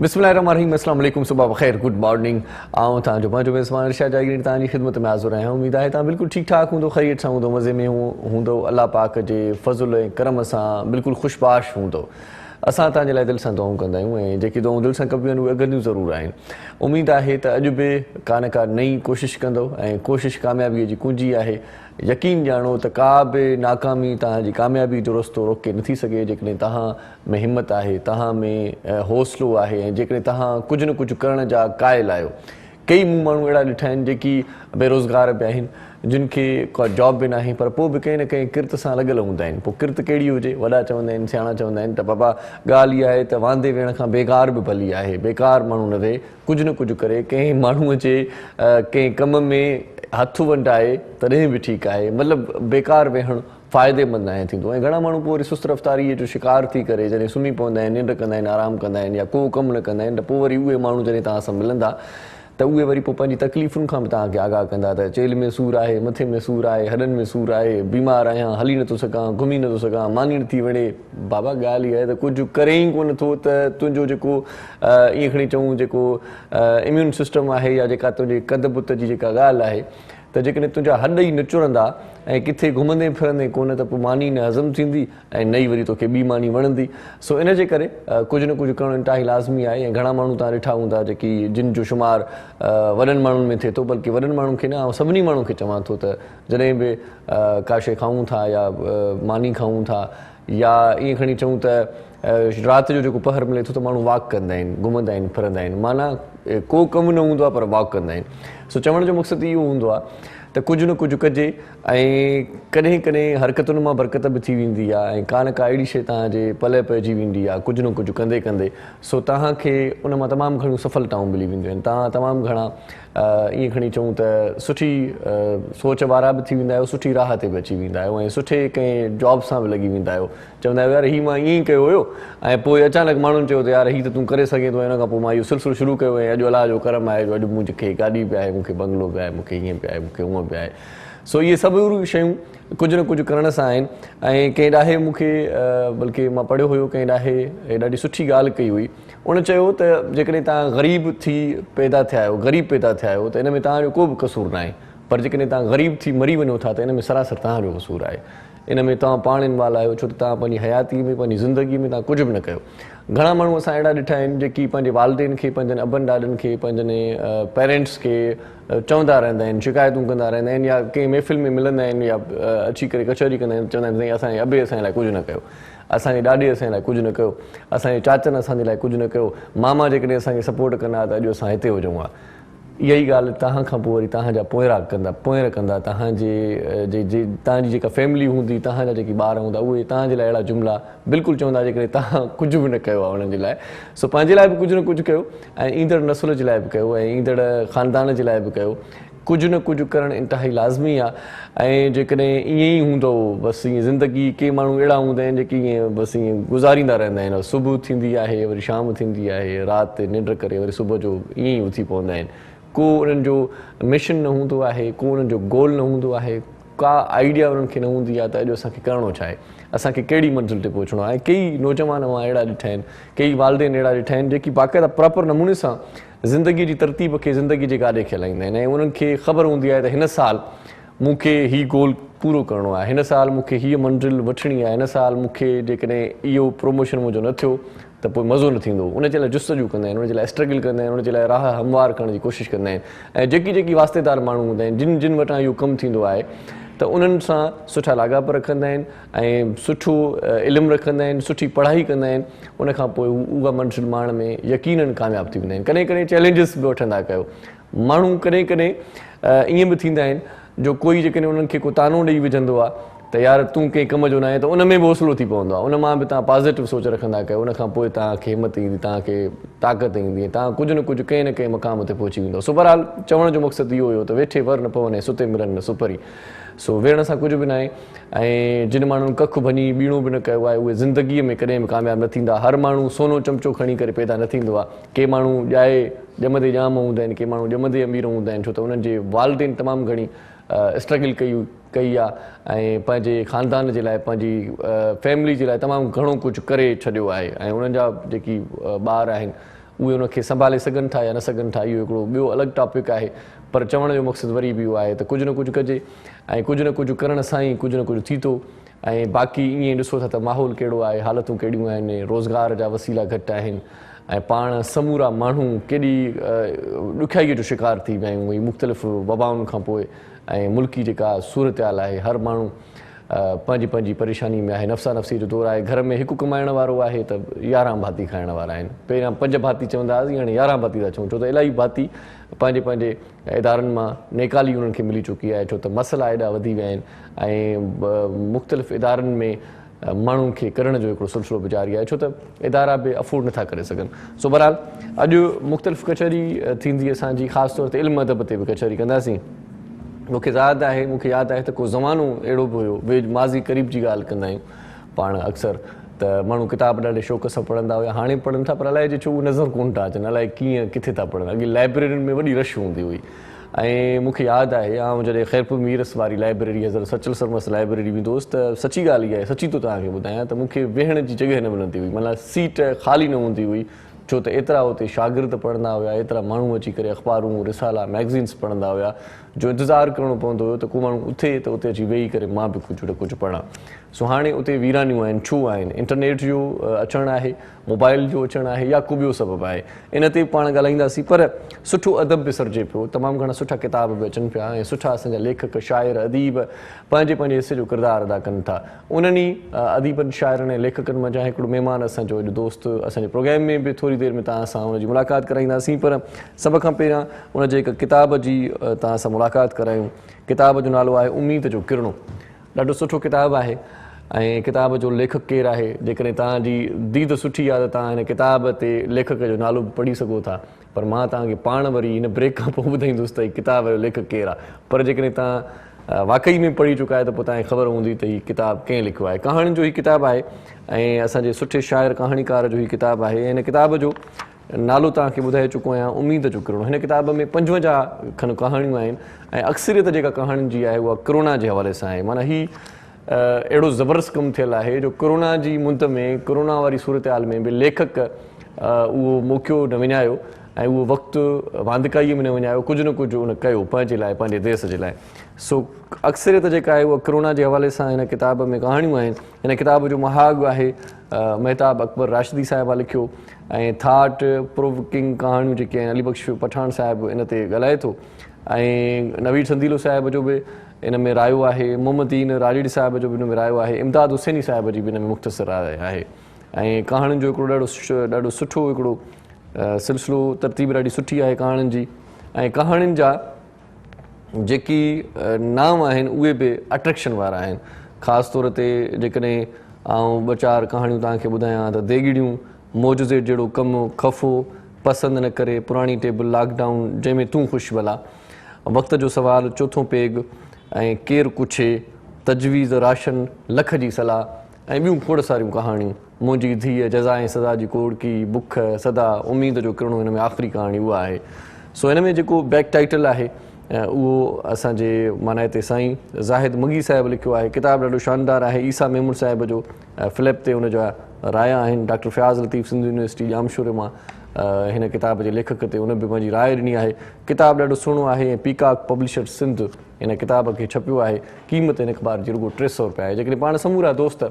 बिस्मिल्लाहिर्रहमानिर्रहीम, अस्सलाम वालेकुम, सुबह बखैर, गुड मॉर्निंग। आऊं तव्हांजो पंहिंजो मेज़बान इरशाद जागीर तव्हांजी ख़िदमत में हाज़िर आहियां। उमेद आहे तव्हां बिल्कुलु ठीकु ठाक हूंदो, ख़ैरियत सां हूंदो, मज़े में हूंदो, अल्लाह पाक जे फज़ल ऐं करम सां बिल्कुलु ख़ुशबाश हूंदो। असां तव्हांजे लाइ दिलि सां दुआऊं कंदा आहियूं ऐं जेकी दुआऊं दिलि सां कबियूं आहिनि उहे अॻंदियूं ज़रूरु आहिनि। उमेद आहे त अॼु बि का न का नई कोशिशि कंदो ऐं कोशिशि कामयाबीअ जी कुंजी आहे। यकीन ॼाणो त का बि नाकामी तव्हांजी कामयाबी जो रस्तो रोके नथी सघे जेकॾहिं तव्हां में हिमत आहे, तव्हां में हौसलो आहे ऐं जेकॾहिं तव्हां कुझु न कुझु करण जा क़ाइल आहियो। कई मूं माण्हू अहिड़ा ॾिठा आहिनि जेकी बेरोज़गार बि आहिनि, जिन खे का जॉब बि न आहे, पर पोइ बि कंहिं न कंहिं किरत सां लॻल हूंदा आहिनि। पोइ किरत कहिड़ी हुजे, वॾा चवंदा आहिनि, सियाणा चवंदा आहिनि त बाबा ॻाल्हि इहा आहे त वांदे वेहण खां बेकार बि भली आहे। बेकार माण्हू न रहे, कुझु न कुझु करे, कंहिं माण्हूअ जे कंहिं कम में हथु वंडाए तॾहिं बि ठीकु आहे। मतिलबु बेकार वेहणु फ़ाइदेमंद न थींदो। ऐं घणा माण्हू पोइ वरी सुस्त रफ़्तारीअ जो शिकार थी करे जॾहिं सुम्ही पवंदा आहिनि, निंड कंदा आहिनि, आराम कंदा आहिनि या को कमु न कंदा आहिनि, त पोइ वरी उहे माण्हू जॾहिं तव्हां सां मिलंदा त उहे वरी पोइ पंहिंजी तकलीफ़ुनि खां बि तव्हांखे आगाह कंदा त चेल में सूरु आहे, मथे में सूरु आहे, हॾनि में सूरु आहे, बीमार आहियां, हली नथो सघां, घुमी नथो सघां, मानी थी वञे। बाबा ॻाल्हि इहा आहे त कुझु करे ई कोन थो त तुंहिंजो जेको ईअं खणी चऊं जेको इम्यून सिस्टम आहे या जेका तुंहिंजे कद बुत जी जेका ॻाल्हि आहे त जेकॾहिं तुंहिंजा हॾ ई निचुरंदा ऐं किथे घुमंदे फिरंदे कोन त पोइ मानी न हज़म थींदी ऐं नई वरी तोखे ॿी मानी वणंदी। सो इन जे करे कुझु न कुझु करणु इंतिहाई लाज़मी आहे। ऐं घणा माण्हू तव्हां ॾिठा हूंदा जेकी जिन जो शुमार वॾनि माण्हुनि में थिए थो, बल्कि वॾनि माण्हुनि खे न, ऐं सभिनी माण्हुनि खे चवां थो त जॾहिं बि का शइ खाऊं था या मानी खाऊं था या ईअं खणी चऊं त राति जो जेको पहर मिले थो त माण्हू वॉक कंदा आहिनि, घुमंदा आहिनि, फिरंदा आहिनि, माना को कमु न हूंदो आहे पर वॉक कंदा आहिनि। सो चवण जो मक़सदु इहो हूंदो आहे त कुझु न कुझु कजे ऐं कॾहिं कॾहिं हरकतुनि मां बरकत बि थी वेंदी आहे ऐं का न का अहिड़ी शइ तव्हांजे पले पइजी वेंदी आहे कुझु न कुझु कंदे कंदे। सो तव्हांखे उन मां तमामु घणियूं सफलताऊं मिली वेंदियूं आहिनि। तव्हां तमामु घणा ईअं खणी चऊं त सुठी सोच वारा बि थी वेंदा आहियो, सुठी राह ते बि अची वेंदा आहियो ऐं सुठे कंहिं जॉब सां बि लॻी वेंदा आहियो। चवंदा आहियो यार हीअ मां ईअं ई कयो हुयो ऐं पोइ अचानक माण्हुनि चयो त यार हीअ त तूं करे सघे थो। हिन खां पोइ मां इहो सिलसिलो शुरू कयो ऐं अॼु अलाह जो करम आहे, अॼु मूंखे गाॾी बि आहे, मूंखे बंगलो बि आहे, मूंखे हीअं बि आहे, मूंखे हूअं बि आहे। सो इहे सभु शयूं कुझु न कुझु करण सां आहिनि। ऐं कंहिं ॾाहे मूंखे बल्कि मां पढ़ियो हुयो, कंहिं ॾाहे ॾाढी सुठी ॻाल्हि कई हुई। उन चयो त जेकॾहिं तव्हां ग़रीब थी पैदा थिया आहियो, ग़रीब पैदा थिया आहियो त इन में तव्हांजो को बि कसूरु न आहे, पर जेकॾहिं तव्हां ग़रीब थी मरी वञो था त इन में सरासर तव्हांजो कसूरु आहे। इन में तव्हां पाण इनवाल आहियो, छो त तव्हां पंहिंजी हयाती में, पंहिंजी ज़िंदगीअ में तव्हां कुझु बि न कयो। घणा माण्हू असां अहिड़ा ॾिठा आहिनि जेकी पंहिंजे वालिदेन खे, पंहिंजनि अबनि ॾाॾनि खे, पंहिंजनि पेरेंट्स खे चवंदा रहंदा आहिनि, शिकायतूं कंदा रहंदा आहिनि या कंहिं महफ़िल में मिलंदा आहिनि या अची करे कचहरी कंदा आहिनि, चवंदा आहिनि असांजे अबे असांजे लाइ कुझु न कयो, असांजे ॾाॾे असांजे लाइ कुझु न कयो, असांजे चाचनि असांजे लाइ कुझु न कयो, मामा जेकॾहिं असांखे सपोर्ट कंदा त अॼु असां हिते हुजूं हा। इहा ई ॻाल्हि तव्हां खां पोइ वरी तव्हांजा पोइर कंदा तव्हांजी जेका फैमिली हूंदी, तव्हांजा जेके ॿार हूंदा उहे तव्हांजे लाइ अहिड़ा जुमिला बिल्कुलु चवंदा जेकॾहिं तव्हां कुझु बि न कयो आहे उन्हनि जे लाइ। सो पंहिंजे लाइ बि कुझु न कुझु कयो ऐं ईंदड़ नसुल जे लाइ बि कयो ऐं ईंदड़ ख़ानदान जे लाइ बि कयो। कुझु न कुझु करणु इंतिहाई लाज़मी आहे। ऐं जेकॾहिं ईअं ई हूंदो बसि ईअं ज़िंदगी, के माण्हू अहिड़ा हूंदा आहिनि जेके ईअं बसि ईअं गुज़ारींदा रहंदा आहिनि, सुबुह थींदी आहे वरी शाम थींदी आहे, राति निंड करे वरी सुबुह जो ईअं ई उथी पवंदा आहिनि। को उन्हनि जो मिशन न हूंदो आहे, को उन्हनि जो गोल न हूंदो आहे, का आइडिया उन्हनि खे न हूंदी आहे त अॼु असांखे करिणो छा आहे, असांखे कहिड़ी मंज़िल ते पहुचणो आहे। कई नौजवान मां अहिड़ा ॾिठा आहिनि, कई वालिदेन अहिड़ा ॾिठा आहिनि जेकी बाक़ाइदा प्रॉपर नमूने सां ज़िंदगीअ जी तरतीब खे ज़िंदगी जे गाॾे खे हलाईंदा आहिनि ऐं उन्हनि खे ख़बर हूंदी आहे त हिन साल मूंखे हीउ गोल पूरो करिणो आहे, हिन साल मूंखे हीअ मंज़िल वठणी आहे, हिन साल मूंखे जेकॾहिं इहो प्रमोशन मुंहिंजो न थियो त पोइ मज़ो न थींदो। उनजे लाइ जुस्तजू कंदा आहिनि, उनजे लाइ स्ट्रगल कंदा आहिनि, उनजे लाइ राह हमवार करण जी कोशिशि कंदा आहिनि। ऐं जेकी वास्तेदार माण्हू हूंदा आहिनि, जिन वटां इहो कमु थींदो आहे त उन्हनि सां सुठा लाॻाप रखंदा आहिनि ऐं सुठो इल्मु रखंदा आहिनि, सुठी पढ़ाई कंदा आहिनि। उनखां पोइ उहा मंज़िल माण में यकीननि कामयाबु थी वेंदा आहिनि। कॾहिं कॾहिं चैलेंजिस बि वठंदा कयो माण्हू, कॾहिं कॾहिं ईअं बि थींदा आहिनि जो कोई जेकॾहिं उन्हनि खे को तानो ॾेई विझंदो आहे त यार तूं कंहिं कम जो न आहे, त उन में बि हौसलो थी पवंदो आहे। उन मां बि तव्हां पॉज़िटिव सोच रखंदा कयो, उनखां पोइ तव्हांखे हिमत ईंदी, तव्हांखे ताक़त ईंदी, तव्हां कुझु न कुझु कंहिं न कंहिं मक़ाम ते पहुची वेंदो। सो बहरहाल चवण जो मक़सदु इहो हुयो त वेठे वर न पवनि ऐं सुते मिलनि न सुपरी। सो वेहण सां कुझु बि न आहे। ऐं जिन माण्हुनि कखु भञी ॿीणो बि न कयो आहे उहे ज़िंदगीअ में कॾहिं बि कामयाबु न थींदा। हर माण्हू सोनो चमचो खणी करे पैदा न थींदो आहे। के माण्हू ॼमंदे ॼाम हूंदा आहिनि, के माण्हू ॼमंदे अमीर हूंदा आहिनि, छो त उन्हनि जे वालिदेन तमामु घणी स्ट्रगल कई आहे ऐं पंहिंजे ख़ानदान जे लाइ, पंहिंजी फैमिली जे लाइ तमामु घणो कुझु करे छॾियो आहे। ऐं उन्हनि जा जेकी ॿार आहिनि उहे उनखे संभाले सघनि था या न सघनि था, इहो हिकिड़ो ॿियो अलॻि टॉपिक आहे। पर चवण जो मक़सदु वरी बि इहो आहे त कुझु न कुझु कजे ऐं कुझु न कुझु करण सां ई कुझु न कुझु थी थो। ऐं बाक़ी ईअं ॾिसो था त माहौल कहिड़ो आहे, हालतूं कहिड़ियूं आहिनि, रोज़गार जा वसीला घटि आहिनि ऐं पाण समूरा माण्हू केॾी ॾुखियाईअ जो शिकार थी विया आहियूं मुख़्तलिफ़ वबाउनि खां पोइ। ऐं मुल्की जेका सूरत हाल आहे, हर माण्हू पंहिंजी पंहिंजी परेशानी में आहे, नफ़्सा नफ़्सी जो दौरु आहे। घर में हिकु कमाइण वारो आहे त 11 भाती खाइण वारा आहिनि। पहिरियां 5 भाती चवंदा हुआसीं, हाणे 11 भाती था चऊं, छो त इलाही भाती पंहिंजे पंहिंजे इदारनि मां नेकाली उन्हनि खे मिली चुकी आहे, छो त मसइला एॾा वधी विया आहिनि ऐं मुख़्तलिफ़ इदारनि में माण्हुनि खे करण जो हिकिड़ो सिलसिलो बि जारी आहे, छो त इदारा बि अफोर्ड नथा करे सघनि। सो बहरहाल अॼु मुख़्तलिफ़ कचहरी थींदी असांजी, ख़ासि तौर ते इल्मु अदब ते बि कचहरी कंदासीं। मूंखे यादि आहे त को ज़मानो अहिड़ो बि हुयो, माज़ी क़रीब जी ॻाल्हि कंदा आहियूं पाण अक्सर, त माण्हू किताब ॾाढे शौक़ सां पढ़ंदा हुया। हाणे पढ़नि था पर अलाए जे छो उहे नज़र कोन था अचनि, अलाए कीअं किथे था पढ़नि। अॻे लाइब्रेरियुनि में वॾी रश हूंदी हुई ऐं मूंखे यादि आहे आउं जॾहिं ख़ैरपुर मीरस वारी लाइब्रेरी हज़रत सचल सरमस लाइब्रेरी वेंदो हुउसि त सची ॻाल्हि इहा आहे, सची थो तव्हांखे ॿुधायां त मूंखे वेहण जी जॻह न मिलंदी हुई, मतिलबु सीट ख़ाली न हूंदी हुई, छो त एतिरा हुते शागिर्द पढ़ंदा हुया, एतिरा माण्हू अची करे अख़बारूं रिसाला मैगज़ीन्स पढ़ंदा हुया जो इंतज़ारु करिणो पवंदो हुयो त को माण्हू उथे त उते अची वेही करे मां बि कुझु न कुझु पढ़ां। सो हाणे उते वीरानियूं आहिनि, छो आहिनि? इंटरनेट जो अचणु आहे, मोबाइल जो अचणु आहे या को ॿियो सबबु आहे, इन ते पाण ॻाल्हाईंदासीं। पर सुठो अदब बि सरिजे पियो, तमामु घणा सुठा किताब बि अचनि पिया ऐं सुठा असांजा लेखक शाइर अदीब पंहिंजे पंहिंजे हिसे जो किरदारु अदा कनि था। उन्हनि अदीबनि शाइरनि ऐं लेखकनि मंझां हिकिड़ो महिमान असांजो अॼु दोस्त असांजे प्रोग्राम में बि थोरी देरि में तव्हां सां हुनजी मुलाक़ात कराईंदासीं। पर सभ खां पहिरियां हुनजे हिकु किताब जी तव्हां सां मुलाक़ात करायूं। किताब जो नालो आहे उम्मीद जो किरणो। ॾाढो सुठो किताबु आहे ऐं किताब जो लेखक केरु आहे, जेकॾहिं तव्हांजी दीद सुठी आहे त तव्हां हिन किताब ते लेखक जो नालो बि पढ़ी सघो था। पर मां तव्हांखे पाण वरी हिन ब्रेक खां पोइ ॿुधाईंदुसि त हीउ किताब जो लेखक केरु आहे। पर जेकॾहिं तव्हां वाक़ई में पढ़ी चुका आहे त पोइ तव्हांखे ख़बर हूंदी त हीउ किताबु कंहिं लिखियो आहे। कहाणियुनि जो हीउ किताबु आहे ऐं असांजे सुठे शाइर कहाणीकार जो हीउ किताबु आहे। हिन किताब जो नालो तव्हांखे ॿुधाए चुको आहियां, उम्मीद जो किरणो। हिन किताब में 55 खनि कहाणियूं आहिनि ऐं अक्सरियत जेका कहाणियुनि जी आहे उहा कोरोना जे हवाले सां आहे। माना हीउ अहिड़ो ज़बरदस्त कमु थियल आहे जो कोरोना जी मुंद में, कोरोना वारी सूरत हाल में बि लेखक उहो मौक़ो न विञायो ऐं उहो वक़्तु वांदिकाईअ में न विञायो, कुझु न कुझु उन कयो पंहिंजे लाइ, पंहिंजे देश जे लाइ। सो अक्सरियत जेका आहे उहा कोरोना जे हवाले सां हिन किताब में कहाणियूं आहिनि। हिन किताब जो महाग आहे महताब अकबर राशिदी साहिबा लिखियो ऐं थाट प्रोवोकिंग कहाणियूं जेके आहिनि अली बख्श पठान साहिबु इन ते ॻाल्हाए थो ऐं नवीद संदीलो साहिब जो बि इन में रायो आहे, मोहम्मदीन राजड़ी साहिब जो बि इन में रायो आहे, इमदाद हुसैनी साहिब जी बि इन में मुख़्तसर आहे ऐं कहाणियुनि जो हिकिड़ो ॾाढो सुठो हिकिड़ो सिलसिलो, तरतीब ॾाढी सुठी आहे कहाणियुनि जी। ऐं कहाणियुनि जा जेकी नाम आहिनि उहे बि अट्रैक्शन वारा आहिनि। ख़ासि तौर ते जेकॾहिं आउं 2-4 कहाणियूं तव्हांखे ॿुधायां त देगिड़ियूं, मौजूज़े जहिड़ो कमु, ख़फ़ो, पसंदि न करे, पुराणी टेबल, लॉकडाउन जंहिंमें तूं ख़ुशि भला, वक़्त जो सुवालु, चोथों पेग ऐं केरु कुछे, तजवीज़ राशन, लख जी सलाह ऐं ॿियूं खोड़ सारियूं कहाणियूं। मुंहिंजी धीअ, जज़ा ऐं सज़ा जी कोड़की, बुख, सदा, उम्मीद जो किरणो हिन में आख़िरी कहाणी उहा आहे। सो हिन में जेको बैक टाइटल आहे उहो असांजे माना हिते साईं ज़ाहिद मगी साहिबु लिखियो आहे। किताबु ॾाढो शानदार आहे। ईसा मेमून साहिब जो फ़्लिप ते हुनजा राया आहिनि। डॉक्टर फ़याज़ लतीफ़ सिंध यूनिवर्सिटी जामशोरे मां हिन किताब जे लेखक ते उन बि पंहिंजी राय ॾिनी आहे। किताबु ॾाढो सुहिणो आहे ऐं पीकॉक पब्लिशर सिंध हिन किताब खे छपियो आहे। क़ीमत हिन अख़बार जी रुॻो 300 रुपया आहे। जेकॾहिं पाण समूरा दोस्त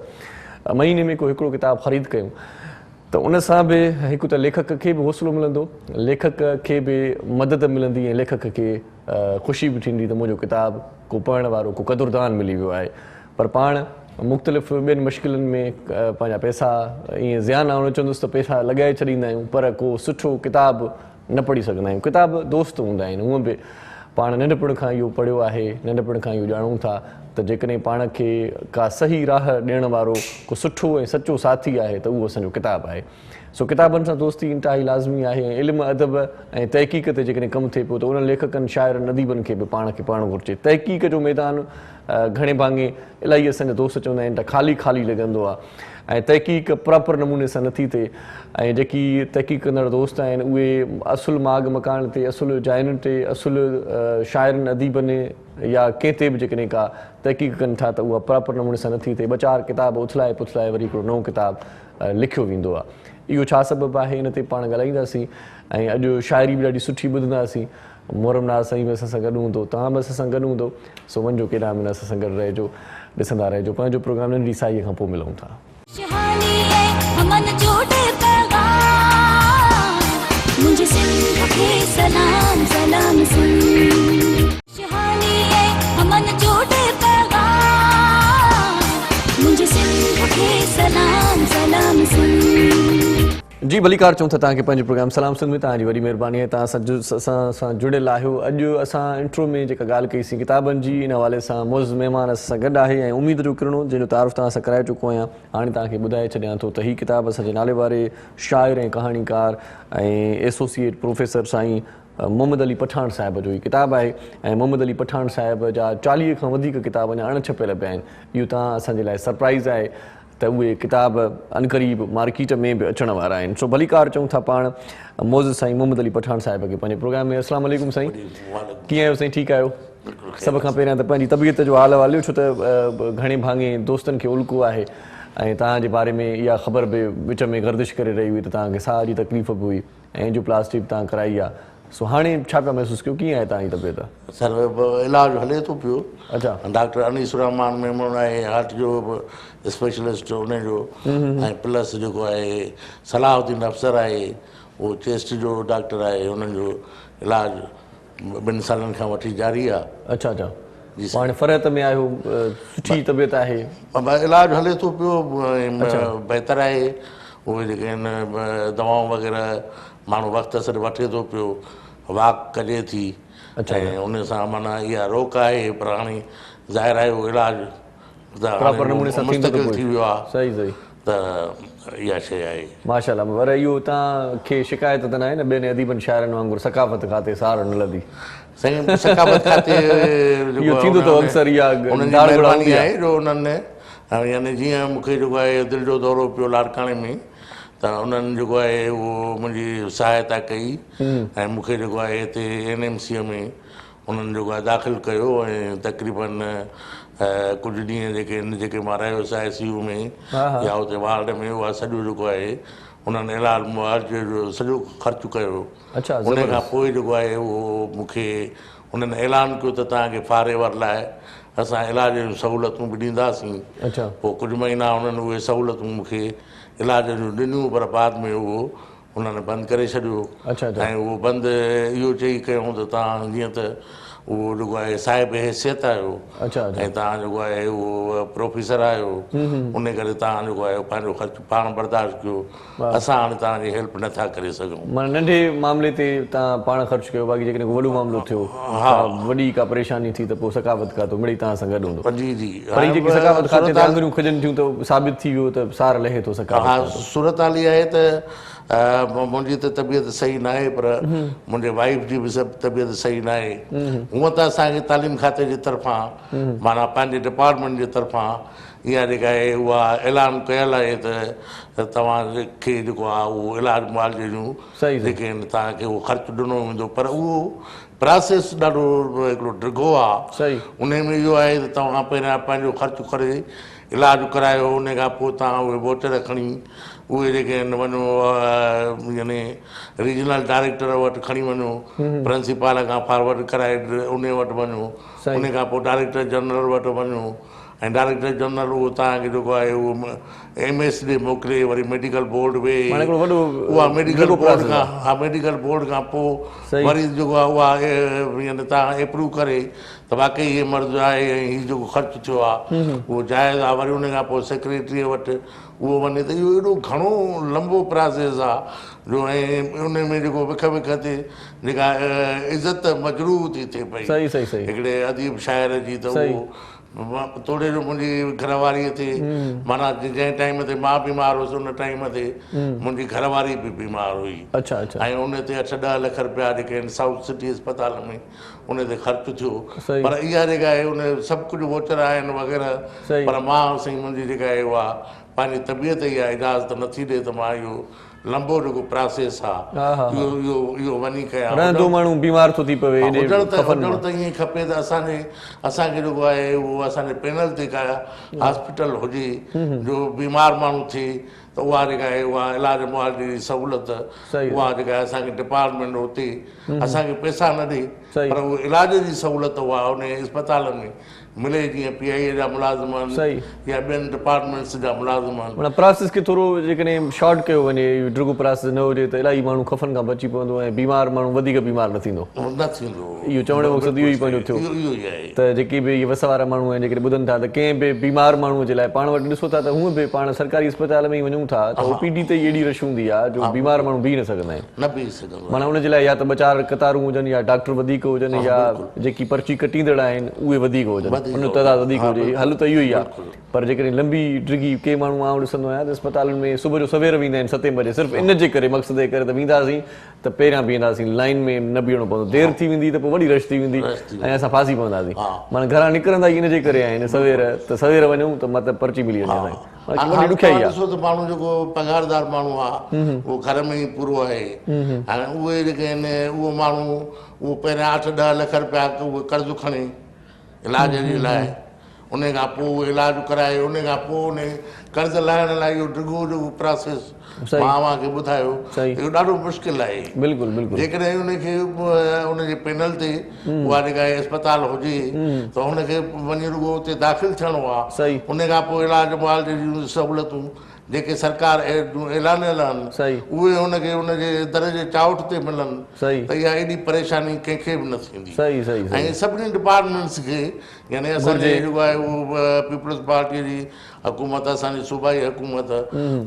महीने में को हिकिड़ो किताबु ख़रीद कयूं त उन सां बि हिकु त लेखक खे बि हौसलो मिलंदो, लेखक खे बि मदद मिलंदी ऐं लेखक खे ख़ुशी बि थींदी त मुंहिंजो किताबु को पढ़ण वारो, को क़दुरदान मिली वियो आहे। पर पाण मुख़्तलिफ़ ॿियनि मुश्किलनि में पंहिंजा पैसा ईअं ज़ियान आउं न चवंदुसि त पैसा लॻाए छॾींदा आहियूं, पर को सुठो किताबु न पढ़ी सघंदा आहियूं। किताब दोस्त हूंदा आहिनि। हूअं बि पाण नंढपण खां इहो पढ़ियो आहे, नंढपण खां इहो ॼाणूं था त जेकॾहिं पाण खे का सही राह ॾियण वारो को सुठो ऐं सचो साथी आहे त उहो असांजो किताबु आहे। सो किताबनि सां दोस्ती इंतिहाई लाज़मी आहे ऐं इल्मु अदब ऐं तहक़ीक़ ते जेकॾहिं कमु थिए पियो त उन लेखकनि, शाइरनि, अदीबनि खे बि पाण खे पढ़णु घुरिजे। तहक़ीक़ जो मैदान घणे भाङे इलाही असांजा दोस्त चवंदा आहिनि त ख़ाली ख़ाली लॻंदो आहे ऐं तहक़ीक़ प्रॉपर नमूने सां नथी थिए ऐं जेकी तहक़ीक़ कंदड़ दोस्त आहिनि उहे असुलु माग मकान ते असुलु जाइनुनि ते असुलु शाइरनि अदीबनि या कंहिं ते बि जेकॾहिं का तहक़ीक़ कनि था त उहा प्रॉपर नमूने सां नथी थिए 2-4 किताब उथलाए पुथलाए वरी हिकिड़ो नओं किताबु लिखियो वेंदो आहे। इहो छा सबबु आहे इन ते पाण ॻाल्हाईंदासीं ऐं अॼु शाइरी बि ॾाढी सुठी ॿुधंदासीं। मोहरम नाज़ साईं बि असां सां गॾु हूंदो, तव्हां बि असां सां गॾु हूंदो, सो वञो केॾा महिना असां सां गॾु रहिजो, ॾिसंदा रहिजो। पंहिंजो प्रोग्राम नंढी साईअ खां पोइ मिलूं था। सलाम सलाम जी भलीकार चऊं था तव्हांखे पंहिंजो प्रोग्राम सलाम सिंध में तव्हांजी वॾी महिरबानी आहे। तव्हां असां सां जुड़ियल आहियो। अॼु असां इंट्रो में जेका ॻाल्हि कईसीं किताबनि जी, इन हवाले सां मुअज़्ज़ महिमान असां सां गॾु आहे ऐं उमेद जो किरणो जंहिंजो तारीफ़ तव्हां सां कराए चुको आहियां। हाणे तव्हांखे ॿुधाए छॾियां थो त हीउ किताबु असांजे नाले वारे शाइर ऐं कहाणीकार ऐं एसोसिएट प्रोफेसर साईं मोहम्मद अली पठान साहिब जो ही किताबु आहे ऐं मोहम्मद अली पठान साहिब जा 40 खां वधीक किताब अञा अणछपियल पिया आहिनि। इहो तव्हां असांजे लाइ सरप्राइज़ आहे त उहे किताब अनक़रीब मार्केट में बि अचण वारा आहिनि। सो भलीकार चऊं था पाण मोज़ साईं मोहम्मद अली पठान साहिब खे पंहिंजे प्रोग्राम में। अस्सलाम वालेकुम साईं, कीअं आहियो साईं? ठीकु आहियो? सभ खां पहिरियां त पंहिंजी तबियत जो हाल हवालियो, छो त घणे भाङे दोस्तनि खे उल्को आहे ऐं तव्हांजे बारे में इहा ख़बर बि विच में गर्दिश करे रही हुई त तव्हांखे साह जी तकलीफ़ बि हुई ऐं एंजियोप्लास्टी बि तव्हां कराई आहे। सो हाणे छा पिया महसूसु कयो, कीअं आहे तव्हांजी तबियत? सर इलाजु हले थो पियो। अच्छा, डॉक्टर अनीस रहमान मेमून आहे हार्ट जो स्पेशलिस्ट उनजो, ऐं प्लस जेको आहे सलाहुद्दीन अफ़सर आहे उहो चेस्ट जो डॉक्टर आहे, उन्हनि जो इलाजु 2 सालनि खां वठी जारी आहे। अच्छा अच्छा, हाणे फ़रहत में आहियो, सुठी तबियत आहे? इलाजु हले थो पियो, बहितर आहे। उहे जेके आहिनि दवाऊं वग़ैरह माण्हू वक़्त सर वठे थो पियो, वॉक कजे थी ऐं उन सां माना इहा रोक आहे। पर हाणे ज़ाहिर आहे उहो इलाजु प्रॉपर नमूने सां मुस्तक़िल थी वियो आहे। सही सही, त इहा शइ आहे माशाल्लाह। पर इहो तव्हांखे शिकायत त न आहे न ॿियनि अदीबनि शाइरनि वांगुरु सकाफ़त खाते सार न लधी? साईं सकाफ़त खाते इहो थींदो अथव अक्सर, इहा उन्हनि जी महिरबानी आहे जो उन्हनि यानी जीअं मूंखे जेको आहे दिलि जो दौरो पियो लाड़काणे में, त उन्हनि जेको आहे उहो मुंहिंजी सहायता कई ऐं मूंखे जेको आहे हिते NMC में उन्हनि जेको आहे दाख़िल कयो ऐं तक़रीबन कुझु ॾींहं जेके मां रहियोसि ICU में या उते वार्ड में, उहा सॼो जेको आहे उन्हनि इलाजु मुआवज़े जो सॼो ख़र्चु कयो। उन खां पोइ जेको आहे उहो मूंखे उन्हनि ऐलान कयो त तव्हांखे फॉरएवर लाइ असां इलाज जूं सहूलियतूं बि ॾींदासीं। पोइ कुझु महीना उन्हनि उहे सहूलियतूं मूंखे इलाज जूं ॾिनियूं, पर बाद में उहो उन्हनि बंदि करे छॾियो। ऐं उहो बंदि इहो चई कयूं त तव्हां जीअं त उहो जेको आहे साहिब हैसियत आहियो ऐं तव्हां जेको आहे उहो प्रोफेसर आहियो, उन करे तव्हां जेको आहे पंहिंजो ख़र्चु पाण बर्दाश्त कयो, असां हाणे तव्हांजी हेल्प नथा करे सघूं। माना नंढे मामले ते तव्हां पाण ख़र्चु कयो, बाक़ी जेकॾहिं को वॾो मामिलो थियो, वॾी का परेशानी थी त पोइ सकाफ़त खातो मिड़ी तव्हां सां गॾु हूंदो? जी जी, पर जेकी सकाफ़त खाते ते आङुरियूं खजनि थियूं त साबित थी वियो त सार लहे थो सकाफ़त। हा, सूरत हाल इहा आहे त मुंहिंजी त तबियत सही न आहे, पर मुंहिंजे वाइफ जी बि सभु तबियत सही न आहे। हूअं त असांखे तालीम खाते जे तरफ़ां माना पंहिंजे डिपार्टमेंट जे तरफ़ां इहा जेका आहे उहा ऐलान कयल आहे त तव्हांखे जेको आहे उहो इलाज मुआवज़े जूं जेके आहिनि तव्हांखे उहो ख़र्चु ॾिनो वेंदो। पर उहो प्रोसेस ॾाढो हिकिड़ो डिघो आहे। उन में इहो आहे त तव्हां पहिरियां पंहिंजो ख़र्चु करे इलाजु करायो, उन खां पोइ तव्हां उहे वोचर खणी उहे जेके आहिनि वञो यानी रीजनल डायरेक्टर वटि खणी वञो, प्रिंसिपल खां फॉरवर्ड कराए उन वटि वञो, उन खां पोइ डायरेक्टर जनरल वटि वञो ऐं डायरेक्टर जनरल उहो तव्हांखे जेको आहे उहो MS ॾे मोकिले, वरी मेडिकल बोर्ड वे, उहा मेडिकल बोर्ड खां पोइ वरी जेको आहे उहा यानी तव्हां एप्रूव करे त वाकई इहे मर्ज़ आहे ऐं हीउ जेको ख़र्चु थियो आहे उहो जाइज़ आहे। वरी उन खां पोइ सेक्रेटरीअ वटि उहो वञे, त इहो एॾो घणो लंबो प्रोसेस आहे जो ऐं उन में जेको विख ते जेका इज़त मजरूह थी थिए पई हिकिड़े अदीब शाइर जी, त उहो तोड़े जो मुंहिंजी घरवारीअ ते माना जंहिं टाइम ते मां बीमार हुउसि उन टाइम ते मुंहिंजी घरवारी बि बीमार हुई अच्छा अच्छा ऐं उन ते 8-10 लख रुपया जेके आहिनि साउथ सिटी अस्पताल में उन ते ख़र्चु थियो सही। पर इहा जेका आहे उन सभु कुझु वोचर आहिनि वग़ैरह सही। पर मां साईं मुंहिंजी जेका आहे उहा पंहिंजी तबियत इहा इजाज़त नथी ॾिए त मां इहो लंबो जेको प्रोसेस आहे इहो वञी कयां रहंदो माण्हू बीमार थो थी पवे हुजण त ईअं खपे त असांखे जेको आहे उहो असांजे पैनल ते का हॉस्पिटल हुजे जो बीमार माण्हू थिए त उहा जेका आहे उहा इलाज मुआवजे जी सहूलियत उहा जेका आहे असांखे डिपार्टमेंट हुते असांखे पैसा न ॾिए पर उहो इलाज जी सहूलियत उहा उन अस्पताल में मिले जीअं PIA जा मुलाज़िम आहिनि या ॿियनि डिपार्टमेंट्स जा मुलाज़िम आहिनि माना प्रोसेस खे थोरो जेकॾहिं शॉर्ट कयो वञे ड्रुग प्रोसेस न हुजे त इलाही माण्हू खफ़नि खां बची पवंदो ऐं बीमार माण्हू वधीक बीमार न थींदो इहो चवण जो मक़सदु इहो ई पंहिंजो थियो त जेके बि इहे वस वारा माण्हू आहिनि जेके ॿुधनि था त कंहिं बि बीमार माण्हूअ जे लाइ पाण वटि ॾिसो था त हूअं बि पाण सरकारी अस्पताल में ई वञूं था त OPD ते ई एॾी रश हूंदी आहे जो बीमार माण्हू बीह न सघंदा आहिनि माना उनजे लाइ या त 2-4 कतारूं हुजनि या डॉक्टर वधीक हुजनि या जेकी पर्ची कटींदड़ आहिनि उहे वधीक हुजनि उन तइदाद वधीक हुजे हल त इहो ई आहे पर जेकॾहिं लंबी ड्रिगी के माण्हू आउं ॾिसंदो आहियां त अस्पतालुनि में सुबुह जो सवेर वेंदा आहिनि 7 बजे सिर्फ़ु इन जे करे मक़सद जे करे त वेंदासीं त पहिरियां बीहंदासीं लाइन में न बीहणो पवंदो देरि थी वेंदी त पोइ वॾी रश थी वेंदी ऐं असां फासी पवंदासीं माना घरां निकिरंदा ई इन जे करे आहिनि सवेर वञूं त मतिलबु पर्ची मिली वञे असांखे ॾुखियाई आहे ॾिसो त माण्हू जेको पघारदार माण्हू आहे उहो घर में ई पूरो आहे हाणे उहे जेके आहिनि उहो माण्हू उहो पहिरियां 8-10 लख रुपया उहे कर्ज़ु खणे इलाज जे लाइ उन खां पोइ उहो इलाजु कराए उन खां पोइ उन कर्ज़ु लाहिण लाइ इहो ड्रिगो जेको प्रोसेस मां तव्हांखे ॿुधायो इहो ॾाढो मुश्किल आहे जेकॾहिं उनखे उनजे पैनल ते उहा जेका अस्पताल हुजे त हुनखे वञी रुगो उते दाख़िल थियणो आहे उन खां पोइ इलाज मुआवजे जूं सहूलियतूं जेके सरकार ऐलानियल आहिनि उहे हुनखे उनजे दर जे चाउठ ते मिलनि त इहा एॾी परेशानी कंहिंखे बि न थींदी ऐं सभिनी डिपार्टमेंट्स खे यानी असांजे जेको आहे उहो पीपल्स पार्टीअ जी हुकूमत असांजी सूबाई हुकूमत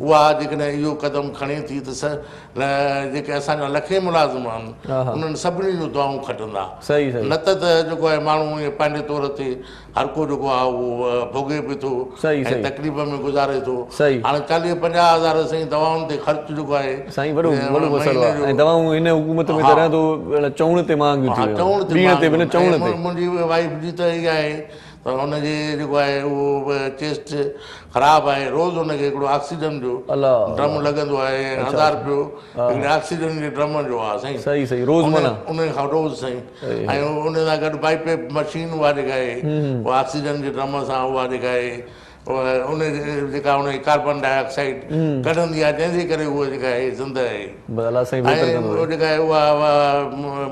उहा जेकॾहिं इहो क़दम खणे थी त जेके असांजा लखे मुलाज़िम आहिनि उन्हनि सभिनी जूं दुआऊं खटंदा न त जेको आहे माण्हू इहे पंहिंजे तौर ते हर को जेको आहे उहो भोगे बि थो ऐं तकलीफ़ में गुज़ारे थो हाणे 40-50 हज़ार साईं दवाउनि ते ख़र्चु जेको आहे साईं वॾो मसइलो आहे ऐं दवाऊं हिन हुकूमत में त रहंदो चवण ते महांगियूं थियूं मुंहिंजी वाइफ जी त इहा आहे त हुनजे जेको आहे उहो चेस्ट ख़राबु आहे रोज़ु हुनखे हिकिड़ो ऑक्सीजन जो ड्रम लॻंदो आहे 1000 रुपयो हिकिड़े ऑक्सीजन जे ड्रम जो आहे साईं उन खां रोज़ु साईं ऐं उन सां गॾु बाईपेप मशीन उहा जेका आहे उहा ऑक्सीजन जे ड्रम सां उहा जेका आहे उन जेका उन कार्बन डाइऑक्साइड कढंदी आहे जंहिंजे करे उहा जेका आहे ज़िंदा आहे ऐं जेका आहे उहा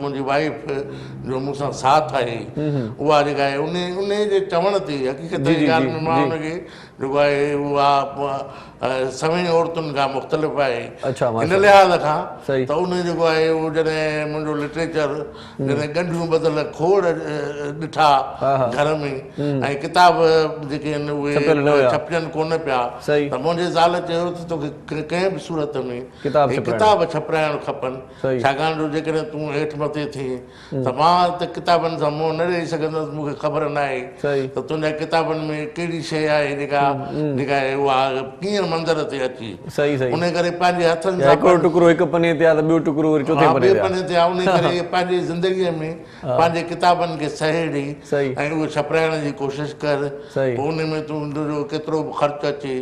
मुंहिंजी वाइफ जो मूंसां साथ आहे उहा जेका आहे उन जे चवण ते हक़ीक़त जी ॻाल्हि में मां हुनखे जेको आहे उहा सभई औरतुनि खां मुख़्तलिफ़ आहे इन लिहाज़ खां त उन जेको आहे उहो जॾहिं मुंहिंजो लिटरेचर जॾहिं ॻंढियूं बदल खोड़ ॾिठा घर में ऐं किताब जेके आहिनि उहे छपजनि कोन पिया त मुंहिंजे ज़ाल चयो त तोखे कंहिं बि सूरत में किताब छपाइणु खपनि छाकाणि जो जेकॾहिं तूं हेठि मथे थिए त मां त किताबनि सां मुंहुं न ॾेई सघंदुसि मूंखे ख़बर न आहे त तुंहिंजा किताबनि में कहिड़ी शइ आहे जेका आहे उहा कीअं मंदर ते अची उन करे पंहिंजे हथनि सां हिकिड़ो टुकड़ो हिकु पने ते आहे त ॿियो टुकड़ो वरी चोथे पने ते आहे उन करे पंहिंजी ज़िंदगीअ में पंहिंजे किताबनि खे सहेड़ी ऐं उहो छपाइण जी कोशिशि कर पोइ उन में तुंहिंजो केतिरो बि ख़र्चु अचे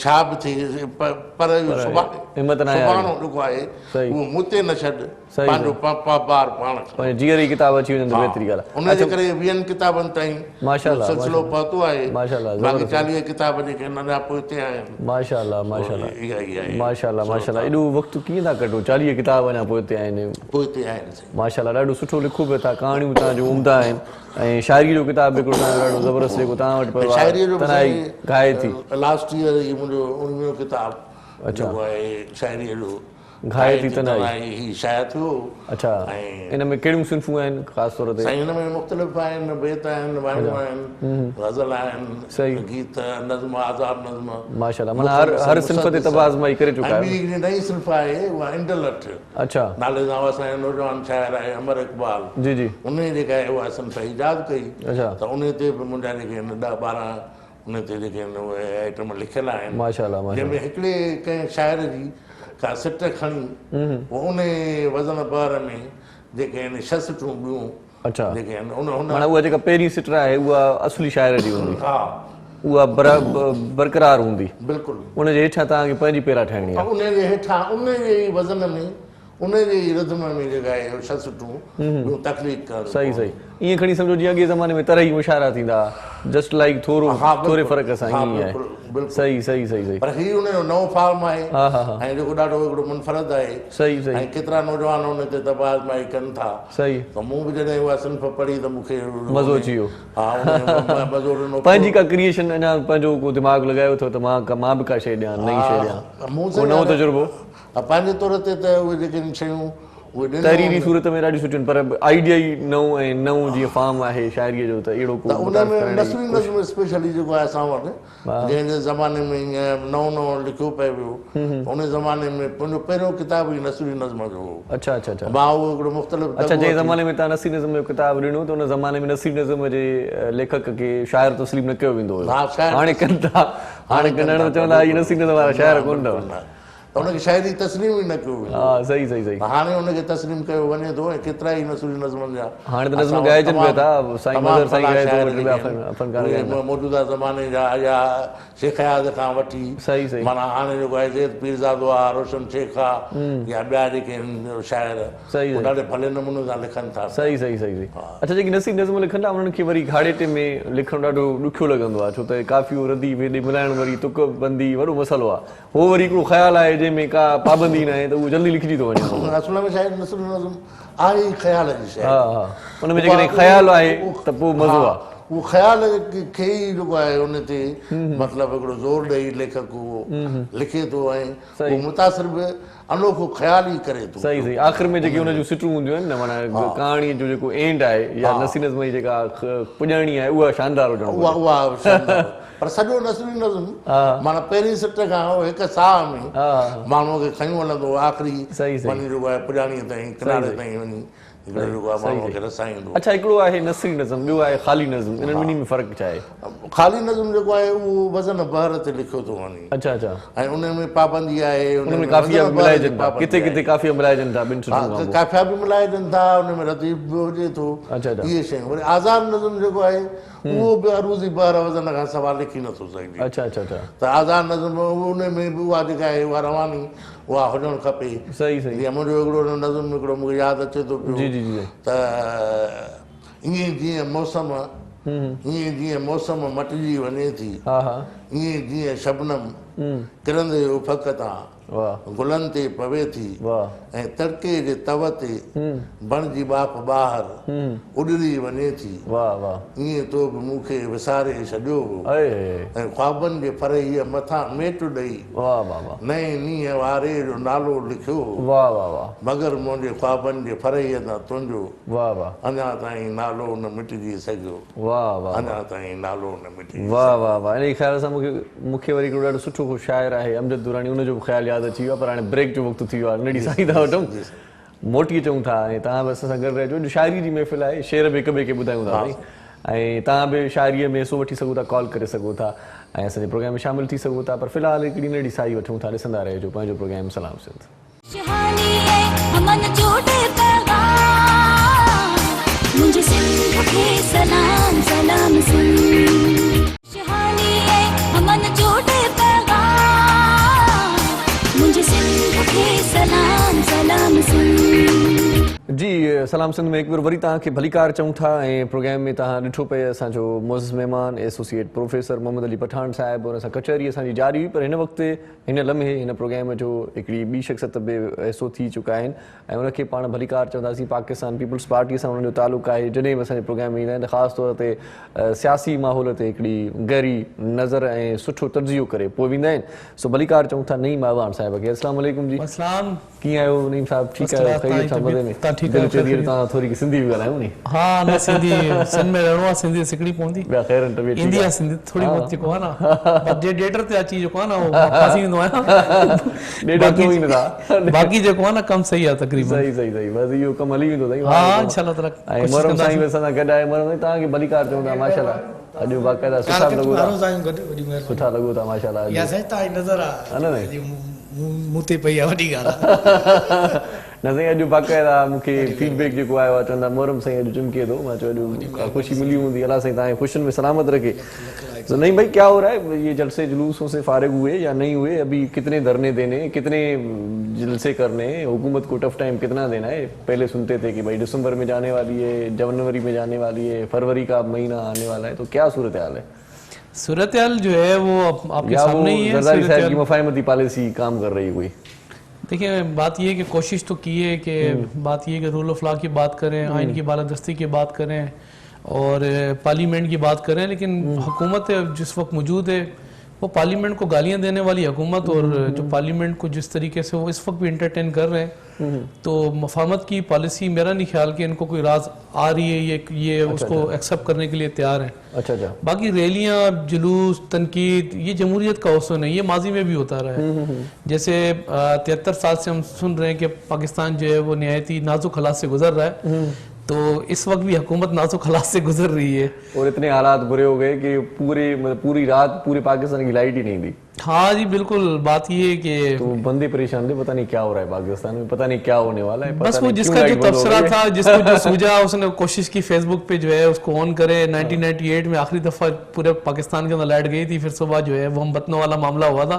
छा बि थिए पर इहो सुभाणे जेको आहे उहो मूं ते न छॾ पंहिंजो ॿार पाण जीअरी किताब अची वञनि त बहितरी ॻाल्हि आहे उनजे करे 20 किताबनि ताईं माशाअल्लाह सिलसिलो पहुतो आहे बाक़ी 40 किताब जेके नंढा पोइते आहिनि माशाअल्लाह माशाअल्लाह एॾो वक़्तु कीअं था कढो 40 किताब अञा पोइते आहिनि माशाअल्लाह ॾाढो सुठो लिखो पियो था कहाणियूं तव्हांजो उम्दा आहिनि ऐं शाइरी जो किताब हिकिड़ो ॾाढो ज़बरदस्त जेको तव्हां वटि शाइरीअ जो गाए थी लास्ट ईयर मुंहिंजो 19 किताब जेको आहे शाइरीअ जो घाए थी तनाई ही शायर थियो। अच्छा इन में कहिड़ियूं सिन्फ़ूं आहिनि ख़ासि तौर ते? साईं हिन में मुख़्तलिफ़ आहिनि, बेत आहिनि, वाइणूं आहिनि, ग़ज़ल आहिनि, सही गीत, नज़्म, आज़ाद नज़्म, माशाल्लाह माना हर सिन्फ़ ते तब आज़माई करे चुका ऐं आहियो। ॿी हिकिड़ी नई सिन्फ़ आहे उहा इंडलट अच्छा नाले सां असांजो नौजवान शाइर आहे अमर इक़बाल, जी जी उन जेका आहे उहा सिन्फ़ ईजाद कई। अच्छा त उन ते बि मुंहिंजा जेके आहिनि 10-12 उन ते जेके आहिनि उहे आइटम लिखियल आहिनि, माशाल्लाह माशाल्लाह जंहिंमें हिकिड़े कंहिं शाइर जी का सिट खणी पोइ उन वज़न बहर में जेके आहिनि 6 सिटूं ॿियूं अच्छा जेके आहिनि उन माना उहा जेका पहिरीं सिट आहे उहा असली शाइर जी हूंदी, हा उहा बरक़रार हूंदी, बिल्कुलु। उनजे हेठां तव्हांखे पंहिंजी पेरा ठाहिणी आहे। उन जे हेठां उन जे वज़न में उन जे रिदम में जेका आहे 6 सिटूं ॿियूं तकलीफ़ करणु। सही सही ईअं खणी सम्झो जीअं अॻे ज़माने में तरह ई मुशाइरा थींदा, जस्ट लाइक थोरे फ़र्क़ सां ईअं आहे। सही सही सही सही पर ही उनजो नओं फॉर्म आहे हा हा हा ऐं जेको ॾाढो हिकिड़ो मुनफ़रद आहे सही सही ऐं केतिरा नौजवान उन ते तब आज़माई कनि था। सही त मूं बि जॾहिं उहा सिन्फ़ पढ़ी त मूंखे मज़ो अची वियो। हा उन मज़ो ॾिनो। पंहिंजी का क्रिएशन अञा पंहिंजो को दिमाग़ लॻायो अथव त मां बि का शइ ॾियां, नई शइ ॾियां, मूं को नओं तजुर्बो? पंहिंजे तौर ते त उहे जेके शयूं उहे तहरीरी सूरत में ॾाढी सुठियूं आहिनि, पर आइडिया ई नओं ऐं नओं जीअं फॉर्म आहे शाइरीअ जो त अहिड़ो को उन में नसरी नज़्म स्पेशली जेको आहे असां वटि जंहिं ज़माने में ईअं नओं लिखियो पियो वियो, उन ज़माने में पंहिंजो पहिरियों किताब ई नसरी नज़्म जो हो। अच्छा अच्छा अच्छा मां उहो हिकिड़ो मुख़्तलिफ़ अच्छा जंहिं ज़माने में तव्हां नसीर नज़्म जो किताबु ॾिनो त उन ज़माने में नसीर नज़्म जे लेखक खे शाइर तस्लीम न कयो वेंदो हुयो, हाणे कनि था, हाणे कन्नड़ में चवंदा हीअ नसीर नज़्म वारा शाइर कोन अथव, त उनखे शाइरी तस्लीम ई न कयो वेंदो। हा सही सही सही हाणे उनखे तस्लीम कयो वञे थो ऐं केतिरा ई नसरी नज़्मनि जा हाणे त नज़्म ॻाइजनि पिया था, साईं मदर साईं ॻाए थो, मौजूदा ज़माने जा या शेख याद खां वठी सही सही माना हाणे जेको आहे ज़ैद पीरज़ादो आहे, रोशन शेख आहे या ॿिया जेके आहिनि शाइर सही उहे ॾाढे भले नमूने सां लिखनि था। सही सही सही सही अच्छा जेकी नसीर नज़्म लिखनि था उन्हनि खे वरी घाड़ेटे में लिखणु ॾाढो ॾुखियो लॻंदो आहे, छो त काफ़ियूं रदी वेॾे मिलाइणु वरी तुक बंदी वॾो मसइलो आहे, हो वरी हिकिड़ो ख़्यालु आहे जंहिंमें का पाबंदी न आहे त उहो जल्दी लिखिजी थो वञे। असल में शायदि नसरी नज़्म आहे ई ख़्याल जी शइ। हा हा उन में जेकॾहिं ख़्यालु आहे त पोइ मज़ो आहे, उहो ख़्याल खे ई जेको आहे उन ते मतिलबु हिकिड़ो ज़ोर ॾेई लेखक उहो लिखे थो ऐं उहो मुतासिर बि अनोखो ख़्याल ई करे थो। सही सही आख़िर में जेकी हुनजूं सिटूं हूंदियूं आहिनि न माना कहाणीअ जो जेको एंड आहे या नसीर नज़्म जी जेका पुॼाणी आहे उहा शानदार हुजणु घुरिजे। उहा शानदार पर सॼो नसरी नज़्म माना पहिरीं सिट खां हिकु साह में माण्हूअ खे खयूं हलंदो आख़िरी वञी जेको आहे पुॼाणीअ ताईं किनारे ताईं वञी अच्छा हिकिड़ो आहे नसरी नज़्म ॿियो आहे ख़ाली नज़्म, इन्हनि ॿिन्ही में फ़र्क़ु छा आहे? ख़ाली नज़्म जेको आहे उहो वज़न बहर ते लिखियो थो वञे। अच्छा अच्छा ऐं उन में पाबंदी आहे, उन में काफ़िया मिलाइजनि था, किथे किथे काफ़िया मिलाइजनि था, ॿिनि सिटुनि खां काफ़िया बि मिलाइजनि था, उन में रतीब बि हुजे थो, इहे शयूं। वरी आज़ाद नज़्म जेको आहे उहो बि अरूज़ी बहर वज़न खां सवाइ लिखी नथो सघे। अच्छा अच्छा अच्छा त आज़ाद नज़्म उन में बि उहा जेका आहे उहा रवानी उहा हुजणु खपे। सही सही जीअं मुंहिंजो हिकिड़ो नज़्म हिकिड़ो मूंखे यादि अचे थो पियो त ईअं जीअं मौसम मटिजी वञे थी, ईअं जीअं शबनम किरंदे उफ़क़ तां गुलनि ते पवे थी ऐं तड़के जे तव ते बणजी बाप ॿाहिरि उॾरी वञे थी, ईअं तो बि मूंखे विसारे छॾियो ऐं ख्वाबनि जे फरहीअ मथां मेट ॾेई नए नींहं वारे जो नालो लिखियो, मगर मुंहिंजे ख्वाबनि जे फरहीअ तां तुंहिंजो अञा ताईं नालो न मिटिजी सघियो, अञा ताईं नालो न मिटिजी। वाह वाह वाह इन ख़्याल सां मूंखे वरी हिकिड़ो ॾाढो सुठो शाइर आहे अमजद दुरानी, उनजो बि ख़्यालु यादि अची वियो आहे, पर हाणे ब्रेक जो वक़्तु थी वियो आहे, नंढी साईं था वठूं, मोटी अचूं था ऐं तव्हां बि असां सां गॾु रहिजो। शाइरी जी महफ़िल आहे, शेर बि हिक ॿिए खे ॿुधायूं था साईं, ऐं तव्हां बि शाइरीअ में हिसो वठी सघो था, कॉल करे सघो था ऐं असांजे प्रोग्राम में शामिलु थी सघो था, पर फ़िलहालु हिकिड़ी नंढी साई वठूं था, ॾिसंदा रहिजो पंहिंजो प्रोग्राम सलाम सिंध। मुझे सिंध के सलाम सलाम सिंध, शहानी है अमन जोड़े पैगाम, मुझे सिंध के सलाम सलाम सिंध। जी सलाम सिंध में एक बार वरी तव्हांखे भलीकार चऊं था ऐं प्रोग्राम में तव्हां ॾिठो पे असांजो मोज़िज़ महिमान एसोसिएट प्रोफेसर मोहम्मद अली पठान साहिब और असां कचहरी असांजी जारी हुई पर हिन वक़्तु हिन लम्हे हिन प्रोग्राम जो हिकिड़ी ॿी शख़्सियत बि हिसो थी चुका आहिनि ऐं उनखे पाण भलीकार चवंदासीं पाकिस्तान पीपल्स पार्टी सां उन्हनि जो तालुक़ु आहे जॾहिं बि असांजे प्रोग्राम में ईंदा आहिनि ख़ासि तौर ते सियासी माहौल ते हिकिड़ी गहरी नज़र ऐं सुठो तर्जियो करे पोइ वेंदा आहिनि सो भलीकार चऊं था नईम आवान साहिब खे अस्सलाम वालेकुम जी अस्सलाम कीअं आहियो नईम साहिब ठीकु आहियो ख़ैरियत सां मज़े में तव्हां थोरी सिंधी बि ॻाल्हायो नी हाँ न सिंधी सिंध में रहणो आहे सिंधी सिखणी पवंदी ॿिया ख़ैरनि तबियत ईंदी आहे सिंधी थोरी बहुत जेको आहे न बस डेटर ते अची जेको आहे न उहो फासी वेंदो आहियां बाक़ी जेको आहे न कमु सही आहे तक़रीबन सही बसि इहो कमु हली वेंदो हा इंशाल्लाह ताला ऐं मरम साईं बि असां सां गॾु आहे मरम साईं तव्हांखे भलीकार चऊं था माशाल्लाह अॼु बाक़ाइदा सुठा लॻो था सुठा लॻो था माशाल्लाह या साईं तव्हांजी नज़र आहे मूं ते पई आहे वॾी ॻाल्हि आहे न साईं अॼु बाक़ाइदा मूंखे फीडबैक जेको आयो आहे चवंदा मोहरम साईं अॼु चिमके थो मां चयो अॼु ख़ुशी मिली हूंदी अलाह साईं तव्हांखे ख़ुशियुनि में सलामत रखे तो नहीं भाई क्या हो रहा है ये जलसे जुलूसों से फारिग हुए या नहीं हुए अभी कितने धरने देने कितने जलसे करने हुकूमत को टफ टाइम कितना देना है पहले सुनते थे कि भाई दिसंबर में जाने वाली है जनवरी में जाने वाली है फरवरी का महीना आने वाला है तो क्या सूरत हाल है सूरत हाल जो है वो आपके सामने ही है जरदारी साहब की मुफाहमती पॉलिसी काम कर रही है कोई देखिए बात ये है कि कोशिश तो की है कि बात ये है कि रूल ऑफ लॉ की बात करें आइन की बालादस्ती की बात करें और पार्लियामेंट की बात करें लेकिन हुकूमत जिस वक्त मौजूद है वो पार्लियामेंट को गालियां देने वाली हुकूमत और जो पार्लियामेंट को जिस तरीके से वो इस वक्त भी इंटरटेन कर रहे हैं तो मुफाहमत की पॉलिसी मेरा नहीं ख्याल कि इनको कोई राज आ रही है ये उसको एक्सेप्ट करने के लिए तैयार है अच्छा बाकी रैलियां जुलूस तनकीद ये जमहूरियत का हौसला नहीं ये माजी में भी होता रहा है जैसे 73 साल से हम सुन रहे हैं कि पाकिस्तान जो है वो निहायती नाजुक हालात से गुजर रहा है तो इस वक्त भी हुकूमत नाजुक हालात से गुजर रही है और इतने हालात बुरे हो गए कि पूरी रात पूरे पाकिस्तान की लाइट ही नहीं दी हाँ जी बिल्कुल बात ये है कि तो बंदे परेशान थे पता नहीं क्या हो रहा है पाकिस्तान में पता नहीं क्या होने वाला है बस वो जिसका जो तबसरा था जिसको जो सूझा उसने कोशिश की फेसबुक पे जो है उसको ऑन करे 1998 में आखिरी दफा पूरे पाकिस्तान के अंदर लाइट गई थी फिर सुबह जो है वो हम बतनों वाला मामला हुआ था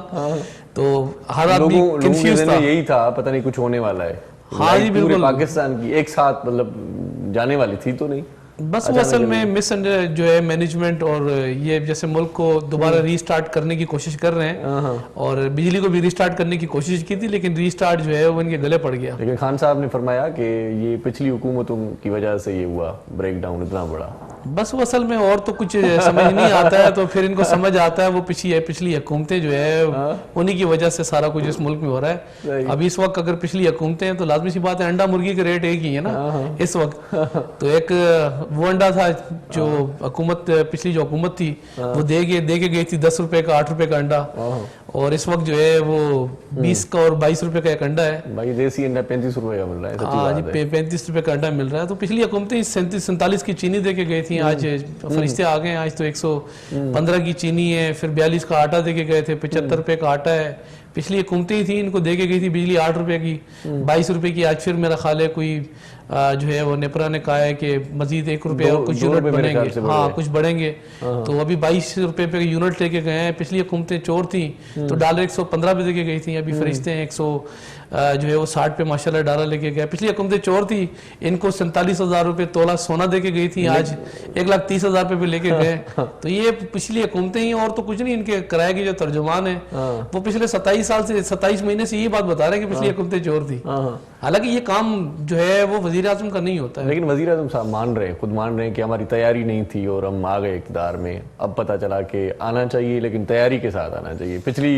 तो हर आदमी कंफ्यूज था यही था पता नहीं कुछ होने वाला है हाँ जी बिल्कुल पाकिस्तान की एक साथ मतलब जाने वाली थी तो नहीं बस वो असल में मिस जो है मैनेजमेंट और ये जैसे मुल्क को दोबारा रीस्टार्ट करने की कोशिश कर रहे हैं और बिजली को भी रीस्टार्ट करने की कोशिश की थी लेकिन रीस्टार्ट जो है वो इनके गले पड़ गया लेकिन खान साहब ने फरमाया कि ये पिछली हुकूमतों की वजह से ये हुआ ब्रेक डाउन इतना बड़ा बस वो असल में और तो कुछ समझ नहीं आता है तो फिर इनको समझ आता है वो पिछली हुकूमतें जो है उन्हीं की वजह से सारा कुछ इस मुल्क में हो रहा है अभी इस वक्त अगर पिछली हुकूमतें हैं तो लाजमी सी बात है अंडा मुर्गी के रेट एक ही है ना इस वक्त तो एक वो अंडा था जो हुकूमत पिछली जो हुकूमत थी वो दे के गई थी 10 रुपए का 8 रुपए का अंडा और इस वक्त जो है वो 20 का और 22 रुपए का एक अंडा है भाई देसी अंडा 35 रुपए का मिल रहा है हाँ जी 35 रुपए का अंडा मिल रहा है तो पिछली हुकूमतें 47 की चीनी दे के गई थी आज फरिश्ते आ गए आज तो 115 की चीनी है फिर 42 का आटा दे के गए थे 75 रुपए का आटा है पिछली हुकूमतें थी इनको दे के गई थी बिजली 8 रुपए की 22 रुपए की आज फिर मेरा ख्याल है कोई जो है वो नेपरा ने कहा है कि मजीद 1 रुपया और कुछ यूनिट बनेंगे हाँ कुछ बढ़ेंगे तो अभी 22 रुपए पे यूनिट लेके गए हैं पिछली हुकूमतें चोर थी तो डॉलर 115 पे देके गई थी अभी फरिश्ते हैं 100 जो है वो 60 पे माशाल्लाह डॉलर लेके गए पिछली हुकूमतें चोर थी इनको 47,000 रुपए तोला सोना देके गई थी आज 1,30,000 पे लेके गए तो ये पिछली हुकूमतें ही और तो कुछ नहीं इनके किराए के जो तर्जुमान है वो पिछले 27 महीने से ये बात बता रहे हैं कि पिछली हुकूमतें चोर थी हालांकि ये काम जो है वो वजीर आजम का नहीं होता है लेकिन वजीर आजम साहब खुद मान रहे हैं कि हमारी तैयारी नहीं थी और हम आ गए इक़्तिदार में अब पता चला कि आना चाहिए लेकिन तैयारी के साथ आना चाहिए पिछली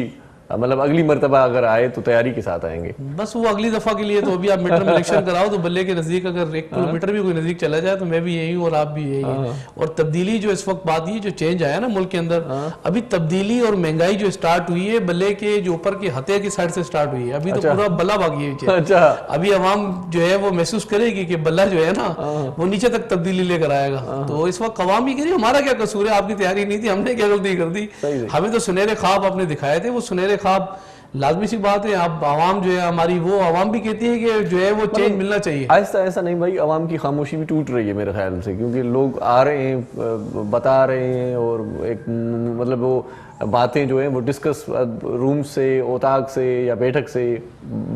मतलब अगली मर्तबा अगर आए तो तैयारी के साथ आएंगे बस वो अगली दफा के लिए तो अभी आप मीटर में इलेक्शन कराओ तो बल्ले के नजदीक अगर 1 किलोमीटर भी कोई नजदीक चला जाए तो मैं भी यही हूँ और आप भी यही है और तब्दीली जो इस वक्त बात ये जो चेंज आया ना मुल्क के अंदर अभी तब्दीली और महंगाई जो स्टार्ट हुई है बल्ले के जो ऊपर के हथे की साइड से स्टार्ट हुई है अभी तो पूरा बल्ला बाकी है अभी अवाम जो है वो महसूस करेगी कि बल्ला जो है ना वो नीचे तक तब्दीली लेकर आएगा तो इस वक्त अवाम ही करिए हमारा क्या कसूर है आपकी तैयारी नहीं थी हमने क्या गलती कर दी हमें तो सुनहरे ख्वाब आपने दिखाए थे वो सुनहरे ख्वाब लाजमी सी बात है आप आवाम जो है हमारी वो आवाम भी कहती है कि जो है वो चेंज मिलना चाहिए आहिस्ता ऐसा नहीं भाई आवाम की खामोशी भी टूट रही है मेरे ख्याल से क्योंकि लोग आ रहे हैं बता रहे हैं और एक मतलब वो बातें जो हैं वो डिस्कस रूम से ओताक से या बैठक से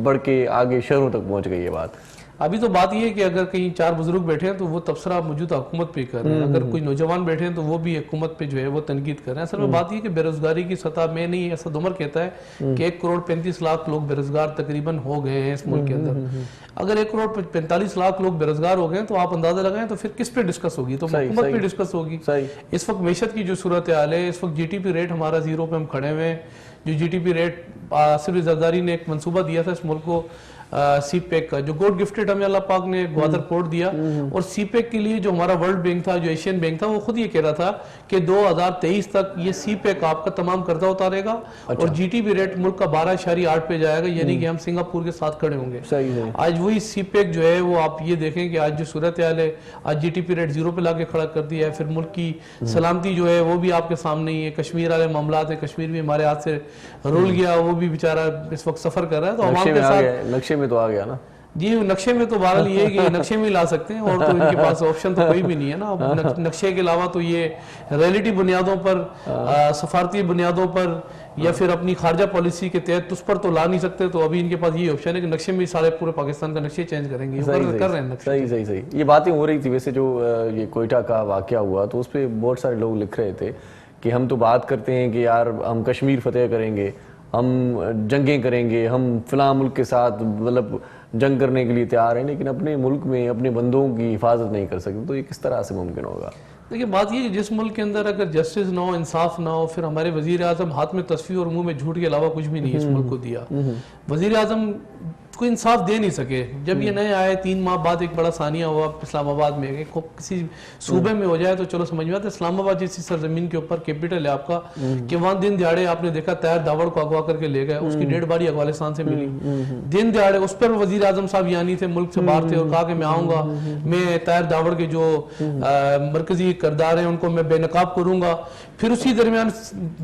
बढ़ के आगे शहरों तक पहुंच गई है बात ابھی تو بات یہ ہے کہ اگر کہیں 4 بزرگ بیٹھے ہیں تو وہ تبصرہ موجودہ حکومت پہ کر رہے ہیں, اگر کوئی نوجوان بیٹھے ہیں تو وہ بھی حکومت پہ جو ہے وہ تنقید کر رہے ہیں. اصل میں بات یہ کہ بے روزگاری کی سطح میں نہیں, اسد عمر کہتا ہے کہ 1,35,00,000 لوگ بے روزگار تقریباً ہو گئے ہیں اس ملک کے اندر. اگر 1,45,00,000 لوگ بے روزگار ہو گئے ہیں تو آپ اندازہ لگائیں تو پھر کس پہ ڈسکس ہوگی, تو حکومت پہ ڈسکس ہوگی. اس وقت معیشت کی جو صورتحال ہے, اس وقت جی ٹی پی ریٹ ہمارا 0 پہ ہم کھڑے ہوئے ہیں. جو جی ٹی پی ریٹ صرف زرداری نے ایک منصوبہ دیا تھا اس ملک کو سی پیک کا, جو گوڈ گفٹڈ ہمیں اللہ پاک نے گوادر پورٹ دیا, اور سی پیک کے لیے جو ہمارا ورلڈ بینک تھا, جو ایشین بینک تھا, وہ خود یہ کہہ رہا تھا کہ 2023 تک یہ سی پیک آپ کا تمام قرضہ اتارے گا اور جی ٹی پی ریٹ ملک کا 12.8 پہ جائے گا, یعنی کہ ہم سنگاپور کے ساتھ کھڑے ہوں گے. آج وہی سی پیک جو ہے وہ آپ یہ دیکھیں کہ آج جو صورتحال ہے, آج جی ٹی پی ریٹ 0 پہ لا کے کھڑا کر دیا ہے. پھر ملک کی سلامتی جو ہے وہ بھی آپ کے سامنے ہی ہے. کشمیر والے معاملات ہیں, کشمیر بھی ہمارے ہاتھ سے رول گیا, وہ بھی بیچارہ اس وقت سفر کر رہا ہے. تو عوام کے ساتھ نقشے میں تو آ گیا نا جی, نقشے میں تو بہرحال یہ ہے کہ نقشے میں لا سکتے ہیں, اور تو ان کے پاس آپشن تو کوئی بھی نہیں ہے نا. نقشے کے علاوہ تو یہ ریئلٹی بنیادوں پر, سفارتی بنیادوں پر, یا پھر اپنی خارجہ پالیسی کے تحت اس پر تو لا نہیں سکتے. تو ابھی ان کے پاس یہ آپشن ہے کہ نقشے میں سارے پورے پاکستان کا نقشے چینج کریں گے, کر رہے ہیں. صحیح. یہ باتیں ہو رہی تھی ویسے, جو یہ کوئٹہ کا واقعہ ہوا تو اس پہ بہت سارے لوگ لکھ رہے تھے کہ ہم تو بات کرتے ہیں کہ یار ہم کشمیر فتح کریں گے, ہم جنگیں کریں گے, ہم فلاں ملک کے ساتھ مطلب جنگ کرنے کے لیے تیار ہیں, لیکن اپنے ملک میں اپنے بندوں کی حفاظت نہیں کر سکتے. تو یہ کس طرح سے ممکن ہوگا؟ دیکھیں بات یہ کہ جس ملک کے اندر اگر جسٹس نہ ہو, انصاف نہ ہو, پھر ہمارے وزیر اعظم ہاتھ میں تصفیہ اور منہ میں جھوٹ کے علاوہ کچھ بھی نہیں اس ملک کو دیا. وزیر اعظم کوئی انصاف دے نہیں سکے. جب یہ نئے آئے 3 ماہ بعد ایک بڑا ثانیہ ہوا اسلام آباد میں, کسی صوبے میں ہو جائے تو چلو سمجھ میں آتا ہے. اسلام آباد جیسی سرزمین کے اوپر کیپٹل ہے آپ کا, کہ وہاں دن دیہڑے آپ نے دیکھا طاہر داوڑ کو اغوا کر کے لے گئے, اس کی ڈیڈ باڈی افغانستان سے ملی. دن دیہڑے اس پر وزیر اعظم صاحب یعنی تھے, ملک سے باہر تھے, اور کہا کہ میں آؤں گا, میں طاہر داوڑ کے جو مرکزی کردار ہیں ان کو میں بے نقاب کروں گا. پھر اسی درمیان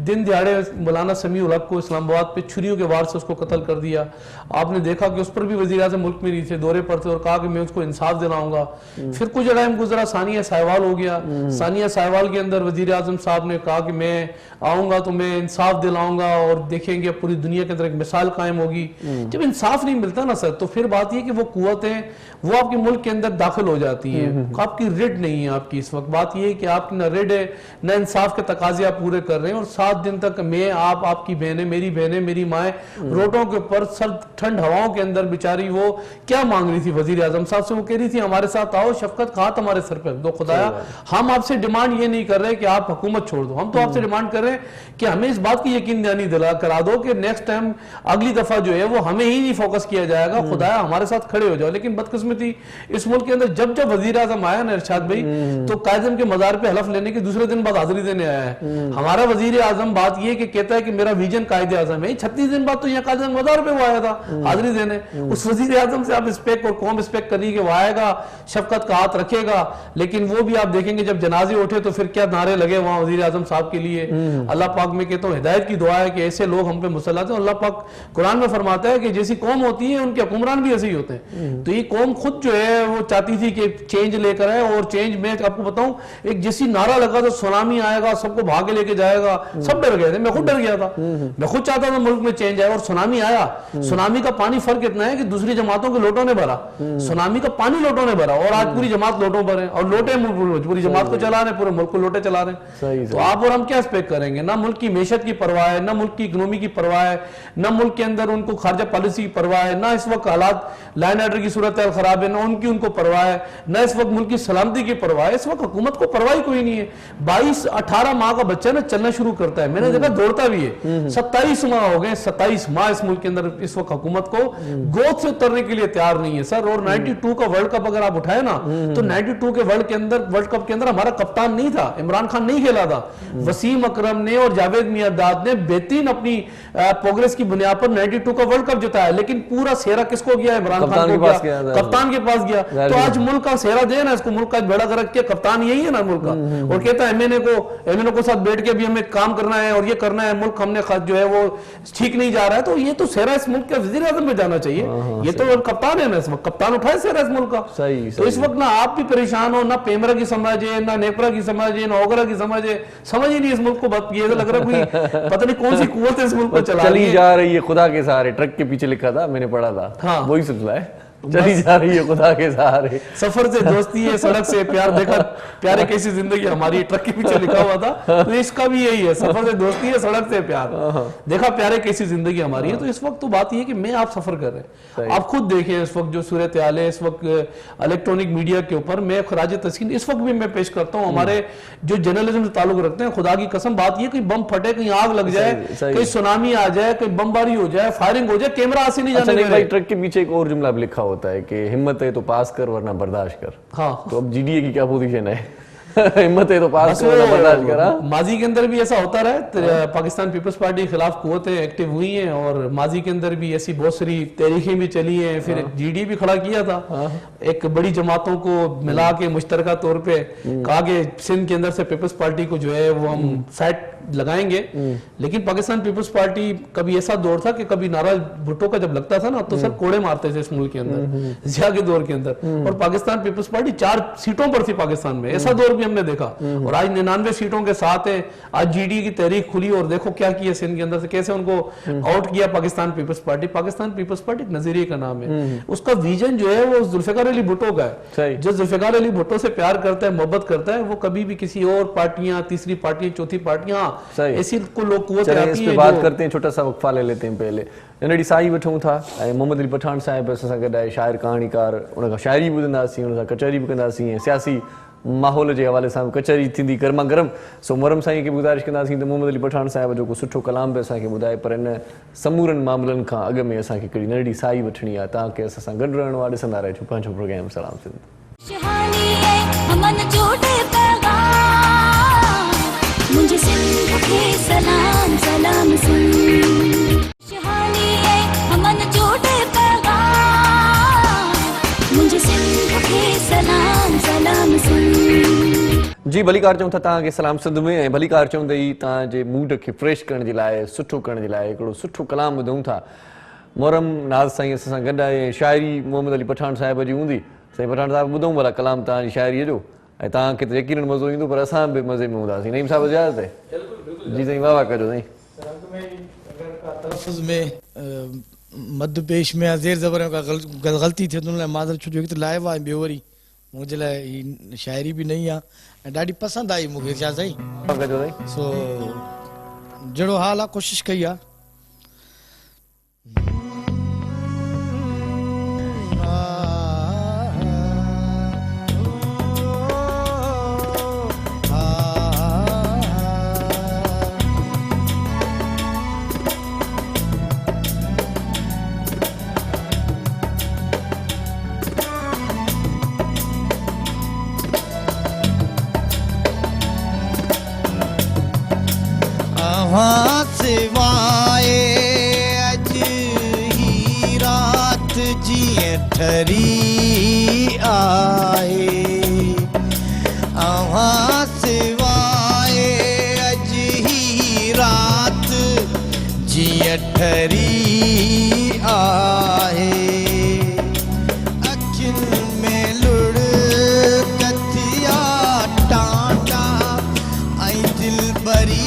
دن دیہڑے مولانا سمیع الحق کو اسلام آباد پہ چھریوں کے وار سے اس کو قتل کر دیا. آپ نے دیکھا کہ اس پر بھی وزیر اعظم ملک میں نہیں تھے, دورے پر تھے, اور کہا کہ میں اس کو انصاف دلاؤں گا. پھر کچھ ٹائم گزرا, ثانیہ ساہیوال ہو گیا. ثانیہ ساہیوال کے اندر وزیر اعظم صاحب نے کہا کہ میں آؤں گا تو میں انصاف دلاؤں گا, اور دیکھیں گے پوری دنیا کے اندر ایک مثال قائم ہوگی. جب انصاف نہیں ملتا نا سر, تو پھر بات یہ کہ وہ قوتیں وہ آپ کے ملک کے اندر داخل ہو جاتی ہیں. آپ کی ریڈ نہیں ہے آپ کی اس وقت. بات یہ ہے کہ آپ کی نہ ریڈ ہے نہ انصاف کے تقاضے آپ پورے کر رہے ہیں. اور 7 دن تک میں, آپ کی بہنیں, میری مائیں روڈوں کے اوپر سرد ٹھنڈ ہواؤں کے اندر بیچاری وہ کیا مانگ رہی تھی وزیر اعظم صاحب سے. وہ کہہ رہی تھی ہمارے ساتھ آؤ, شفقت ہاتھ ہمارے سر پہ دو. خدایا ہم آپ سے ڈیمانڈ یہ نہیں کر رہے کہ آپ حکومت چھوڑ دو, ہم تو آپ سے ڈیمانڈ کر رہے ہیں کہ ہمیں اس بات کی یقین دہانی دلا کرا دو کہ نیکسٹ ٹائم اگلی دفعہ جو ہے وہ ہمیں ہی نہیں فوکس کیا جائے گا. خدایا ہمارے ساتھ کھڑے ہو جاؤ. لیکن بدقسمتی اس ملک کے اندر جب وزیر اعظم آیا نا ارشاد بھائی, تو قائد اعظم کے مزار پہ حلف لینے کے دوسرے دن بعد حاضری دینے آیا ہے. ہمارا وزیر اعظم بات یہ کہ کہتا ہے کہ میرا ویژن قائد اعظم ہے. 36 دن بعد تو یہ قائد اعظم مزار پہ وہ آیا تھا حاضری دینے. اس وزیر اعظم سے آپ اسپیکٹ اور قوم اسپیکٹ کری کہ وہ آئے گا, شفقت کا ہاتھ رکھے گا. لیکن وہ بھی آپ دیکھیں گے جب جنازے اٹھے تو پھر کیا نعرے لگے وہاں وزیر اعظم صاحب کے لیے. اللہ پاک میں کہتا ہوں ہدایت کی دعا ہے کہ ایسے لوگ ہم پہ مسلط ہیں. اللہ پاک قرآن میں فرماتا ہے کہ جیسی قوم ہوتی ہے ان کے حکمران بھی ایسے ہی ہوتے ہیں. تو یہ قوم خود جو ہے وہ چاہتی تھی کہ چینج لے کر آئے, اور چینج میں آپ کو بتاؤں ایک جیسی نعرہ لگا تو سونامی آئے گا, سب کو بھاگے لے کے جائے گا, سب ڈر گئے تھے. میں خود ڈر گیا تھا, میں خود چاہتا تھا ملک میں چینج آئے, اور سونامی آیا. سونامی کا پانی فرق اتنا ہے کہ دوسری جماعتوں کے لوٹوں نے بھرا, سونامی کا پانی لوٹوں نے بھرا, اور آج پوری جماعت لوٹوں پر ہے, اور لوٹے پوری جماعت کو چلا رہے ہیں, پورے ملک کو لوٹے چلا رہے ہیں. تو آپ اور ہم کیا اسپیکٹ کریں گے؟ نہ ملک کی معیشت کی پرواہ ہے, نہ ملک کی اکنومی کی پرواہ ہے, نہ ملک کے اندر ان کو خارجہ پالیسی کی پرواہ ہے, نہ اس وقت حالات لائن آرڈر کی صورتحال خراب ہے, نہ ان کو پرواہ ہے, نہ اس وقت ملک کی سلامتی کی پرواہ ہے. اس وقت حکومت کو پرواہ کوئی نہیں ہے. 22-18 ماہ کا بچہ نا چلنا شروع کرتا ہے, میں نے دیکھا دوڑتا بھی ہے. 27 ماہ ہو گئے, 27 ماہ اس ملک کے اندر اس وقت حکومت کو گود سے اترنے کے لیے تیار نہیں ہے سر. اور 92 کا ورلڈ کپ اگر آپ اٹھائے نا, تو 92 کے ورلڈ کپ کے اندر ہمارا کپتان نہیں تھا, عمران خان نہیں کھیلا تھا. وسیم اکرم نے اور جاوید میاں نے بہترین اپنی پروگریس کی بنیاد پر 92 کا ورلڈ کپ جتایا. لیکن پورا سہرا کس کو گیا؟ عمران خان کو گیا, کپتان کے پاس گیا. تو آج ملک کا سہرا دے نا اس کو, ملک کا بڑا گرک کے کپتان یہی ہے نا ملک کا, اور کہتا ہے ایم این اے کو ساتھ بیٹھ کے بھی ہمیں کام کرنا ہے اور یہ کرنا ہے, ملک ہم نے جو ہے وہ ٹھیک نہیں جا رہا ہے. تو یہ تو سہرا اس ملک کے وزیر اعظم میں جانا چاہیے. یہ تو کپتان ہے نا اس وقت, کپتان اٹھائے سہرا اس ملک کا. تو اس وقت نہ آپ بھی پریشان ہو, نہ پیمرا کی سمجھ ہے, نہ نیپرا کی سمجھ ہے, نہ اوگرا کی سمجھ ہے. سمجھ ہی نہیں اس ملک کو. یہ لگ رہا کوئی پتہ نہیں کون سی قوت ہے اس ملک کو چلا رہی ہے. چلی جا رہی ہے خدا کے سہارے. ٹرک کے پیچھے لکھا تھا, میں نے پڑھا تھا, وہی سلسلہ ہے. चली जा रही है खुदा के सहारे। सफर से दोस्ती है, सड़क से प्यार, देखा प्यारे कैसी जिंदगी हमारी, ट्रक के पीछे लिखा हुआ था, तो इसका भी यही है, सफर से दोस्ती है, सड़क से प्यार, देखा प्यारे कैसी जिंदगी हमारी है। तो इस वक्त तो बात ये है कि मैं आप सफर कर रहे हैं, आप खुद देखिए इस वक्त जो सूरत हाल है इस वक्त इलेक्ट्रॉनिक मीडिया के ऊपर, मैं खराज तस्कीन इस वक्त भी मैं पेश करता हूँ हमारे जो जर्नलिज्म से ताल्लुक रखते हैं। खुदा की कसम बात ये कहीं बम फटे, कहीं आग लग जाए, कहीं सुनामी आ जाए, कहीं बमबारी हो जाए, फायरिंग हो जाए, कैमरा आसी नहीं जाने भाई ट्रक के पीछे एक और जुमला भी लिखा होता है कि हिम्मत है तो पास कर वरना बर्दाश्त कर। हाँ, तो अब जीडीए की क्या पोजीशन है? हिम्मत है तो पास कर वरना बर्दाश्त कर। माजी के अंदर भी ऐसा होता रहा, पाकिस्तान पीपल्स पार्टी के खिलाफ कुव्वतें एक्टिव हुई हैं और माजी के अंदर भी ऐसी बहुत सारी तहरीकें भी चली हैं, फिर जीडीए भी खड़ा किया था, एक बड़ी जमातों को मिला के मुश्तरका तौर पे कहा कि सिंध के अंदर से पीपल्स पार्टी को जो है वो हम साइड लगाएंगे। लेकिन पाकिस्तान पीपल्स पार्टी कभी ऐसा दौर था कि कभी नारा भुट्टो का जब लगता था ना तो सब कोड़े मारते थे इस मुल्क के अंदर, जिया के दौर के अंदर, और पाकिस्तान पीपल्स पार्टी 4 सीटों पर थी पाकिस्तान में, ऐसा दौर भी हमने देखा। और आज 99 सीटों के साथ है, आज जीडी की तहरीक खुली और देखो क्या किया सिंध के अंदर से, कैसे उनको आउट किया Pakistan Peoples Party. Pakistan Peoples Party एक नजरिए का नाम है, उसका विजन जो है वो जुल्फिकार अली भुट्टो का है। जो जुल्फिकार अली भुट्टो से प्यार करता है, मोहब्बत करता है, वो कभी भी किसी और पार्टियां, तीसरी पार्टियां, चौथी पार्टियां ऐसी को लोग कुव्वत आती है। बात करते हैं, छोटा सा वक्फा ले लेते हैं पहले। नंढड़ी साई वठूं था ऐं मोहम्मद अली पठान साहिब असां सां गॾु आहे, शाइर कहाणीकार, उन खां शाइरी बि ॿुधंदासीं, उन सां कचहरी बि कंदासीं, ऐं सियासी माहौल जे हवाले सां कचहरी थींदी गर्मा गर्म। सो मोहरम साईं खे गुज़ारिश कंदासीं त मोहम्मद अली पठान साहिब जो को सुठो कलाम बि असांखे ॿुधाए, पर इन समूरनि मामलनि खां अॻु में असांखे हिकिड़ी नंढड़ी साई वठणी आहे। तव्हांखे असां सां गॾु रहणो आहे, ॾिसंदा रहिजो पंहिंजो प्रोग्राम सलाम सिंध। शहानी है अमन जोड़े पैगाम, मुझे सिंध के सलाम सलाम सिंध। शहानी है अमन जोड़े पैगाम, मुझे सिंध के सलाम सलाम सिंध। जी भलीकार चऊं था तव्हांखे सलाम सिंध में, ऐं भलीकार चवंदे ई तव्हांजे मूड खे फ्रेश करण जे लाइ, सुठो करण जे लाइ हिकिड़ो सुठो कलाम ॿुधूं था। मोहरम नाज़ साईं असां सां गॾु आहे, शाइरी मोहम्मद अली पठान साहिब जी हूंदी। साईं पठान साहिब ॿुधूं भला कलाम तव्हांजी शाइरीअ जो, ऐं तव्हांखे त यकीनन मज़ो ईंदो, पर असां बि मज़े में हूंदासीं। नईम साहिब इजाज़त है? जी साईं, वाह वाह कजो साईं। तलफ़ुज़ में मद पेश में ज़ेर ज़बर में का ग़लती थिए त उन लाइ माज़रत, छो जो हिकु त लाइव आहे, ॿियो वरी मुंहिंजे लाइ ही शाइरी बि नई आहे ऐं ॾाढी पसंदि आई मूंखे। छा साईं? वाह कजो साईं। सो जहिड़ो हाल आहे कोशिशि कई आहे। सिवाए अज ही रात जीअं ठरी आए, अवां सिवाए अज ही रात जीअं ठरी आए। अखियुनि में लुड़ कथिया टांटा ऐं दिलबरी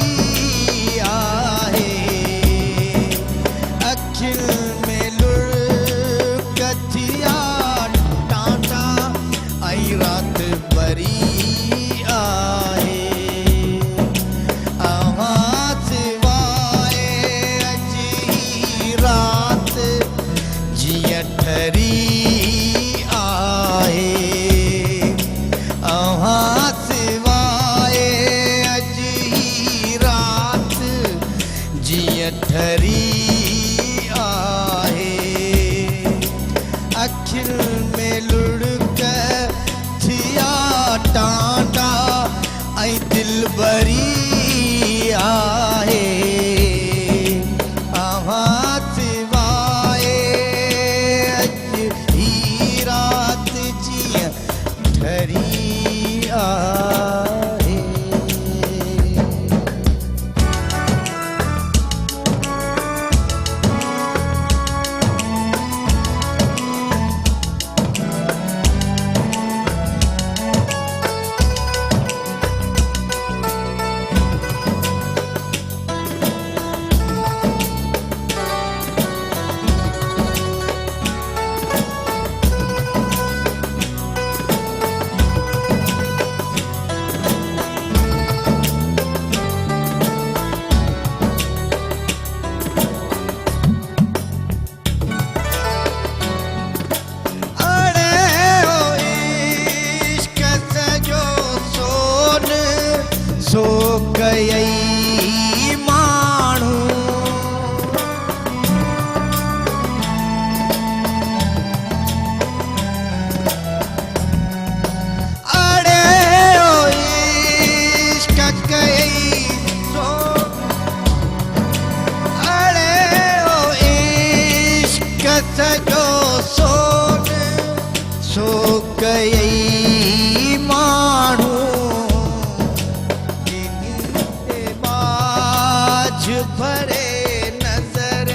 बाज भरे नजर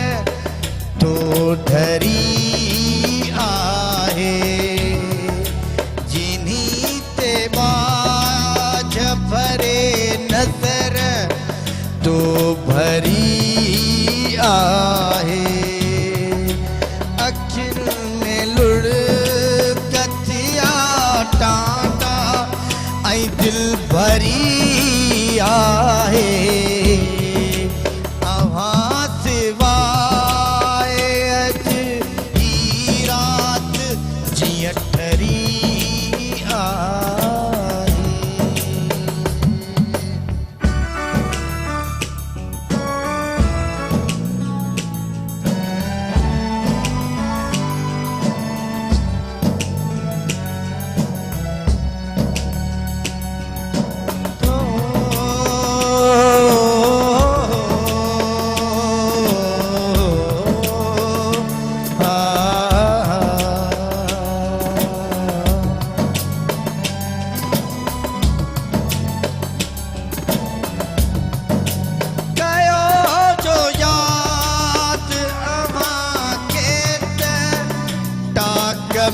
तो धरी आहे जिन्हीं ते बाज भरे नजर तो भरी आहे अखिन में लुड़ कथिया टाटा ऐं दिल भरी आहे अव्हां सिवाय अज ही रात जीअं ठरी आहे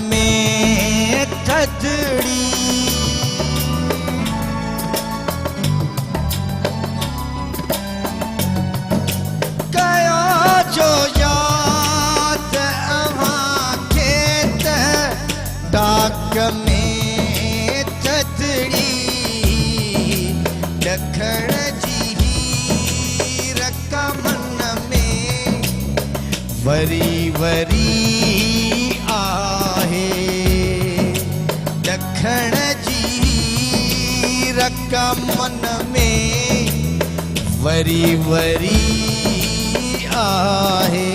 में थदड़ी कयो जो याद अव्हां खेत डाक में थदड़ी ॾखण जी हीर कमन में वरी वरी ॾखण जी रकमन में वरी वरी आहे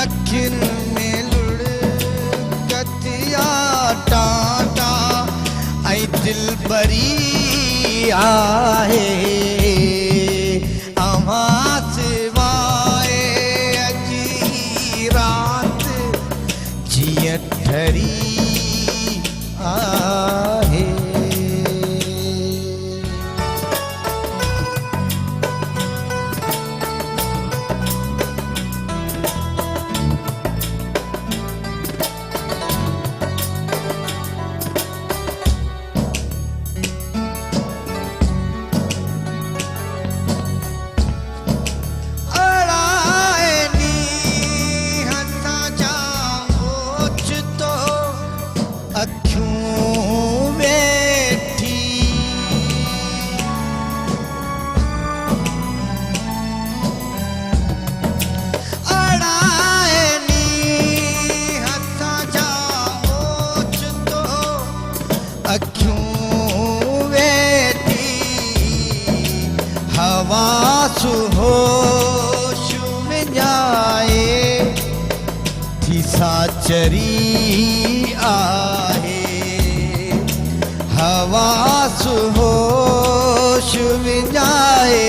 अखिन में लुड़ कथिया टाटा ऐं दिल भरी आहे अव्हां सिवाय अज ही रात जीअं ठरी आहे होश विञाए थी साचरी आहे हवास होश विञाए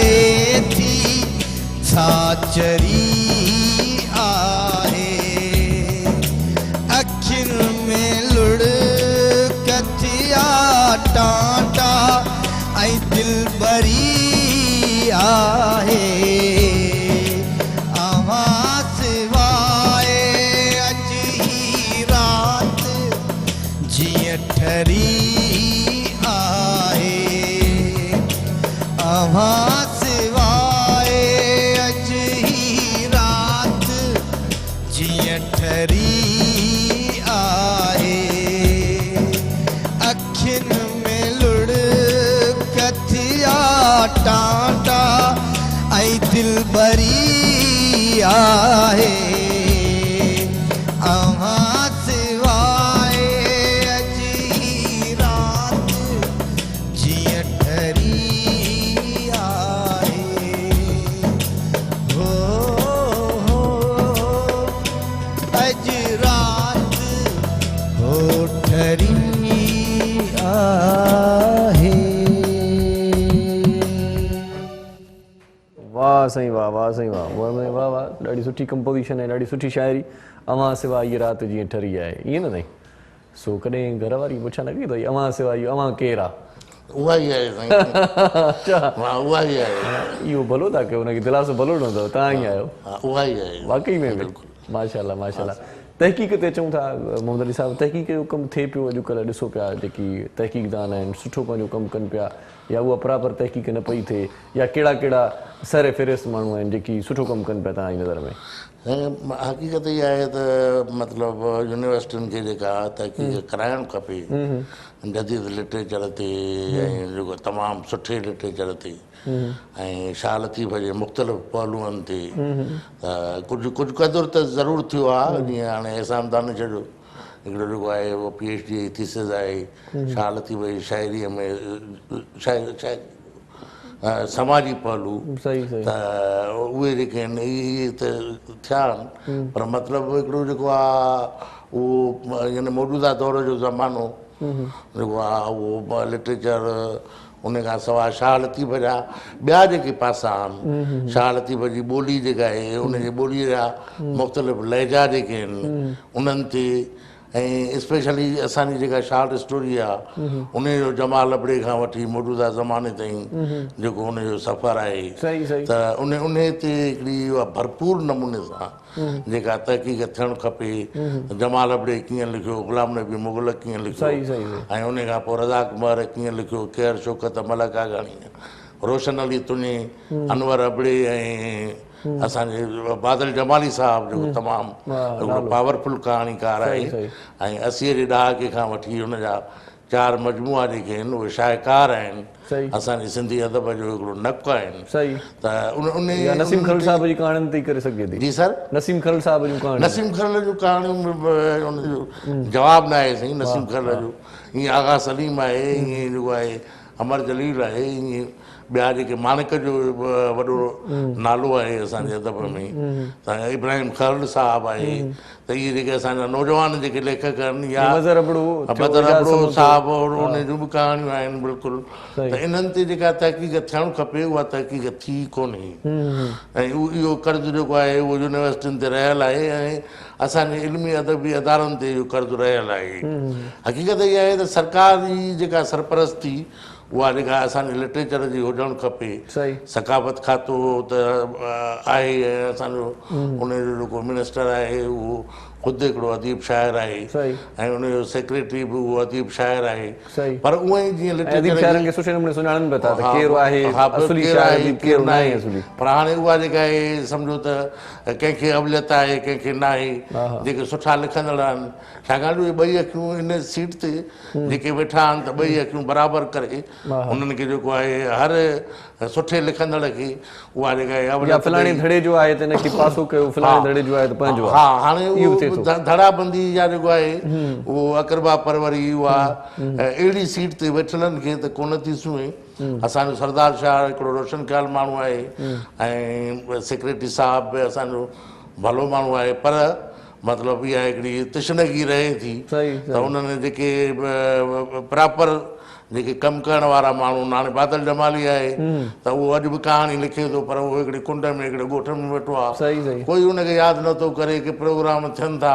थी साचरी आहे अखिन में लुड़ कथिया टाटा ऐं दिल भरी आहे अव्हां सिवाय अज ही रात जीअं ठरी आहे अव्हां सिवाय अज ही रात जीअं ठरी आहे अखिन में लुड़ कथिया टाटा ऐं दिल भरी आहे अव्हां सिवाय अज ही रात जीअं ठरी आहे हो अज रात हो ठरी आहे वाह साईं वाह वाह साईं वाह वाह वाह वाह ॾाढी सुठी कंपोज़िशन आहे ॾाढी सुठी शाइरी अव्हां सिवा हीअ राति जीअं ठरी आहे ईअं न साईं सो कॾहिं घर वारी पुछा न कई अथई अव्हां सिवा इहो अव्हां केरु आहे उहा ई आहे साईं अच्छा हा उहा ई आहे इहो भलो था कयो, हुनखे दिलासो भलो ॾींदव, तव्हां ई आहियो हा, उहा ई आहे वाकई में माशाल्लाह माशाल्लाह। तहक़ीक़ ते अचूं था मोहम्मद अली साहिबु, तहक़ीक़ जो कमु थिए पियो अॼुकल्ह, ॾिसो पिया जेकी तहक़ीक़दान आहिनि सुठो पंहिंजो कमु कनि पिया, या उहा बराबरि तहक़ीक़ न पई थिए, या कहिड़ा कहिड़ा सर फ़हिरिस्त माण्हू आहिनि जेकी सुठो कमु कनि पिया तव्हांजी नज़र में? हक़ीक़त इहा आहे त मतिलबु यूनिवर्सिटियुनि खे जेका तहक़ीक़ कराइणु खपे जदीद लिटरेचर ते ऐं जेको तमामु सुठे लिटरेचर ते ऐं शाह लतीफ़ जे मुख़्तलिफ़ पहलुअनि ते त कुझु क़दुरु त ज़रूरु थियो आहे। जीअं हाणे एहसान दानिश जो हिकिड़ो जेको आहे उहो PhD जी थीसिस आहे शाह लतीफ़ जी शाइरीअ में समाजी पहलू, सही सही त उहे जेके आहिनि इहे त थिया आहिनि, पर मतिलबु हिकिड़ो जेको आहे उहो यानी मौजूदा दौर जो ज़मानो जेको आहे उहो लिटरेचर, उन खां सवाइ शाह लतीफ़ जा ॿिया जेके पासा आहिनि, शाह लतीफ़ जी ॿोली जेका आहे उनजी ॿोलीअ जा मुख़्तलिफ़ लहजा जेके आहिनि उन्हनि ते, ऐं स्पेशली असांजी जेका शार्ट स्टोरी आहे उनजो जमाल अबड़े खां वठी मौजूदा ज़माने ताईं जेको उनजो सफ़र आहे, सही सही त उन ते हिकिड़ी उहा भरपूर नमूने सां जेका तहक़ीक़ थियणु खपे। जमाल अबड़े कीअं लिखियो, गुलाम नबी मुग़ल कीअं लिखियो, सही सही ऐं उन खां पोइ रज़ा कुमार कीअं लिखियो, केर शौकत मलक आगाणी, रोशन अली तुनी, अनवर अबड़े ऐं असांजे बादल जमाली साहिबु जेको तमामु हिकिड़ो पावरफुल कहाणीकार आहे, ऐं 80 जे ॾहाके खां वठी हुनजा 4 मजमूआ जेके आहिनि उहे शाहकार आहिनि, असांजे सिंधी अदब जो हिकिड़ो नक़ आहिनि। सही त उन नसीम खरल साहिब जी कहाणियुनि ते करे सघे थी? जी सर, नसीम खरल साहिब जूं कहाणियूं, नसीम खरल जूं कहाणियूं उनजो जवाबु न आहे साईं। नसीम खरल जो ईअं आगा सलीम आहे, ईअं जेको आहे अमर जलील आहे, ईअं ॿिया जेके माणिक जो वॾो नालो आहे असांजे अदब में, त इब्राहिम खरल साहिबु आहे, त इहे जेके असांजा नौजवान जेके लेखक आहिनि, या बदर अबड़ो साहिबु उन जूं बि कहाणियूं आहिनि बिल्कुलु। त इन्हनि ते जेका तहक़ीक़ थियणु खपे उहा तहक़ीक़ थी कोन्हे, ऐं इहो कर्ज़ु जेको आहे उहो यूनिवर्सिटियुनि ते रहियल आहे, ऐं असांजे इल्मी अदबी अदारनि ते इहो कर्ज़ु रहियल आहे। हक़ीक़त इहा आहे त सरकार जी जेका सरपरस्ती उहा जेका असांजे लिटरेचर जी हुजणु खपे। सकाफ़त खातो त आहे, ऐं असांजो उनजो जेको मिनिस्टर आहे उहो ख़ुदि हिकिड़ो अदीब शाइर आहे, ऐं उनजो सेक्रेटरी बि उहो अदीब शाइर आहे, पर उअं ई जीअं लिटरेचर सुठे नमूने सुञाणनि बि था त केरु आहे केरु न आहे, पर हाणे उहा जेका आहे सम्झो त कंहिंखे अवलियत आहे कंहिंखे न आहे। जेके सुठा लिखंदड़ आहिनि, छाकाणि उहे ॿई अखियूं इन सीट ते जेके वेठा आहिनि त ॿई अखियूं बराबरि करे उन्हनि खे जेको आहे हर सुठे लिखंदड़ खे उहा जेका आहे फलाणे धड़े जो आहे त हिनखे पासो कयो, फलाणे धड़े जो आहे त पंहिंजो। हा, हाणे उहो धड़ाबंदी या जेको आहे उहो अकरबा परवरी उहा अहिड़ी सीट ते वेठलनि खे त कोन थी सुहे। असांजो सरदार शाह हिकिड़ो रोशन ख़्याल माण्हू आहे, ऐं सेक्रेटरी साहिबु बि असांजो भलो माण्हू आहे, पर मतिलबु इहा हिकिड़ी तिशनगी रहे थी त उन्हनि जेके प्रॉपर जेके कमु करण वारा माण्हू, हाणे बादल जमाली आहे त उहो अॼु बि कहाणी लिखे थो, पर उहो हिकिड़े कुंड में हिकिड़े ॻोठ में वेठो आहे, कोई हुनखे यादि नथो करे कि प्रोग्राम थियनि था,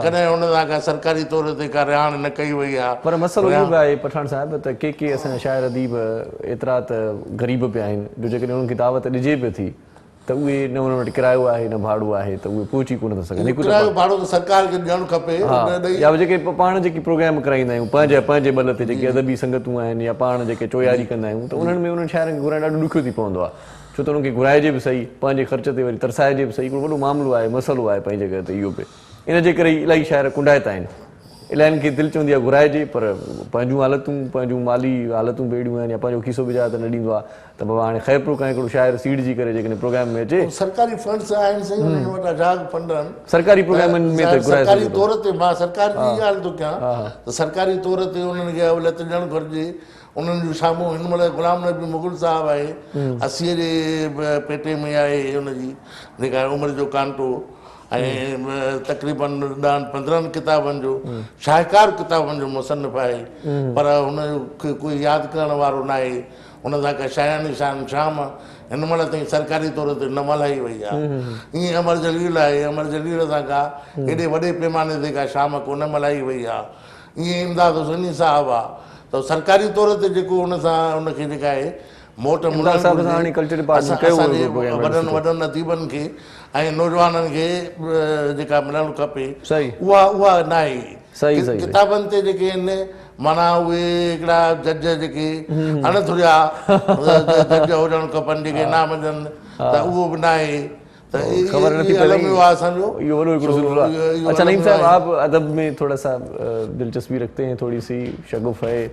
कॾहिं हुन सां का सरकारी तौर ते का रिहाण न कई वई आहे। पर मसइलो इहो बि आहे पठान साहिब त के असांजा शाइर अदीब एतिरा त ग़रीब पिया आहिनि जो जेकॾहिं उन्हनि खे दावत ॾिजे पई थी त उहे न उन वटि किरायो आहे न भाड़ो आहे, त उहे पहुची कोन था सघनि। भाड़ो त सरकार खे ॾियणु खपे, या जेके पाण जेकी प्रोग्राम कराईंदा आहियूं पंहिंजे बल ते, जेके अदबी संगतूं आहिनि या पाण जेके चोयारी कंदा आहियूं, त उन्हनि में उन्हनि शाइरनि खे घुराइणु ॾाढो ॾुखियो थी पवंदो आहे, छो त उन्हनि खे घुराइजे बि सही, पंहिंजे ख़र्च ते वरी तरसाइजे बि सही। हिकिड़ो वॾो मामिलो आहे, मसइलो आहे पंहिंजी जॻह ते इहो बि। इन जे करे इलाही शाइर कुंडाइता आहिनि, इलाहिनि खे दिलि चवंदी आहे घुराइजे, पर पंहिंजूं हालतूं पंहिंजूं माली हालतूं बि अहिड़ियूं आहिनि, या पंहिंजो खीसो बि त न ॾींदो आहे, त बाबा हाणे ख़ैर पियो कंहिं हिकिड़ो शाइर सीड़जी करे जेकॾहिं प्रोग्राम में अचे। सरकारी फंड्स आहिनि साईं, उन्हनि वटि अजाग फंड आहिनि, सरकारी प्रोग्रामनि में त सरकारी तौर ते मां सरकार जी ॻाल्हि थो कयां त सरकारी तौर ते उन्हनि खे अवलियत ॾियणु घुरिजे। उन्हनि जूं साम्हूं हिन महिल गुलाम नबी मुग़ल साहिबु आहे, 80 जे पेटे में आहे हुनजी जेका उमिरि जो कांटो, ऐं तक़रीबन 10-15 किताबनि जो शाहकार किताबनि जो मुसनिफ़ आहे, पर हुनजो कोई यादि करण वारो न आहे। हुन सां का शायानी शाम हिन महिल ताईं सरकारी तौर ते न मल्हाई वई आहे। ईअं अमर जलील आहे, अमर जलील सां का हेॾे वॾे पैमाने ते का शाम कोन मल्हाई वई आहे। ईअं इमदाद हुसैनी साहिबु आहे, त सरकारी तौर ते जेको हुन सां हुनखे जेका आहे मोट इमदाद साहब सां हाणे कल्चर डिपार्टमेंट कयो असांजे हुयो प्रोग्राम वॾनि अदीबनि खे ऐं नौजवाननि खे जेका मिलणु खपे सही उहा न आहे। सही सही किताबनि ते जेके आहिनि माना उहे हिकिड़ा जज जेके अणथुरिया जज हुजणु खपनि जेके न मञनि त उहो बि न आहे। त खबर नथी इहो अलॻि आहे असांजो। ये वॾो हिकिड़ो ज़रूरु आहे। अच्छा नईम साहब, आप अदब में थोड़ा सा दिलचस्पी रखते हैं, थोड़ी सी शगुफ है।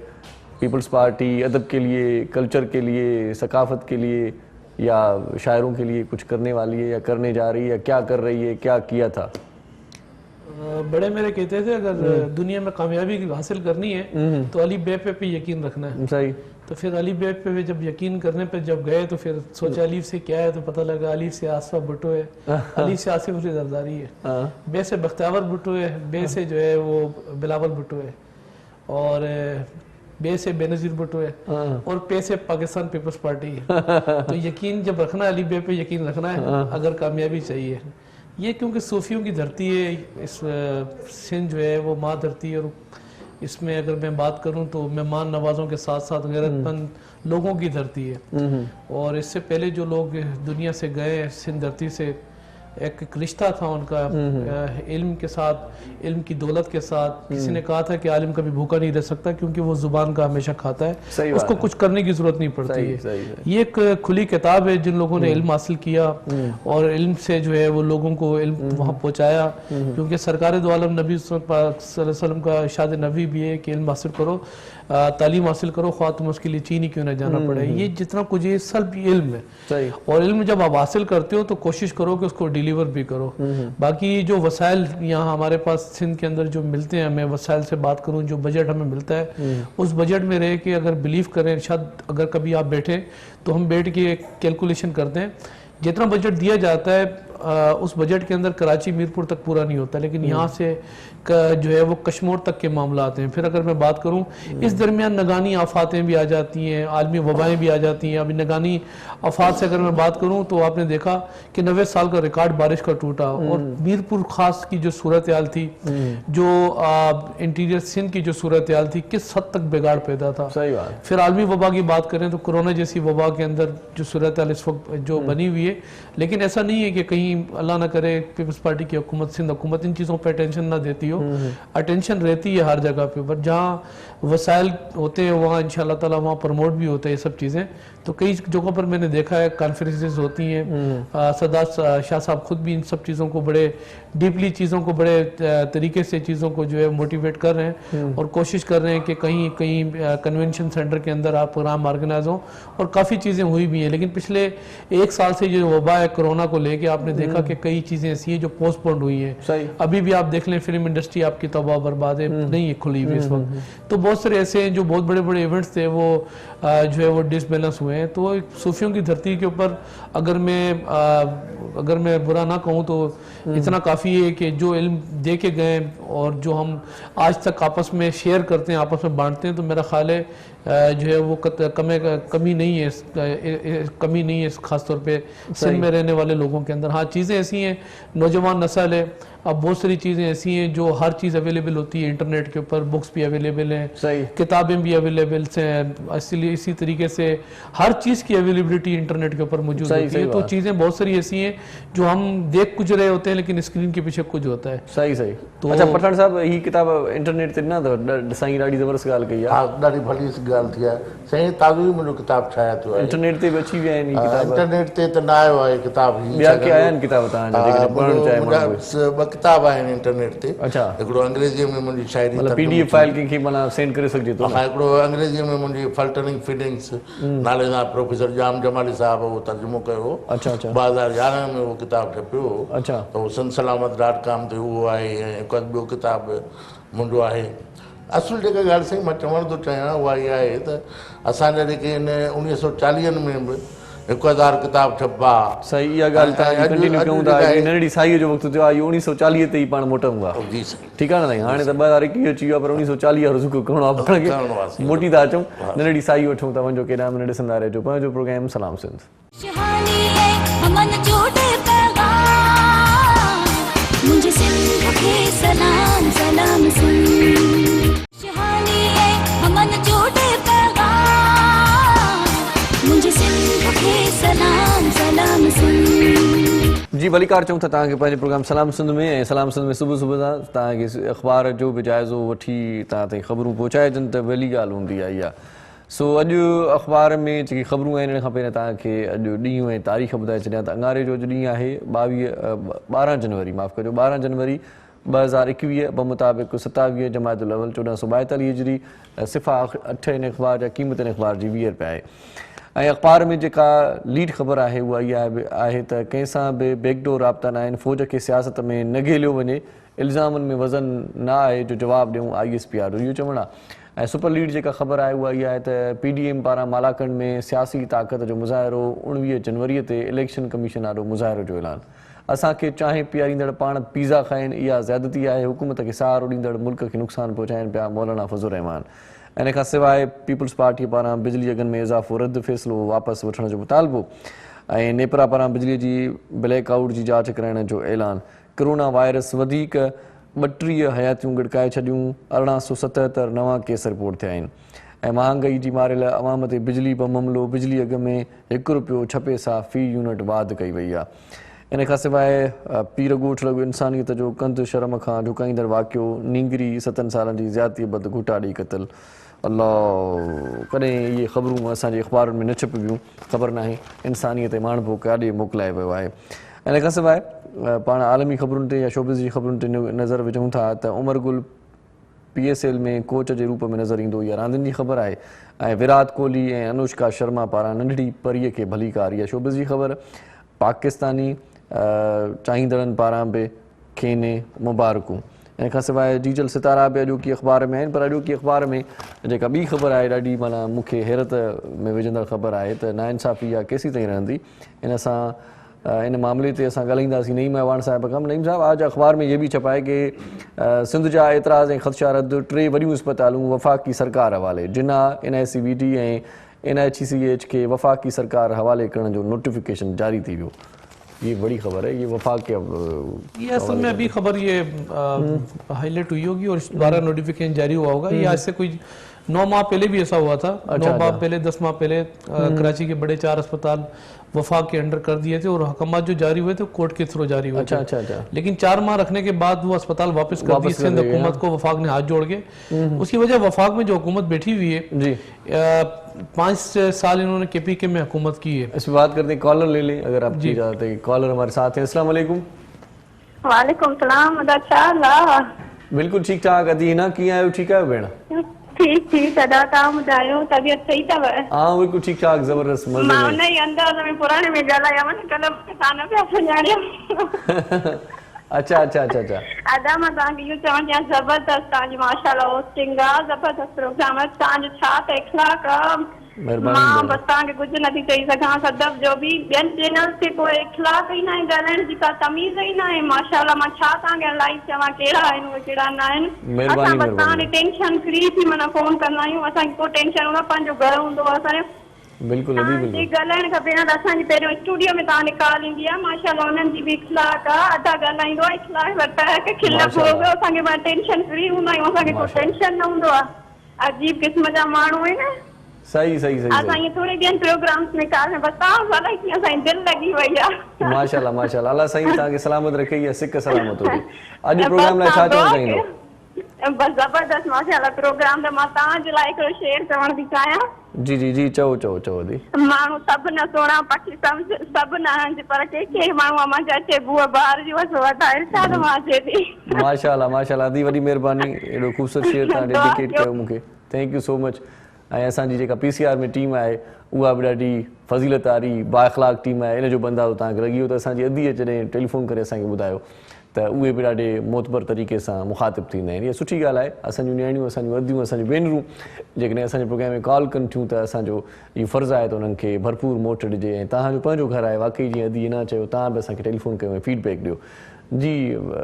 पीपल्स पार्टी अदब के लिए, कल्चर के लिए, सकाफत के लिए या शायरों के लिए कुछ करने वाली है या करने जा रही है या क्या कर रही है, क्या किया था? बड़े मेरे कहते थे अगर दुनिया में कामयाबी हासिल करनी है तो अली बे पे यकीन रखना है। सही। तो फिर अली बे पे जब यकीन करने पे जब गए तो फिर सोचा अलीफ से क्या है, तो पता लगा अलीफ से आसफा भुट्टो है, अलीफ से आसिफ अली जरदारी है, बे से बख्तियावर भुट्टो है, बे से जो है वो बिलावल भुट्टो है, और बे से बेनज़ीर भुट्टो है, और पे से पाकिस्तान पीपल्स पार्टी है। तो यकीन जब रखना है, अली बे पे यकीन रखना है अगर कामयाबी चाहिए। ये क्योंकि सूफियों की धरती है, इस सिंध जो है वो माँ धरती है, और इसमें अगर मैं बात करूं तो मेहमान नवाजों के साथ साथ गैरतमंद लोगों की धरती है। और इससे पहले जो लोग दुनिया से गए सिंध धरती से, एक रिश्ता था उनका इल्म के साथ, इल्म की दौलत के साथ। किसी ने कहा था कि आलिम कभी भूखा नहीं रह सकता क्योंकि वो जुबान का हमेशा खाता है, उसको कुछ करने की जरूरत नहीं पड़ती है। ये एक खुली किताब है जिन लोगों ने इल्म हासिल किया और इल्म से जो है वो लोगों को इल्म वहाँ पहुँचाया। क्योंकि सरकार दो आलम नबी सल्लल्लाहु अलैहि वसल्लम का इरशाद नबी भी है कि इल्म हासिल करो, तालीम हासिल करो, ख्वाह तुम उसके लिए चीन ही क्यों ना जाना पड़े। ये जितना कुछ ये सब इल्म है, और इल्म जब आप हासिल करते हो तो कोशिश करो कि उसको डिलीवर भी करो। बाकी जो वसाइल यहाँ हमारे पास सिंध के अंदर जो मिलते हैं, मैं वसाइल से बात करूँ, जो बजट हमें मिलता है उस बजट में रह के अगर बिलीव करें, शायद अगर कभी आप बैठे तो हम बैठ के एक कैलकुलेशन करते हैं, जितना बजट दिया जाता है उस बजट के अंदर कराची मीरपुर तक पूरा नहीं होता, लेकिन यहाँ से जो है वो कश्मीर तक के मामला आते हैं। फिर अगर मैं बात करूँ, इस दरमियान नगानी आफातें भी आ जाती हैं, आलमी वबाएँ भी आ जाती हैं। अभी नगानी आफात से अगर मैं बात करूँ तो आपने देखा कि 90 साल का रिकॉर्ड बारिश का टूटा, और मीरपुर खास की जो सूरत हाल थी, जो इंटीरियर सिंध की जो सूरत हाल थी, किस हद तक बिगाड़ पैदा था। सही बात। फिर आलमी वबा की बात करें तो कोरोना जैसी वबा के अंदर जो सूरत हाल इस वक्त जो बनी हुई है, लेकिन ऐसा नहीं है कि कहीं अल्लाह ना करे पीपल्स पार्टी की हुकूमत, सिंध हुकूमत इन चीज़ों पर अटेंशन ना देती हो। अटेंशन रहती है हर जगह पे, बट जहाँ वसाइल होते हैं वहाँ इंशाअल्लाह ताला वहाँ प्रमोट भी होते हैं ये सब चीज़ें। तो कई जगहों पर मैंने देखा है कॉन्फ्रेंसेस होती हैं, सदात शाह साहब खुद भी इन सब चीज़ों को बड़े डीपली, चीज़ों को बड़े तरीके से चीज़ों को जो है मोटिवेट कर रहे हैं और कोशिश कर रहे हैं कि कहीं कहीं कन्वेंशन सेंटर के अंदर आप प्रोग्राम ऑर्गेनाइज हों, और काफ़ी चीज़ें हुई भी हैं। लेकिन पिछले 1 साल से जो वबा है कोरोना को लेके, आपने देखा कि कई चीज़ें ऐसी हैं जो पोस्टपोन्ड हुई हैं। अभी भी आप देख लें, फिल्म इंडस्ट्री आपकी तबाह बर्बाद है, नहीं है खुली हुई इस वक्त। तो बहुत सारे ऐसे हैं जो बहुत बड़े बड़े इवेंट्स थे वो जो है वो डिसबैलेंस हुए हैं। तो सूफियों की धरती के ऊपर अगर मैं बुरा ना कहूँ तो इतना काफ़ी है कि जो इल्म दे के गए और जो हम आज तक आपस में शेयर करते हैं, आपस में बांटते हैं, तो मेरा ख्याल है जो है वो कमी नहीं है ख़ास तौर पे सिंध में रहने वाले लोगों के अंदर। हाँ, चीज़ें ऐसी हैं, नौजवान नस्ल है, अब बहुत सारी चीज़ें ऐसी हैं जो हर चीज़ अवेलेबल होती है इंटरनेट के ऊपर, बुक्स भी अवेलेबल हैं, किताबें भी अवेलेबल हैं, इसलिए इसी तरीके से हर चीज़ की अवेलेबिलिटी इंटरनेट के ऊपर मौजूद होती है। तो चीज़ें बहुत सारी ऐसी हैं जो हम देख कुछ रहे होते हैं लेकिन स्क्रीन के पीछे कुछ होता है। सही तो अच्छा पठान साहब, ये किताब इंटरनेट ते न अथव? साईं ॾाढी ज़बरदस्त ॻाल्हि कई आहे। हा, ॾाढी भली ॻाल्हि थी आहे। साईं ताज़ो ई मुंहिंजो किताब ठाहिया थियो आहे। इंटरनेट ते बि अची विया आहिनि किताब? इंटरनेट ते त न आयो आहे किताब। ॿिया के आया आहिनि किताब तव्हांजा जेके पढ़णु चाहे माण्हू? 2 किताब आहिनि इंटरनेट ते। अच्छा। हिकिड़ो अंग्रेजीअ में मुंहिंजी शायरी, मतलब पीडीएफ फाइल कंहिंखे माना सेंड करे सघिजे थो? हा, हिकिड़ो अंग्रेजीअ में मुंहिंजी फल्टरिंग फीलिंग्स नाले सां प्रोफेसर जाम जमाली साहब उहो तर्जुमो कयो। अच्छा अच्छा। 2011 में उहो किताब छपियो। अच्छा। त उहो सनसलामत.com ते उहो आहे, ऐं हिकु ॿियो किताब मुंहिंजो आहे। असुल जेका ॻाल्हि साईं मां चवणु थो चाहियां उहा इहा आहे त असांजा जेके इन 1940 में बि 1000 किताब छपा। सही, इहा ॻाल्हि तव्हां कंटिन्यू कयूं था। नंढड़ी साईअ जो वक़्तु थियो आहे, इहो 1940 ते ई पाण मोटूं था। जी साईं, ठीकु आहे न साईं? हाणे त 2021 अची वियो आहे, पर 1940 वारो ज़िक्र करिणो आहे पाण खे, मोटी था अचूं। नंढड़ी साई वठूं था, वञो केॾांहुं मिनट ॾिसंदा रहिजो पंहिंजो प्रोग्राम सलाम सिंध। मुझे सिंध के सलाम सलाम सुन, हमन जोड़े पैगाम मुझे सलाम सिंध। जी भली कार चऊं था तव्हांखे पंहिंजे प्रोग्राम सलाम सिंध में, ऐं सलाम सिंध में सुबुह सुबुह सां तव्हांखे अख़बार जो बि जाइज़ो वठी तव्हां ताईं ख़बरूं पहुचाइजनि त वॾी ॻाल्हि हूंदी आहे इहा। सो अॼु अख़बार में जेकी ख़बरूं आहिनि हिन खां पहिरियों तव्हांखे अॼु ॾींहुं ऐं तारीख़ ॿुधाए छॾियां त अंगारे जो अॼु ॾींहुं आहे 12 जनवरी, माफ़ु कजो 12 जनवरी 2021 बमुताबिक़ 27 जमाअतुल अवल 1442 हिजरी, सिफ़ा 8 इन अख़बार जा क़ीमत इन अख़बार जी 20 रुपया आहे। ऐं अख़बार में जेका लीड ख़बर आहे उहा इहा आहे त कंहिंसां बि बैकडोर राब्ता न आहिनि, फ़ौज खे सियासत में न घेलियो वञे, इल्ज़ामनि में वज़न न आहे जो जवाबु ॾियूं ISPR जो, इहो चवणु आहे। ऐं सुपर लीड जेका ख़बर आहे उहा इहा आहे त PDM पारां मालाकंड में सियासी ताक़त जो मुज़ाहिरो 19 जनवरीअ ते इलेक्शन कमीशन आॾो मुज़ाहिरो जो ऐलान। असांखे चांहि पीआरींदड़ पाण पिज़ा खाइनि, इहा ज़्यादती आहे, हुकूमत खे सहारो ॾींदड़ मुल्क खे नुक़सानु पहुचाइनि पिया मौलाना फज़लुर रहमान। इन खां सवाइ पीपल्स पार्टी पारां बिजली अघनि में इज़ाफ़ो रद्द फ़ैसिलो वापसि वठण जो मुतालबो, ऐं नेपरा पारां बिजलीअ जी ब्लैक आउट जी जांच कराइण जो ऐलान। कोरोना वायरस वधीक 32 हयातियूं गॾकाए छॾियूं, 1877 नवां केस रिपोर्ट थिया आहिनि। ऐं महांगाई जी मारियल अवाम ते बिजली बमलो, बिजली अघ में ₹1 पैसा फ़ी यूनिट वाध कई वई आहे। इन खां सवाइ पीर ॻोठ लॻो इंसानियत जो कंध शर्म खां झुकाईंदड़ वाक़ियो, नींगरी 7 सालनि जी ज़्यादतीअ बद घुटा ॾेई क़तल। अल्लाह, कॾहिं इहे ख़बरूं असांजे अख़बारुनि में न छपिबियूं, ख़बर नाहे इंसानियत माण्हू काॾे मोकिलाए वियो आहे। इन खां सवाइ पाण आलमी ख़बरुनि ते या शोबिज़ जी ख़बरुनि ते नज़र विझूं था त उमर गुल PSL में कोच जे रूप में नज़र ईंदो, इहा रांदियुनि जी ख़बर आहे। ऐं विराट कोहली ऐं अनुष्का शर्मा पारां नंढड़ी परीअ खे भली कार, इहा शोबिज़ जी ख़बर। पाकिस्तानी चाहींदड़नि पारां बि खेनि मुबारकूं। इन खां सवाइ डीजल सितारा बि अॼोकी अख़बार में आहिनि, पर अॼोकी अख़बार में जेका ॿी ख़बर आहे ॾाढी माना मूंखे हैरत में विझंदड़ ख़बर आहे त नाइंसाफ़ी इहा केसीं ताईं रहंदी। इन सां इन मामले ते असां ॻाल्हाईंदासीं नईम अवान साहिब खां। नईम साहिब, आज अख़बार में ये भी छपा है कि सिंध जा एतिराज़ ऐं ख़दशा रद्द, 3 वॾियूं इस्पतालूं वफ़ाक़ी सरकार हवाले, जिना NICVT ऐं NICCH खे वफ़ाक़ी सरकार हवाले करण जो नोटिफिकेशन जारी थी वियो। ये बड़ी खबर है, ये वफाक के ये असल में अभी खबर ये हाईलाइट हुई होगी और इस द्वारा नोटिफिकेशन जारी हुआ होगा। ये आज से कोई 9 माह पहले भी ऐसा हुआ था। 9 माह पहले 10 माह पहले कराची के बड़े 4 अस्पताल वफाक के अंडर कर दिए थे और हकमात जो जारी हुए थे कोर्ट के थ्रू जारी हुए थे। लेकिन 4 माह रखने के बाद वो अस्पताल वापस कर दिए सिंध हुकूमत को, वफाक ने हाथ जोड़ के। उसकी वजह वफाक में जो हुकूमत बैठी हुई है, 5 साल इन्होंने KPK में हुकूमत की है। इस पर बात करते हैं, कॉलर ले लें अगर आप चाहते हैं। कॉलर हमारे साथ हैं। अस्सलाम वालेकुम। वालेकुम सलाम। बिल्कुल ठीक ठाक। अदी ना कीअं आहियो? ठीक आहियो भेण? ठीक अदा, तव्हां ॿुधायो तबियत सही अथव? हाँ बिल्कुल ठीक ठाक, ज़बरदस्त मज़े में। मां उन ई अंदाज़ में पुराणे में ॻाल्हायां न, कल्ह तव्हां न पिया सुञाणियो। अच्छा। अदा मां तव्हांखे इहो चवणु चाहियां, ज़बरदस्त तव्हांजी माशाल्लाह होस्टिंग आहे, ज़बरदस्त प्रोग्राम आहे, तव्हांजो छा त इख़लाक़ आहे। मां बसि तव्हांखे कुझु नथी चई सघां। सदब जो बि ॿियनि चैनल्स ते कोई इख़लाक़ ई न आहे, ॻाल्हाइण जी का तमीज़ ई न आहे। माशाल्लाह, मां छा तव्हांखे लाइव चवां, कहिड़ा आहिनि उहे कहिड़ा न आहिनि। असां बसि तव्हांखे टेंशन फ्री थी माना फ़ोन कंदा आहियूं। असांखे को टेंशन हूंदो आहे, पंहिंजो घरु हूंदो आहे असांजो। बिल्कुल ॻाल्हाइण खां पहिरियों त असांजी पहिरियों स्टूडियो में तव्हांजी कॉल ईंदी आहे, माशाल्लाह उन्हनि जी बि इख़लाक़ आहे। अदा ॻाल्हाईंदो आहे, इख़लाक़ वरिता खिल पोइ असांखे मां टेंशन फ्री हूंदा आहियूं, असांखे को टेंशन न हूंदो आहे। अजीब क़िस्म जा माण्हू आहिनि। सही असां इहे थोरे ॿियनि प्रोग्राम्स में काल बसि तव्हां अलाए कीअं असांजी दिलि लॻी वई आहे। माशाल्लाह अल्लाह साईं तव्हांखे सलामत रखे, इहा सिक सलामत हुजे। अॼु प्रोग्राम लाइ छा चवणु चाहींदो? बसि ज़बरदस्त माशाल्लाह प्रोग्राम। त मां तव्हांजे लाइ हिकिड़ो शेर चवणु थी चाहियां। जी चओ दी। माण्हू सभु न सोणा पखी सम्झ सभु न हंज, पर के माण्हू मां अचे बुआ ॿार जी वसि वठा इरशाद मां अचे थी। माशाल्लाह दी वॾी महिरबानी, एॾो ख़ूबसूरत शेर तव्हां डेडिकेट कयो मूंखे, थैंक यू सो मच। ऐं असांजी जेका PCR में टीम आहे उहा बि ॾाढी फज़ीलत वारी बाइख़लाक़ टीम आहे। इन जो बंदाज़ो तव्हांखे लॻी वियो त असांजी अदीअ जॾहिं टेलीफोन करे असांखे ॿुधायो त उहे बि ॾाढे मोतबर तरीक़े सां मुख़ातिब थींदा आहिनि। इहा सुठी ॻाल्हि आहे। असांजूं नियाणियूं, असांजूं अदियूं, असांजूं भेनरूं जेकॾहिं असांजे प्रोग्राम में कॉल कनि थियूं त असांजो इहो फ़र्ज़ु आहे त उन्हनि खे भरपूर मोट ॾिजे। ऐं तव्हांजो पंहिंजो घरु आहे, वाक़ई जीअं अदी न चयो, तव्हां बि असांखे टेलीफोन कयो ऐं फीडबैक ॾियो। जी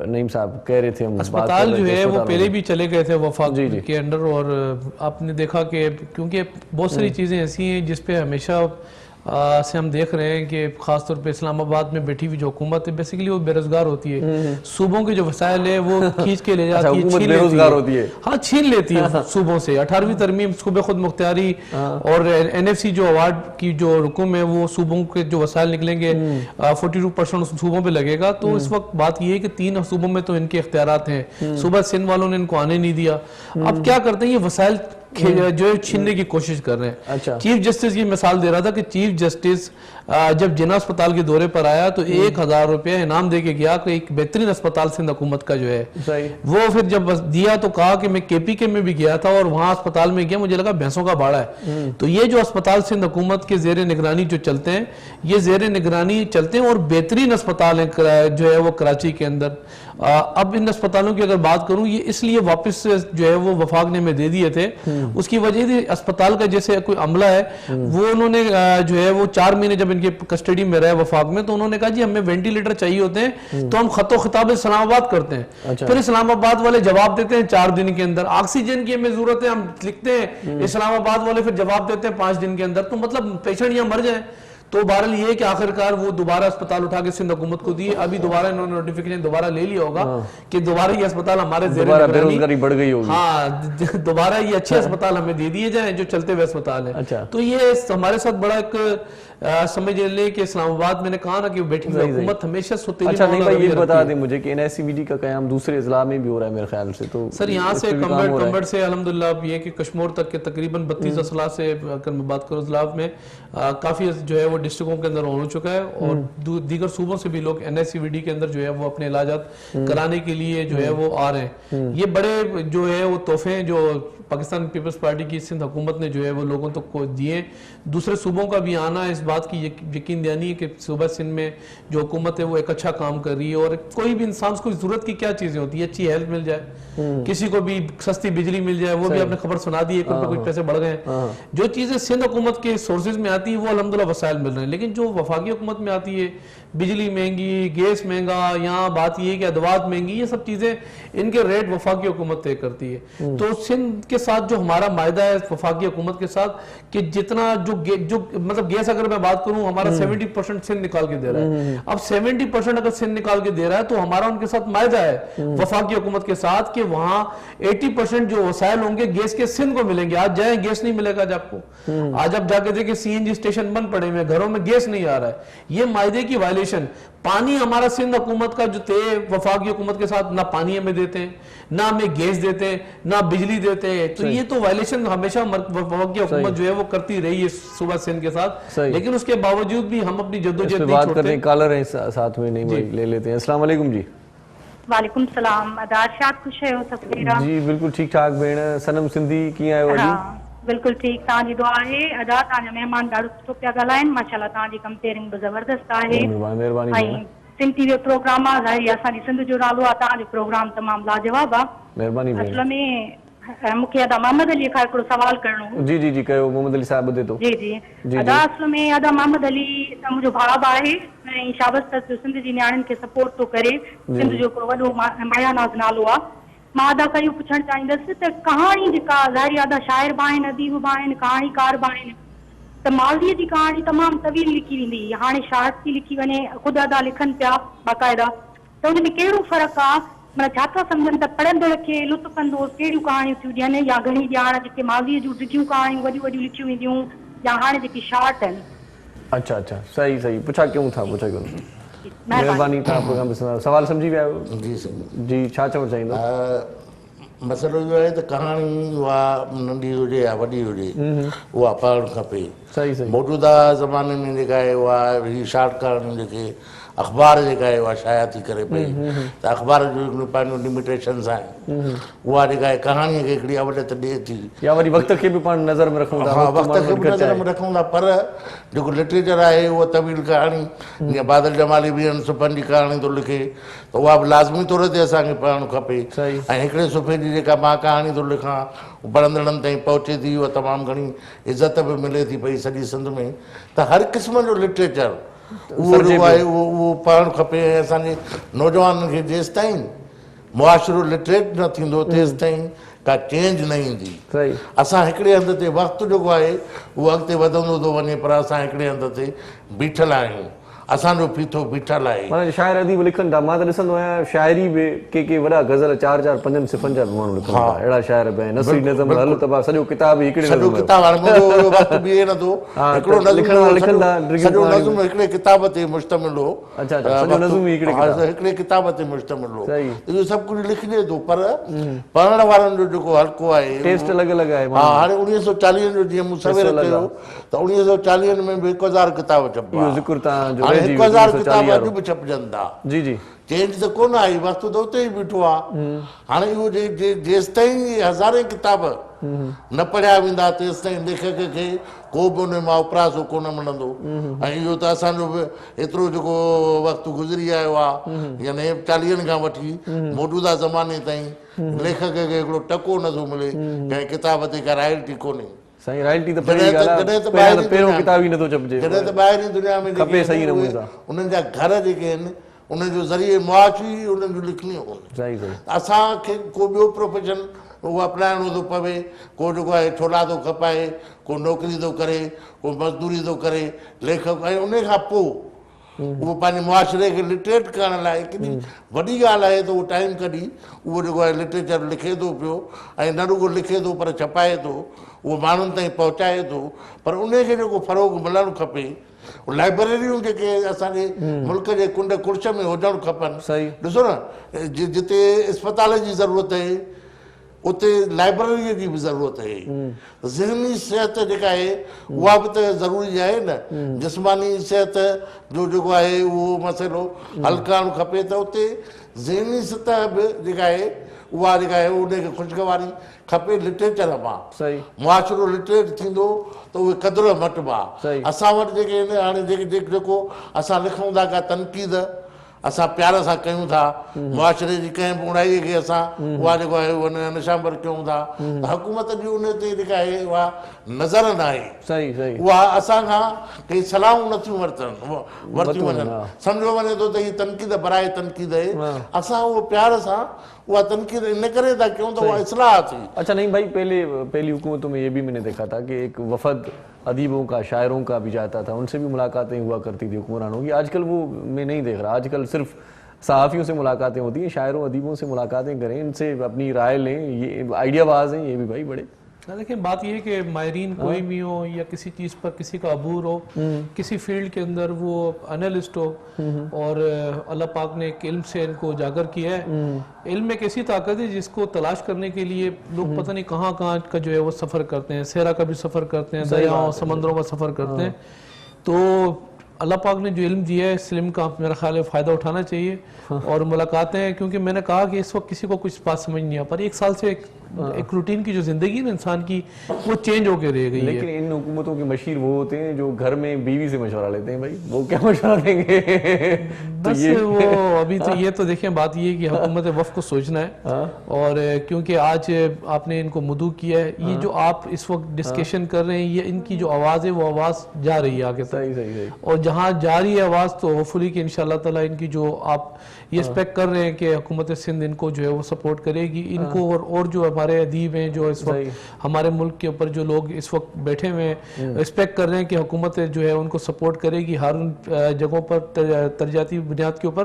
नईम साहब कह रहे थे हम अस्पताल जो है वो पहले भी चले गए थे वफाक के अंडर, और आपने देखा कि क्योंकि बहुत सारी चीज़ें ऐसी हैं जिस पे हमेशा से हम देख रहे हैं कि ख़ास तौर पे इस्लामाबाद में बैठी हुई जो हुकूमत है बेसिकली वो बेरोजगार होती है, सूबों के जो वसाइल है वो खींच के ले जाती है, हुकूमत छीन बेरोजगार होती है। हाँ छीन लेती है सूबों से। 18वीं तरमीम सूबे खुद मुख्तियारी और NFC जो अवार्ड की जो रुकूम है वो सूबों के जो वसाइल निकलेंगे 42% सूबों पे लगेगा। तो इस वक्त बात ये है कि 3 सूबों में तो इनके इख्तियारात हैं, सूबा सिंध वालों ने इनको आने नहीं दिया। अब क्या करते हैं, ये वसाइल जो है छीनने की कोशिश कर रहे हैं। अच्छा। चीफ जस्टिस की मिसाल दे रहा था कि चीफ जस्टिस जब जिन्ना अस्पताल के दौरे पर आया तो 1000 रुपया इनाम दे के गया कि एक बेहतरीन अस्पताल सिंध हुकूमत का जो है सही। वो फिर जब दिया तो कहा कि मैं KPK में भी गया था और वहां अस्पताल में गया, मुझे लगा भैंसों का बाड़ा है। तो ये जो अस्पताल सिंध हुकूमत के जेर निगरानी जो चलते हैं, ये जेर निगरानी चलते हैं और बेहतरीन अस्पताल है जो है वो कराची के अंदर। अब इन अस्पतालों की अगर बात करूं, ये इसलिए वापस जो है वो वफाक ने में दे दिए थे, उसकी वजह थी अस्पताल का जैसे कोई अमला है वो उन्होंने जो है वो 4 महीने जब इनके कस्टडी में रहे वफाक में, तो उन्होंने कहा जी हमें वेंटिलेटर चाहिए होते हैं, तो हम खतो खिताब इस्लामाबाद करते हैं। अच्छा। फिर इस्लामाबाद वाले जवाब देते हैं 4 दिन के अंदर। ऑक्सीजन की हमें जरूरत है, हम लिखते हैं, इस्लामाबाद वाले फिर जवाब देते हैं 5 दिन के अंदर। तो मतलब पेशेंट यहाँ मर जाए। तो बहरहाल ये है कि आखिरकार वो दोबारा अस्पताल उठा के सिंध हुकूमत को दिए। अभी दोबारा इन्होंने नोटिफिकेशन दोबारा ले लिया होगा कि दोबारा ये अस्पताल हमारे दोबारा बेरोजगारी बढ़ गई होगी। हाँ दोबारा ये अच्छे अस्पताल हमें दे दिए जाएं जो चलते हुए अस्पताल है। अच्छा। तो ये हमारे साथ बड़ा एक समझ ले कि इस्लामाबाद मैंने कहा ना कि बैठी हुई हुकूमत हमेशा सुतीली। अच्छा नहीं भाई, ये बता दें मुझे कि NSCVD का कयाम दूसरे अजला में भी हो रहा है मेरे ख्याल से। तो सर यहाँ से कम्बर्ड से अल्हम्दुलिल्लाह ये कि कश्मीर तक के तकरीबन 32 अजला से अगर मैं बात करूँ अजला में काफी जो है वो डिस्ट्रिक्टों के अंदर हो चुका है और दीगर सूबों से भी लोग NSCVD के अंदर जो है वो अपने इलाजात कराने के लिए जो है वो आ रहे हैं। ये बड़े जो है वो तोहफे जो पाकिस्तान पीपल्स पार्टी की सिंध हुकूमत ने जो है वो लोगों तक को दिए। दूसरे सूबों का भी आना इस बात की यकीन दहानी है कि सूबा सिंध में जो हुकूमत है वो एक अच्छा काम कर रही है। और कोई भी इंसान को जरूरत की क्या चीजें होती है, अच्छी हेल्थ मिल जाए, किसी को भी सस्ती बिजली मिल जाए, वो भी आपने खबर सुना दी है कि कुछ पैसे बढ़ गए। जो चीजें सिंध हुकूमत के सोर्सेज में आती है वो अल्हम्दुलिल्लाह वसाइल मिल रहे हैं, लेकिन जो वफाकी हुकूमत में आती है बिजली महंगी, गैस महंगा, यहाँ बात ये कि अदवात महंगी, ये सब चीजें इनके रेट वफाकी हुकूमत तय करती है। तो सिंध के साथ जो हमारा मायदा है वफाकी हुकूमत के साथ कि जितना जो मतलब गैस अगर मैं बात करूं हमारा 70% सिंध निकाल के दे रहा है। अब 70% अगर सिंध निकाल के दे रहा है तो हमारा उनके साथ मायदा है वफाकी हुकूमत के साथ कि वहां 80% जो वसाइल होंगे गैस के सिंध को मिलेंगे। आज जाए गैस नहीं मिलेगा आज आपको, आज आप जाके देखिए CNG स्टेशन बंद पड़े हुए, घरों में गैस नहीं आ रहा है। ये मायदे की वायलेशन। पानी हमारा सिंध हुकूमत का जो तय वफाकी हुकूमत के साथ ना पानी हमें देते हैं, ना हमें गैस देते हैं, ना बिजली देते हैं। तो ये तो वायलेशन हमेशा वफाकी हुकूमत जो है वो करती रही है सूबा सिंध के साथ, लेकिन उसके बावजूद भी हम अपनी जद्दोजहद नहीं छोड़ते। कॉलर है साथ में, नहीं भाई ले लेते हैं। अस्सलाम वालेकुम जी। वालेकुम सलाम। आदाब खुश है जी बिल्कुल ठीक ठाक भेण। सनम सिंधी कीअं आहियो जी? बिल्कुल ठीक, तव्हांजी दुआ आहे। अदा तव्हांजा महिमान ॾाढो सुठो पिया ॻाल्हाइनि, माशाल्लाह तव्हांजी कंपेयरिंग बि ज़बरदस्त आहे। महिरबानी। ऐं सिंध टीवी जो प्रोग्राम आहे, ज़ाहिर असांजी सिंध जो नालो आहे, तव्हांजो प्रोग्राम तमामु लाजवाब आहे। महिरबानी। असल में मूंखे अदा मोहम्मद अली खां हिकिड़ो सवाल करणो हो। जी जी जी कयो, मोहम्मद अली साहब ॿुधे थो। जी जी अदा असल में अदा मोहम्मद अली मुंहिंजो भाउ आहे ऐं शाबस सिंध जी न्याणियुनि खे सपोर्ट थो करे। सिंध जो हिकिड़ो वॾो मायानाज़ नालो आहे। मां अदा कई पुछणु चाहींदसि त कहाणी जेका ज़ाहिर अदा शाइर बि आहिनि, अदीब बि आहिनि, कहाणीकार बि आहिनि, त मालवीअ जी कहाणी तमामु तवील लिखी वेंदी, हाणे शार्ट थी लिखी वञे, ख़ुदि अदा लिखनि पिया बाक़ाइदा, त हुन में कहिड़ो फ़र्क़ु आहे? माना छा था सम्झनि त पढ़ंदड़ खे लुत्फ़ कंदो कहिड़ियूं कहाणियूं थियूं ॾियनि, या घणी ॼाण जेके मालवीअ जूं डिघियूं कहाणियूं वॾियूं वॾियूं लिखियूं वेंदियूं, या हाणे जेकी शार्ट आहिनि? अच्छा अच्छा सही सही पुछा क्यों था, पुछा क्यों। महिरबानी। तव्हां प्रोग्राम ॾिसंदा, सवाल सम्झी विया आहियो? जी जी छा चवणु चाहींदो? मसइलो इहो आहे त कहाणी उहा नंढी हुजे या वॾी हुजे उहा पढ़णु खपे। सही सही। मौजूदा ज़माने में जेका आहे उहा हीअ शार्ट कहाणियूं जेके अख़बार जेका आहे उहा शाया थी करे पई, त अख़बार जो पंहिंजूं लिमिटेशन्स आहिनि। उहा जेका आहे कहाणीअ खे हिकिड़ी अवलियत ॾिए थी, या वरी वक़्त खे बि पाण नज़र में रखूं था। हा वक़्त खे बि नज़र में रखूं था, पर जेको लिटरेचर आहे उहा तवील कहाणी, जीअं बादल जमाली 20 सुफ़नि जी कहाणी थो लिखे, त उहा बि लाज़मी तौर ते असांखे पढ़णु खपे। ऐं हिकिड़े सुफ़े जी जेका मां कहाणी थो लिखां पढ़ंदड़नि ताईं पहुचे थी, उहा तमामु घणी इज़त बि मिले थी पई सॼी सिंध में। त हर क़िस्म जो लिटरेचर उहो जेको आहे उहो पढ़णु खपे। ऐं असांजे नौजवाननि खे जेसि ताईं मुआशिरो लिटरेट न थींदो तेसि ताईं का चेंज न ईंदी। सही असां हिकिड़े हंध ते वक़्तु जेको आहे उहो अॻिते वधंदो थो वञे पर असां हिकिड़े हंध ते बीठल आहियूं, असांजो पीठो बीठल आहे। माना शाइर अदीब लिखनि था, मां त ॾिसंदो आहियां शाइरी बि के वॾा गज़ल 4-4 5 सिफ़नि जा माण्हू लिखनि था, अहिड़ा शाइर बि आहिनि। नसरी नज़म हल त बा सॼो किताब हिकिड़े सॼो किताब हाणे मुंहिंजो वक़्तु बीहे नथो, हिकिड़ो सॼो नज़म हिकिड़े किताब ते मुश्तमिल हो। अच्छा सॼो नज़म हिकिड़े किताब ते मुश्तमिल हो, इहो सभु कुझु लिखिजे थो पर पढ़ण वारनि जो जेको हल्को आहे टेस्ट अलॻि अलॻि आहे। हा हाणे 1940 जो जीअं मूं सवेर कयो त 1940 में बि 1000 किताब छपिया, ज़िक्र तव्हांजो 1000 किताब अॼु बि छपजनि था। जी जी चेंज त कोन आई, वक़्तु त उते ई बीठो आहे। हाणे इहो जेसि ताईं हज़ारे किताब न पढ़िया वेंदा तेसि ताईं लेखक खे को बि उन मां उपरासो कोन मिलंदो। ऐं इहो त असांजो बि एतिरो जेको वक़्तु गुज़री आयो आहे, यानी 40 खां वठी मौजूदा ज़माने ताईं लेखक खे हिकिड़ो टको नथो मिले कंहिं किताब ते का रॉयल्टी कोन्हे। साईं रॉयल्टी त पहिरियों किताब ई नथो छपजे, जॾहिं त ॿाहिरीं दुनिया में खपे सही नमूने सां उन्हनि जा घर जेके आहिनि उन जो ज़रिए मुआशी उन्हनि जूं लिखणियूं कोन्हे। सही सही असांखे को ॿियो प्रोफेशन उहो अपनाइणो थो पवे, को जेको आहे छोला थो खपाए, को नौकिरी थो करे, को मज़दूरी थो करे लेखक, ऐं उन खां पोइ उहो पंहिंजे मुआशिरे खे लिटरेट करण लाइ केॾी वॾी ॻाल्हि आहे त उहो टाइम कढी उहो जेको आहे लिटरेचर लिखे थो पियो, ऐं न रुॻो लिखे थो पर छपाए थो, उहो माण्हुनि ताईं पहुचाए थो। पर उनखे जेको फ़रोग़ मिलणु खपे, लाइब्रेरियूं जेके असांजे मुल्क जे कुंड कुर्श में हुजणु खपनि। ॾिसो न जिते इस्पताल जी ज़रूरत आहे उते लाइब्रेरीअ जी बि ज़रूरत आहे। ज़हनी सिहत जेका आहे उहा बि त ज़रूरी आहे न, जिस्मानी सिहत जो जेको आहे उहो मसइलो हल करणु खपे त उते ज़हनी सतह बि जेका आहे उहा जेका आहे उनखे ख़ुशगवारी खपे लिटरेचर मां। मुआशिरो लिटरेट थींदो त उहे क़दुरु मटिबा। असां वटि जेके आहिनि हाणे जेको असां लिखूं था का तनक़ीद असां प्यार सां कयूं था, मुआशिरे जी कंहिं बि उणाईअ खे असां उहा जेको आहे उहा निशांबर कयूं था, त हुकूमत जी उन ते जेका आहे उहा नज़र न आहे। उहा असांखां कंहिं सलाहूं नथियूं वरतियूं वञनि, सम्झो वञे थो त हीअ तनक़ीद बराए तनक़ीद आहे, असां उहो प्यार सां उहा तनक़ीद इन करे था कयूं त उहा इस्लाह थी। अच्छा नहीं भाई, पहली हुकूमतों में ये भी मैंने देखा था कि एक वफद अदीबों का, शायरों का भी जाता था, उनसे भी मुलाकातें हुआ करती थी हुक्मरानों की। आजकल वो मैं नहीं देख रहा, आजकल सिर्फ सहाफ़ियों से मुलाकातें होती हैं। शायरों अदीबों से मुलाकातें करें, इनसे अपनी राय लें, ये आइडियाबाज हैं ये भी भाई बड़े। देखिए बात ये है कि माहिरीन कोई भी हो या किसी चीज़ पर किसी का अबूर हो, किसी फील्ड के अंदर वो एनालिस्ट हो, और अल्लाह पाक ने एक इल्म से इनको उजागर किया है। इल्म एक ऐसी ताकत है जिसको तलाश करने के लिए लोग पता नहीं कहाँ कहाँ का जो है वो सफ़र करते हैं, सहरा का भी सफ़र करते हैं, दरियाओं समंदरों का सफ़र करते हैं। तो अल्लाह पाक ने जो इल्म दिया है इस इल्म का मेरा ख्याल है फ़ायदा उठाना चाहिए और मुलाकातें, क्योंकि मैंने कहा कि इस वक्त किसी को कुछ बात समझ नहीं आ पर 1 साल से एक रूटीन की जो ज़िंदगी है ना इंसान की वो चेंज होकर रह गई है। लेकिन इन हुकूमतों के मशीर वो होते हैं जो घर में बीवी से मशवरा लेते हैं, भाई वो क्या मशवरा देंगे। बस वो अभी तो ये तो देखें बात ये है कि हुकूमत वफ़ को सोचना है, और क्योंकि आज आपने इनको मदू किया है, ये जो आप इस वक्त डिस्कशन कर रहे हैं ये इनकी जो आवाज़ है वो आवाज़ जा रही है आगे तक, और जहाँ जा रही है आवाज़ तो होपफुली कि इंशाल्लाह ताला इनकी जो आप ये एक्सपेक्ट कर रहे हैं कि हुकूमत सिंध इनको जो है वो सपोर्ट करेगी, इनको और जो हमारे अदीब हैं जो इस वक्त हमारे मुल्क के ऊपर जो लोग इस वक्त बैठे हुए हैं एक्सपेक्ट कर रहे हैं कि हुकूमत जो है उनको सपोर्ट करेगी हर जगहों पर तरजाती बुनियाद के ऊपर।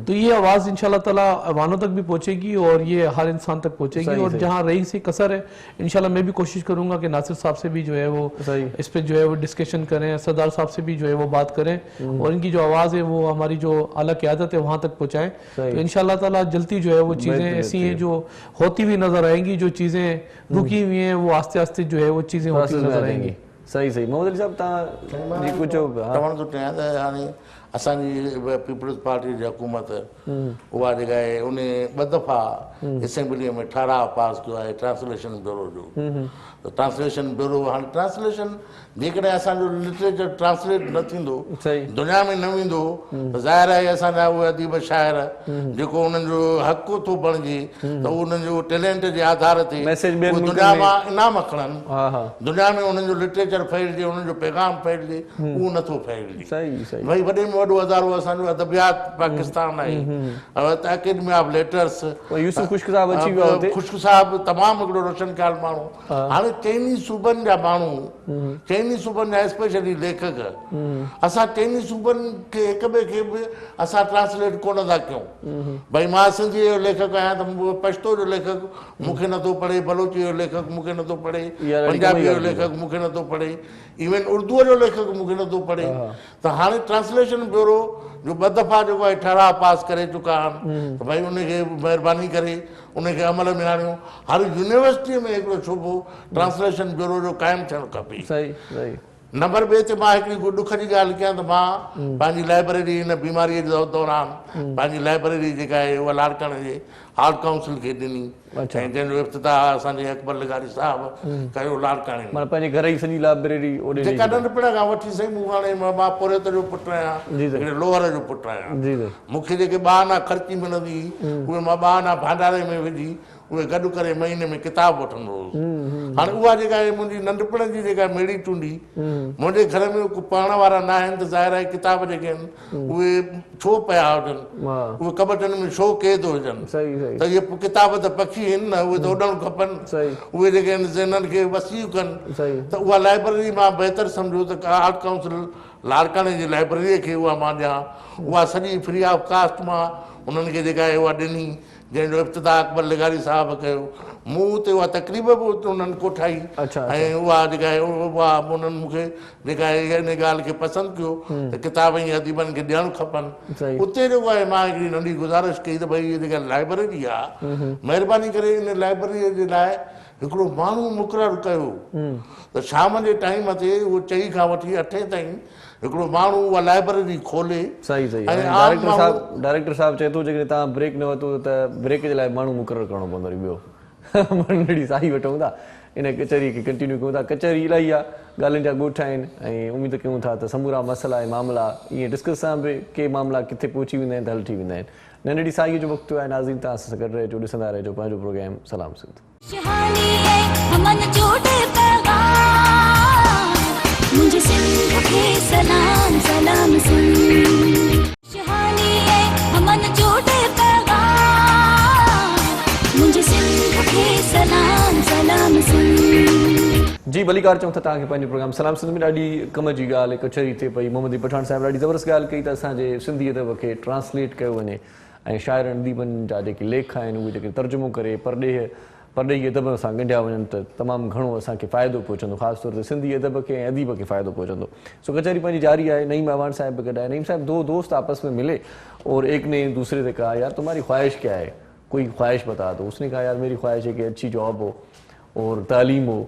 तो ये आवाज़ इंशाल्लाह ताला अवानों तक भी पहुँचेगी और ये हर इंसान तक पहुँचेगी, और जहाँ रही सी कसर है इंशाल्लाह मैं भी कोशिश करूँगा कि नासिर साहब से भी जो है वो इस पर जो है वो डिस्कशन करें, सरदार साहब से भी जो है वो बात करें, और इनकी जो आवाज़ है वो हमारी जो आला क़यादत है वहाँ तक पहुँचाएँ। तो इंशाल्लाह ताला जल्दी जो है वो चीज़ें ऐसी हैं जो होती हुई नजर आएंगी, जो चीज़ें रुकी हुई हैं वो आस्ते आस्ते जो है वो चीज़ें होती नजर आएंगी। सही सही मोहम्मद अली साहब तव्हां जी कुझु तव्हां थो चयां त हाणे असांजी पीपल्स पार्टी जी हुकूमत उहा जेका आहे उन 2 दफ़ा असेंबलीअ में ठाराह पास कयो आहे ट्रांसलेशन ब्यूरो जो। त ट्रांसलेशन ब्यूरो हाणे ट्रांसलेशन जेकॾहिं असांजो लिटरेचर ट्रांसलेट न थींदो, दुनिया में न वेंदो त ज़ाहिर आहे असांजा उहे अदीब शाइर जेको उन्हनि जो हक़ थो बणिजे त उन्हनि जो टैलेंट जे आधार ते दुनिया मां इनाम खणनि, दुनिया में उन्हनि जो लिटरेचर फैलिजे, उन्हनि जो पैगाम फैलिजे, उहो नथो फैलिजे। भई वॾे में वॾो अदारो असांजो अदबियात पाकिस्तान आहे त अकेडमी ऑफ लेटर्स यूसुफ खुश्क साहब अची विया हुते। खुश्क साहब तमामु हिकिड़ो रोशन ख़्याल माण्हू, हाणे चइनी सूबनि जा माण्हू, चइनी सूबनि जा स्पेशली लेखक, असां चइनी सूबनि खे हिक ॿिए खे बि असां ट्रांसलेट कोन था कयूं। भई मां सिंधी जो लेखक आहियां त पश्तो जो लेखक मूंखे नथो पढ़े, बलोची जो लेखक मूंखे नथो पढ़े, पंजाबी जो लेखक मूंखे नथो पढ़े, इवन उर्दूअ जो लेखक मूंखे नथो पढ़े। त हाणे ट्रांसलेशन ब्यूरो जो 2 दफ़ा जेको आहे ठहराव पास करे चुका आहिनि त भई उनखे महिरबानी करे उनखे अमल में आणियूं। हर यूनिवर्सिटीअ में हिकिड़ो सूबो ट्रांसलेशन ब्यूरो जो क़ाइमु थियणु खपे। सही सही। नंबर 2 ते मां हिकिड़ी ॾुख जी ॻाल्हि कयां त मां पंहिंजी लाइब्रेरी हिन बीमारीअ जे दौरान पंहिंजी लाइब्रेरी जेका आहे उहा लाड़काणे जे आर्ट काउंसिल खे ॾिनी ऐं जंहिंजो इफ़्तिताह असांजे अकबर लगारी साहिबु कयो लाड़काणे में। माना पंहिंजे घर जी सॼी लाइब्रेरी ओॾे जेका नंढपिण खां वठी सही मूं हाणे मां पुरियत जो पुटु आहियां, हिकिड़े लोहर जो पुटु आहियां। मूंखे जेके 2 आना ख़र्ची मिलंदी उहे मां 2 आना भंडारे में विझी उहे गॾु करे महीने में किताब वठंदो हुउसि। हाणे उहा जेका आहे मुंहिंजी नंढपिण जी जेका मेड़ी टूंडी, मुंहिंजे घर में पढ़ण वारा न आहिनि त ज़ाहिर आहे किताब जेके आहिनि उहे छो पिया हुजनि, उहे कबटनि में छो क़ैद हुजनि। त इहे किताब त पखी आहिनि न, उहे त उॾणु खपनि, उहे जेके आहिनि ज़हननि खे वसी कनि। त उहा लाइब्रेरी मां बहितर सम्झो त आर्ट काउंसिल लाड़काणे जी लाइब्रेरीअ खे उहा मां ॾियां, उहा सॼी फ्री ऑफ कास्ट मां उन्हनि खे जेका आहे उहा ॾिनी, जंहिंजो इफ़्तिताह अकबर लगारी साहिबु कयो। मूं उते उहा तकरीब बि उन्हनि कोठाई ऐं उहा जेका आहे उहा उन्हनि मूंखे जेका आहे हिन ॻाल्हि खे पसंदि कयो त किताब ऐं अदीबनि खे ॾियणु खपनि। उते जेको आहे मां हिकिड़ी नंढी गुज़ारिश कई त भई इहा जेका लाइब्रेरी आहे, महिरबानी करे इन लाइब्रेरीअ जे लाइ हिकिड़ो माण्हू मुक़ररु कयो त शाम जे टाइम ते उहो 4 खां वठी 8 ताईं हिकिड़ो माण्हू उहा लाइब्रेरी खोले। सही सही। डायरेक्टर साहब चए थो जेकॾहिं तव्हां ब्रेक न वरितो त ब्रेक जे लाइ माण्हू मुक़ररु करिणो पवंदो वरी ॿियो। नंढड़ी साही वठूं था, इन कचहरी खे कंटिन्यू कयूं था। कचहरी इलाही आहे, ॻाल्हियुनि जा ॻोठ आहिनि ऐं उमेदु कयूं था त समूरा मसइला ऐं मामला ईअं डिस्कस सां बि के मामला किथे पहुची वेंदा आहिनि त हल थी वेंदा आहिनि। नंढड़ी साईअ जो वक़्तु आहे। नाज़रीन तव्हां सां गॾु रहिजो, ॾिसंदा रहिजो पंहिंजो प्रोग्राम सलाम सिंध। मुझे सिंध के सलाम सलाम सिंध, शहानी है हमन जोड़े पैगाम, मुझे सिंध के सलाम सलाम सिंध। जी भलीकार चऊं था तव्हांखे पंहिंजो प्रोग्राम सलाम सिंध में। ॾाढी कम जी ॻाल्हि कचहरी थिए पई। मोहम्मद पठान साहिबु ॾाढी ज़बरदस्त ॻाल्हि कई त असांजे सिंधी अदब खे ट्रांसलेट कयो वञे ऐं शाइरनि अदीबनि जा जेके लेख आहिनि उहे जेके तर्जुमो करे परॾेही अदब सां ॻंढिया वञनि त तमामु घणो असांखे फ़ाइदो पहुचंदो, ख़ासि तौर ते सिंधी अदब खे ऐं अदीब खे फ़ाइदो पहुचंदो। सो कचहरी पंहिंजी जारी आहे। नईम अवान साहब बि गॾु आहे। नईम साहब 2 दोस्त आपस में मिले और एक ने दूसरे से कहा यार तुम्हारी ख्वाहिश क्या है, कोई ख्वाहिश बता दो। उसने कहा यार मेरी ख्वाहिश है कि अच्छी जॉब हो और तालीम हो,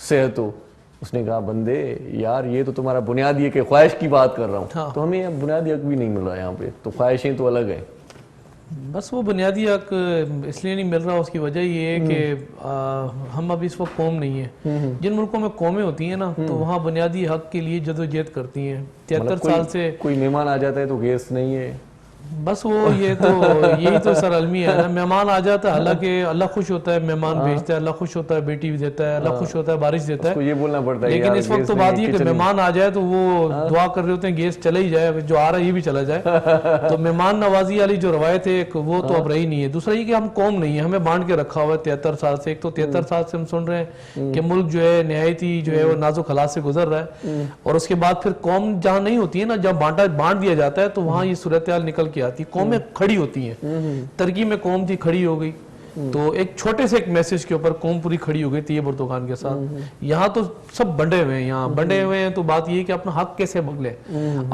सेहत हो। उसने कहा बंदे यार ये तो तुम्हारा बुनियादी हक है, ख्वाहिश की बात कर रहा हूँ। तो हमें बुनियादी हक भी नहीं मिल रहा है यहाँ पे, तो ख्वाहिशें तो अलग है। बस वो बुनियादी हक इसलिए नहीं मिल रहा, उसकी वजह ये है कि हम अभी इस वक्त कौम नहीं है। जिन मुल्कों में कौमें होती हैं ना तो वहाँ बुनियादी हक के लिए जदोजहद करती हैं। 73 साल से कोई मेहमान आ जाता है तो गैस नहीं है, बस वो ये तो यही तो सर अलमी है ना। मेहमान आ जाता है, हालांकि अल्लाह खुश होता है मेहमान भेजता है, अल्लाह खुश होता है बेटी भी देता है, अल्लाह खुश होता है बारिश देता है, ये बोलना पड़ता है। लेकिन इस वक्त तो बात ये कि मेहमान आ जाए तो वो दुआ कर रहे होते हैं गैस चला ही जाए, जो आ रहा है ये भी चला जाए। तो मेहमान नवाजी वाली जो रवायत है वो तो अब रही नहीं है। दूसरा ये कि हम कौम नहीं है, हमें बांट के रखा हुआ है 73 साल से। एक तो 73 साल से हम सुन रहे हैं कि मुल्क जो है नहायत ही जो है वो नाजुक हालात से गुजर रहा है, और उसके बाद फिर कौम जहाँ नहीं होती है ना, जब बांट दिया जाता है तो वहाँ ये सूरत हाल निकल के आती है। कौमें खड़ी होती हैं, तरकी में कौम थी खड़ी हो गई, तो एक छोटे से एक मैसेज के ऊपर कौम पूरी खड़ी हो गई थी बर्दुखान के साथ। यहाँ तो सब बंटे हुए हैं, यहाँ बंटे हुए हैं। तो बात ये है कि अपना हक कैसे बगले,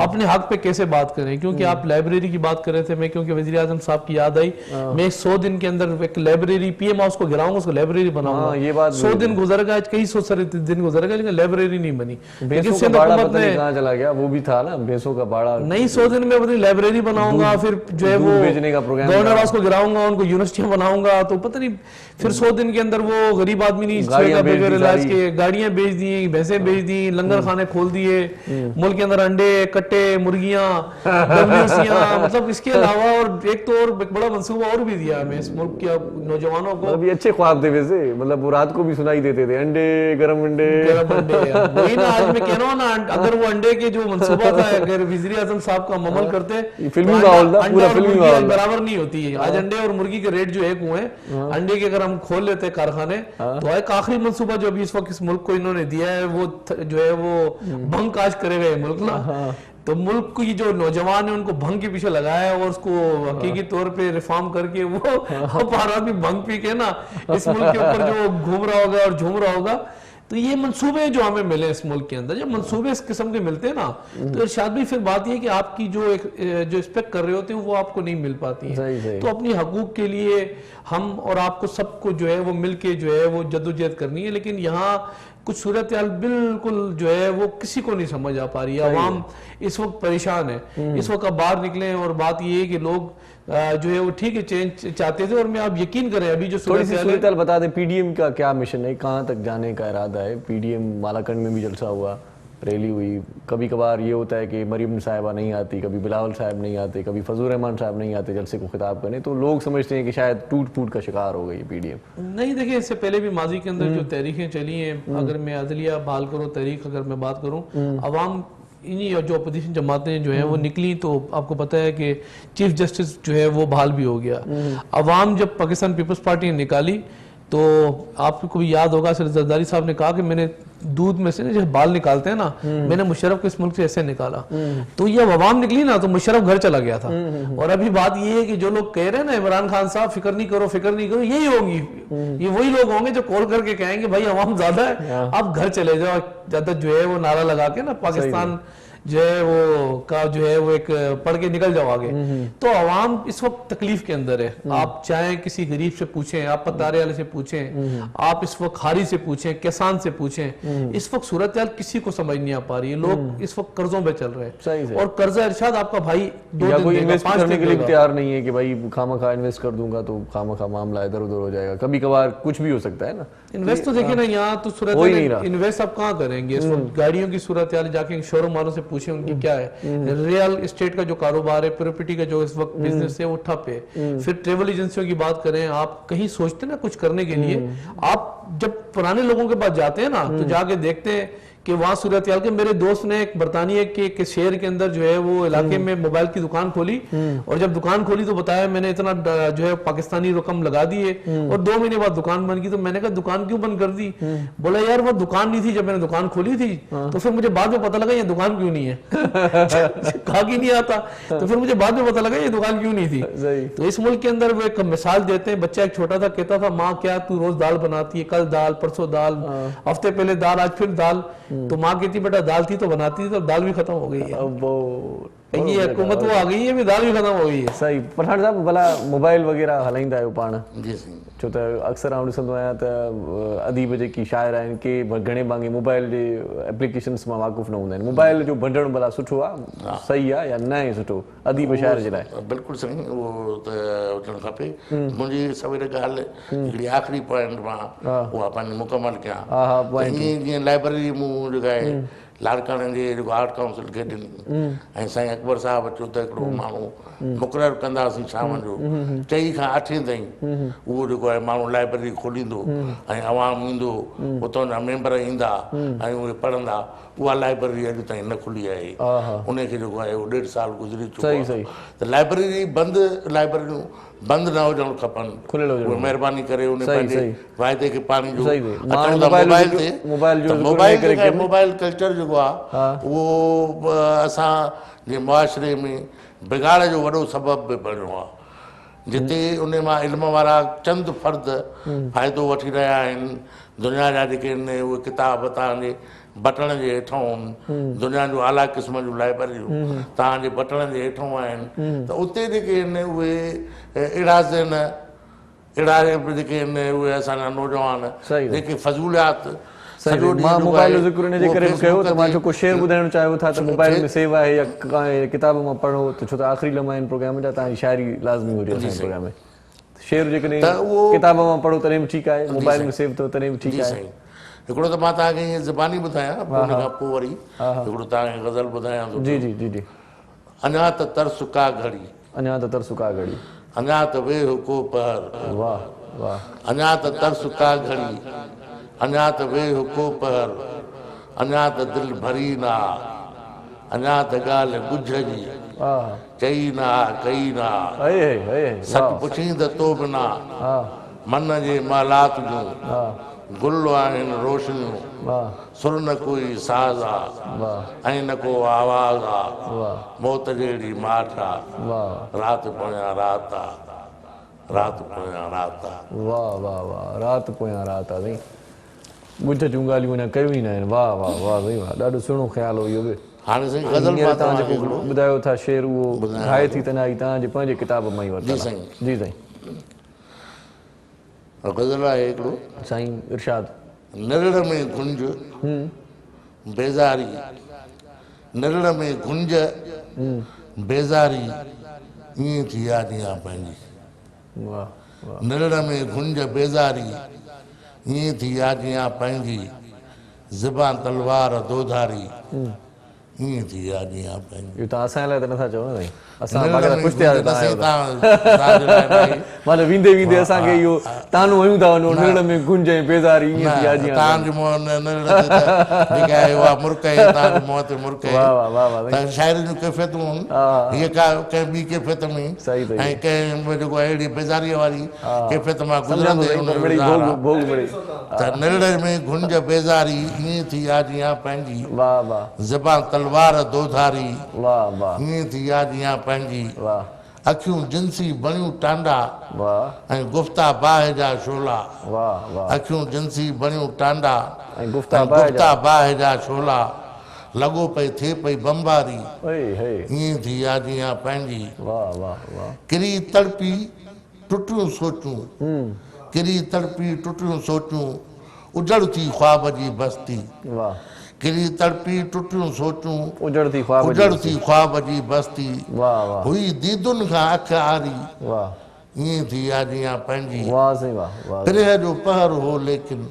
अपने हक पे कैसे बात करें। क्योंकि आप लाइब्रेरी की बात कर रहे थे, मैं क्योंकि वज़ीर आज़म साहब की याद आई, मैं 100 दिन के अंदर एक लाइब्रेरी PM हाउस को गिराऊंगा, उसको लाइब्रेरी बनाऊंगा। ये बात 100 दिन गुजर गए, कई 100 दिन गुजर गए, लेकिन लाइब्रेरी नहीं बनी। लेकिन चला गया वो भी था ना, भैंसों का बाड़ा नहीं। 100 दिन में अपनी लाइब्रेरी बनाऊंगा, फिर जो है वो गवर्नर हाउस को गिराऊंगा, उनको यूनिवर्सिटियां बनाऊंगा, تو پتہ نہیں پھر 100 دن کے اندر وہ غریب آدمی نہیں چھوڑے گا بغیر علاج کے, گاڑیاں بیچ دی, بھینسیں بیچ دی, لنگر خانے کھول دیے, ملک کے اندر انڈے, کٹے, مرغیاں, WCیاں, مطلب اس کے علاوہ اور ایک تو اور بڑا منصوبہ اور بھی دیا ہمیں اس ملک کے نوجوانوں کو. ابھی اچھے خواب تھے ویسے, مطلب وہ رات کو بھی سنائی دیتے تھے, انڈے, گرم انڈے. وہی نا آج میں کہہ رہا ہوں نا, اگر وہ انڈے کے جو منصوبہ تھا اگر وزیر اعظم صاحب کا عمل کرتے فلمی ماحول تھا, پورا فلمی ماحول برابر نہیں ہوتی ہے. آج انڈے اور مرغی کے ریٹ جو ایک ہوئے ہیں, انڈے کے اگر ہم کھول لیتے کارخانے تو ایک آخری منصوبہ جو ابھی اس وقت اس ملک کو انہوں نے دیا ہے وہ جو ہے وہ بھنگ کاش کرے گئے ملک نا. تو ملک کی جو نوجوان ہیں ان کو بھنگ کے پیچھے لگایا ہے اور اس کو حقیقی طور پہ ریفارم کر کے وہ ہمارا بھی بھنگ پی کے نا اس ملک کے اوپر جو گھوم رہا ہوگا اور جھوم رہا ہوگا. تو یہ منصوبے جو ہمیں ملے اس ملک کے اندر, جب منصوبے اس قسم کے ملتے ہیں نا تو ارشاد بھی پھر بات یہ ہے کہ آپ کی جو ایکسپیکٹ کر رہے ہوتے ہیں وہ آپ کو نہیں مل پاتی ہیں. تو اپنی حقوق کے لیے ہم اور آپ کو سب کو جو ہے وہ مل کے جو ہے وہ جدوجہد کرنی ہے. لیکن یہاں کچھ صورتحال بالکل جو ہے وہ کسی کو نہیں سمجھ آ پا رہی ہے. عوام اس وقت پریشان ہے. اس وقت اب باہر نکلیں اور بات یہ ہے کہ لوگ جو ہے وہ ٹھیک ہے چینج چاہتے تھے, اور میں آپ یقین کریں ابھی جو صورتحال بتا دیں, پی ڈی ایم کا کیا مشن ہے, کہاں تک جانے کا ارادہ ہے؟ پی ڈی ایم مالاکنڈ میں بھی جلسہ ہوا, ریلی ہوئی, کبھی کبھار یہ ہوتا ہے کہ مریم صاحبہ نہیں آتی, کبھی بلاول صاحب نہیں آتے, کبھی فضل الرحمان صاحب نہیں آتے جلسے کو خطاب کرنے, تو لوگ سمجھتے ہیں کہ شاید ٹوٹ پھوٹ کا شکار ہو گئی پی ڈی ایم. نہیں دیکھیں, اس سے پہلے بھی ماضی کے اندر جو تحریکیں چلی ہیں, اگر میں عدلیہ بحال کروں تحریک اگر میں بات کروں, عوام انہی جو اپوزیشن جماعتیں جو ہیں وہ نکلی تو آپ کو پتہ ہے کہ چیف جسٹس جو ہے وہ بحال بھی ہو گیا. عوام جب پاکستان پیپلز پارٹی نے نکالی تو آپ کو بھی یاد ہوگا سر زرداری صاحب نے کہا کہ میں نے دودھ میں سے جو بال نکالتے ہیں نا, میں نے مشرف کو اس ملک سے ایسے نکالا. تو یہ عوام نکلی نا تو مشرف گھر چلا گیا تھا. اور ابھی بات یہ ہے کہ جو لوگ کہہ رہے ہیں نا عمران خان صاحب فکر نہیں کرو فکر نہیں کرو, یہی ہوں گی, یہ وہی لوگ ہوں گے جو کال کر کے کہیں گے بھائی عوام زیادہ ہے آپ گھر چلے جاؤ, زیادہ جو ہے وہ نعرہ لگا کے نا پاکستان جو ہے وہ کا جو ہے وہ ایک پڑھ کے نکل جاؤ آگے. تو عوام اس وقت تکلیف کے اندر ہے. آپ چاہیں کسی غریب سے پوچھیں, آپ پتارے والے سے پوچھیں, آپ اس وقت خاری سے پوچھیں, کسان سے پوچھیں, اس وقت صورتحال کسی کو سمجھ نہیں آ پا رہی ہے. لوگ اس وقت قرضوں پہ چل رہے ہیں, اور قرضہ ارشاد آپ کا بھائی 2 دن کوئی انویسٹ کرنے کے لیے تیار نہیں ہے کہ بھائی خواہ مخواہ انویسٹ کر دوں گا تو خواہ مخواہ معاملہ ادھر ادھر ہو جائے گا. کبھی کبھار کچھ بھی ہو سکتا ہے نا. انویسٹ تو دیکھیں نا یہاں تو صورتحال انویسٹ آپ کہاں کریں گے. اس وقت گاڑیوں کی صورتحال جا کے شو روم والوں سے پوچھیں ان کی کیا ہے. ریئل اسٹیٹ کا جو کاروبار ہے, پراپرٹی کا جو اس وقت بزنس ہے وہ ٹھپ ہے. پھر ٹریول ایجنسیوں کی بات کریں, آپ کہیں سوچتے نا کچھ کرنے کے لیے, آپ جب پرانے لوگوں کے پاس جاتے ہیں نا تو جا کے دیکھتے ہیں کہ وہاں صورتحال کے. میرے دوست نے ایک برطانیہ کے شہر کے اندر جو ہے وہ علاقے میں موبائل کی دکان کھولی, اور جب دکان کھولی تو بتایا میں نے اتنا جو ہے پاکستانی رقم لگا دی ہے, اور 2 مہینے بعد دکان بند کی. تو میں نے کہا دکان کیوں بند کر دی؟ بولا یار وہ دکان نہیں تھی جب میں نے دکان کھولی تھی, تو پھر مجھے بعد میں پتہ لگا یہ دکان کیوں نہیں ہے. کہا کہ نہیں آتا, تو پھر مجھے بعد میں پتہ لگا یہ دکان کیوں نہیں تھی. تو اس ملک کے اندر وہ ایک مثال دیتے ہیں. بچہ ایک چھوٹا تھا کہتا تھا ماں کیا تو روز دال بناتی ہے, کل دال, پرسوں دال, ہفتے پہلے دال, آج پھر دال. تو ماں کہتی بیٹا دال تھی تو بناتی تھی, تو دال بھی ختم ہو گئی ہے. یہ حکومت وہ آ گئی ہے, دال بھی ختم ہو گئی ہے. صحیح. پٹھان صاحب بھلا موبائل وغیرہ ہلائیندا आहियो पाण? जी साईं. छो त अक्सर आउं ॾिसंदो आहियां त अदीब जेकी शाइर आहिनि के घणे भाङे मोबाइल जे एप्लीकेशन्स मां वाक़ुफ़ न हूंदा आहिनि. मोबाइल जो भंडण भला सुठो आहे, सही आहे या न आहे सुठो अदीब शाइर जे लाइ? बिल्कुलु साईं, उहो त हुजणु खपे. मुंहिंजी सवेर ॻाल्हि हिकिड़ी आख़िरी पॉइंट मां उहा पंहिंजी मुकमल कयां. ईअं जीअं लाइब्रेरी मूं जेका आहे लाड़काणे जे जेको आर्ट काउंसिल खे ॾिनी, ऐं साईं अकबर साहिबु अचो त हिकिड़ो माण्हू मुक़ररु कंदासीं शाम जो 4 खां 8 ताईं. उहो जेको आहे माण्हू लाइब्रेरी खोलींदो ऐं आवाम ईंदो, उतां जा मेंबर ईंदा ऐं उहे पढ़ंदा. उहा लाइब्रेरी अॼु ताईं न खुली आहे. उनखे जेको आहे उहो 1.5 साल गुज़री चुको आहे. त लाइब्रेरी लाइब्रेरियूं बंदि न हुजणु खपनि. उहे महिरबानी करे उन पंहिंजे वाइदे खे पाणी जो अचण था मोबाइल ते. मोबाइल कल्चर जेको आहे उहो असांजे मुआशिरे में बिगाड़ जो वॾो सबबु बि बणियो आहे. जिते उन मां इल्म वारा चंद फ़र्द फ़ाइदो वठी रहिया आहिनि. दुनिया जा जेके आहिनि उहे किताब तव्हांजे बटण जे हेठां आहिनि. दुनिया जो आला क़िस्म जूं लाइब्रेरियूं तव्हांजे बटण जे हेठां आहिनि. त उते जेके आहिनि उहे अहिड़ा जेके आहिनि उहे असांजा नौजवान जेके फज़ूलियात मां मोबाइल जो ज़िक्र इन जे करे कयो त मां जेको शेयर ॿुधाइणु चाहियो था त मोबाइल में सेव आहे या किताब मां पढ़ो, त छो त आख़िरी लम्हा आहिनि प्रोग्राम जा, तव्हांजी शाइरी लाज़मी हुजे असांजे प्रोग्राम में. शेर जेकॾहिं त उहो किताब मां पढ़ो तॾहिं बि ठीकु आहे, मोबाइल में सेव अथव तॾहिं बि जी ठीकु आहे। साईं। हिकिड़ो त मां तव्हांखे ईअं ज़बानी ॿुधायां, पोइ उन खां पोइ वरी हिकिड़ो तव्हांखे ग़ज़ल ॿुधायां थो। जी जी जी जी। अञा त तरस का घड़ी, अञा त तरस का घड़ी, अञा त वेह को पहर, वाह वाह, अञा त तरस का घड़ी, अञा त वेह को पहर, अञा त दिलि भरी ना, अञा त ॻाल्हि ॻुझ जी वाह, चई ना कई ना, सच वाह पुछी त तो बिना वाह मन जे मालात जूं वाह गुल आहिनि रोशनियूं, वाह सुर न कोई साज़ आहे वाह ऐं न को आवाज़ आहे, वाह मौत जहिड़ी माठ आहे, वाह राति पोयां राति आहे, राति पोयां राति आहे। वाह वाह वाह, राति पोयां राति आहे साईं। ॻुझ जूं ॻाल्हियूं अञा कयूं ई न आहिनि। वाह वाह वाह साईं वाह, ॾाढो सुहिणो ख़्यालु हो इहो बि। हाणे साईं ग़ज़ल हींअर मां तव्हां तव्हांखे जेको हिकिड़ो ॿुधायो था शेर उहो ॿुधायां घाए थो। थी त न आई, तव्हांजे पंहिंजे किताब मां ई वरितल जी आहे। साईं। जी साईं। ग़ज़ल आहे हिकिड़ो, साईं इरशाद। निरड़ में गुंज बेज़ारी, निरड़ में गुंज बेज़ारी, ईअं थी यादियां पंहिंजी, वाह वाह निरड़ में गुंज बेज़ारी, ईअं थी यादियां पंहिंजी, ज़िबां तलवार दोधारी, ईअं थी यादियां पंहिंजी। इहो तव्हां असांजे लाइ त नथा चओ न साईं, असां निरड़ बाक़ी में ख़ुशि थिया गुंज तव्हां आहियो न त। तव्हांजे लाइ भाई, माना वेंदे वेंदे असांखे इहो तानो वयूं था वञो, निरड़ में गुंज ऐं बेज़ारी ईअं थी यादियां। तव्हांजे मुंहं निरड़ ते त जेका आहे उहा मुर्क आहे, तव्हांजे मुंहं ते मुर्क आहे। वाह वाह वाह वाह साईं। त शाइरी जूं कैफ़ियतूं आहिनि, हीअ का कंहिं ॿी कैफ़ियत में सही सही। ऐं कंहिं जेको आहे अहिड़ी बेज़ारीअ वारी कैफ़ियत मां सम्झंदो गुज़रंदे साईं, हुन पर जो मिड़ई इज़हार आहे। भोग मिड़ई। त निरड़ में गुंज बेज़ारी, ईअं थी यादियां पंहिंजी, वाह वाह ज़बां तलवार दोधारी, वाह वाह ईअं थी यादियां पंहिंजी, वाह अखियूं जिंसी बणियूं टांडा वाह ऐं गुफ़्ता बाहि जा शोला, वाह वाह, अखियूं जिंसी बणियूं टांडा ऐं गुफ़्ता बाहि जा। बाहि जा शोला, लॻो पई थिए पई बम्बारी, ईअं थी यादियां पंहिंजी, वाह वाह वाह, किरी तड़पी टुटियूं सोचूं, किरी तड़पी टुटियूं सोचूं, उजड़ थी ख्वाब जी बस्ती, वाह, किरी तड़पी टुटियूं सोचूं, उजड़ थी ख्वाब जी उजड़ थी ख्वाब जी बस्ती, वाह वाह हुई दीदुनि खां अखि आरी, वाह ईअं थी यादियां पंहिंजी, वाह साईं वाह वाह। प्रिय जो पहर हो लेकिन,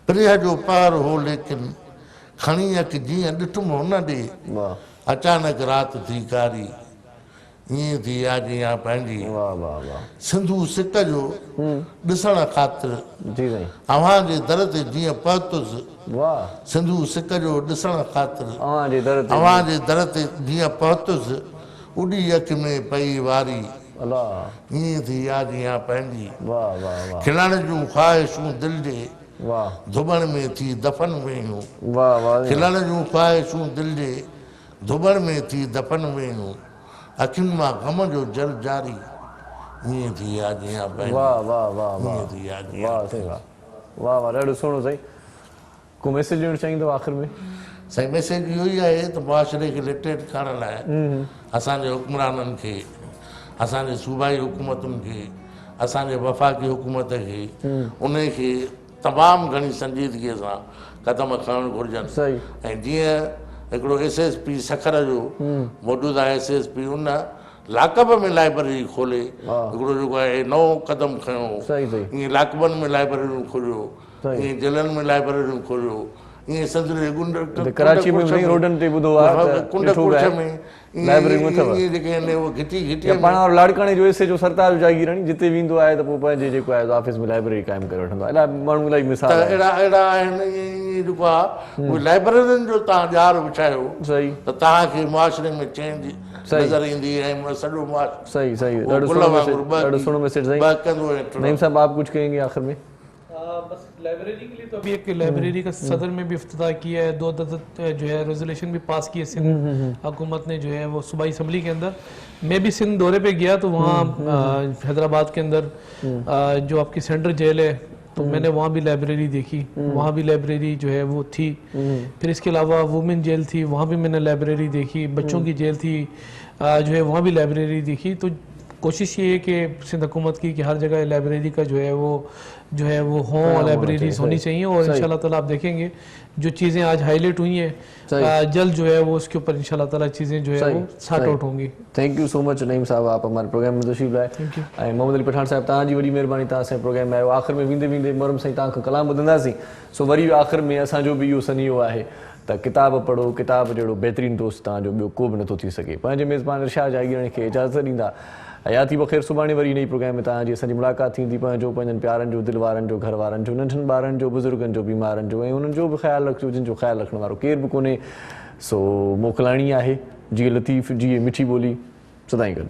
प्रिय जो पहर हो लेकिन, खणी अखि जीअं ॾिठुमि हुन ॾे, वाह अचानक राति थी कारी, ईअं थी यादियां पंहिंजी, वाह वाह वाह, सिंधू सिक जो ॾिसण ख़ातिर, जी साईं, अव्हां जे दर ते जीअं पहुतुसि, वाह, सिंधू सिक जो ॾिसण ख़ातिर, अव्हांजे दर ते, अव्हां जे दर ते जीअं पहुतुसि, उॾी अखि में पई वारी, अल्लाह, ईअं थी यादियां पंहिंजी, वाह वाह वाह, खिलण जूं ख़्वाहिशूं दिलि जे वाह धुबण में थी दफ़न वेयूं, वाह वाह, खिलण जूं ख़्वाहिशूं दिलि जे धुबण में थी दफ़न वेयूं, अखियुनि मां गम जो जर जारी, ईअं थी यादियां पंहिंजी, वाह वाह वाह वाह, ईअं थी यादियां वाह साईं वाह, वाह वाह, ॾाढो सुहिणो साईं। को मैसेज ॾियणु चाहींदो आख़िर में? साईं मैसेज इहो ई आहे त मुआशिरे खे लिटरेट करण लाइ असांजे हुक्मराननि खे, असांजे सूबाई हुकूमतुनि खे, असांजे वफ़ाक़ी हुकूमत खे, उन खे तमामु घणी संजीदगीअ सां क़दम खणणु घुरिजनि। सही। ऐं जीअं हिकिड़ो SSP सखर जो मौजूदा SSP उन लाकब में लाइब्रेरी खोले हिकिड़ो जेको आहे नओं क़दम खयो, सही सही, ईअं लाकबनि में लाइब्रेरियूं खोलियो, ईअं जेलनि में लाइब्रेरियूं खोलियो, ईअं संदरी कराची में बि रोडनि ते ॿुधो आहे त कुंड ॾिठो कुछ आहे, में लाइब्रेरियूं अथव। ईअं जेके आहिनि उहे घिटी घिटी या पाण वारो लाड़काणे जो एसे जो सरताज जो जागीराणी जिते वेंदो आहे त पोइ पंहिंजे जेको आहे ऑफिस में लाइब्रेरी क़ाइमु करे वठंदो आहे। इलाही माण्हू इलाही त मिसाल आहे। अहिड़ा आहिनि ईअं जेको आहे उहे लाइब्रेरियुनि जो तव्हां ॼार विछायो सही त तव्हांखे मुआशिरे में चेंज सही। नज़र ईंदी ऐं सॼो मुआशिरो सही सही, वो ॾाढो गुल सुहिणो वांगुरु मैसेज, ॾाढो सुहिणो मैसेज साईं। कंदो ऐं टिणो। नईम साहब आप कुछ कहेंगे आखिर में? बस लाइब्रेरी के लिए तो अभी एक लाइब्रेरी का सदर में भी इफ्तिताह किया है, 2 जो है रेजोल्यूशन भी पास किए सिंध हुकूमत ने जो है वो सूबाई असम्बली के अंदर। मैं भी सिंध दौरे पे गया तो वहाँ हैदराबाद के अंदर जो आपकी सेंट्रल जेल है तो मैंने वहाँ भी लाइब्रेरी देखी, वहाँ भी लाइब्रेरी जो है वो थी। फिर इसके अलावा वुमेन जेल थी, वहाँ भी मैंने लाइब्रेरी देखी। बच्चों की जेल थी जो है वहाँ भी लाइब्रेरी देखी। तो कोशिश ये है कि सिंध हुकूमत की कि हर जगह लाइब्रेरी का जो है वो हों, लाइब्रेरीज होनी चाहिए, और इंशाल्लाह ताला आप देखेंगे जो चीज़ें आज हाईलाइट हुई हैं जल्द जो है वो उसके ऊपर इंशाल्लाह ताला चीज़ें जो है वो सॉर्ट आउट होंगी। Thank you so much Naeem साहब, आप हमारे प्रोग्राम में तशरीफ़ लाए। ऐं मोहम्मद अली पठान साहब तव्हांजी वॾी महिरबानी, तव्हां असांजे प्रोग्राम में आयो। आख़िर में वेंदे वेंदे मुहर्रम साईं तव्हां खां कलाम ॿुधंदासीं, सो वरी आख़िर में असांजो बि इहो सनियो आहे त किताब पढ़ो, किताब जहिड़ो बहितरीनु दोस्त तव्हांजो ॿियो को बि नथो थी सघे। पंहिंजे मेज़बान इरशाद जागीरानी खे इजाज़त ॾींदा हयाती बख़ैर। सुभाणे वरी नई प्रोग्राम में तव्हांजी असांजी मुलाक़ात थींदी। पंहिंजनि प्यारनि जो, दिलि वारनि जो, घर वारनि जो, नंढनि ॿारनि जो, बुज़ुर्गनि जो, बीमारनि जो, ऐं उन्हनि जो बि ख़्यालु रखिजो जिन जो ख़्यालु रखण वारो केर बि कोन्हे। सो मोकिलाइणी आहे जीअं लतीफ़ जी मिठी ॿोली सदाईं गॾु।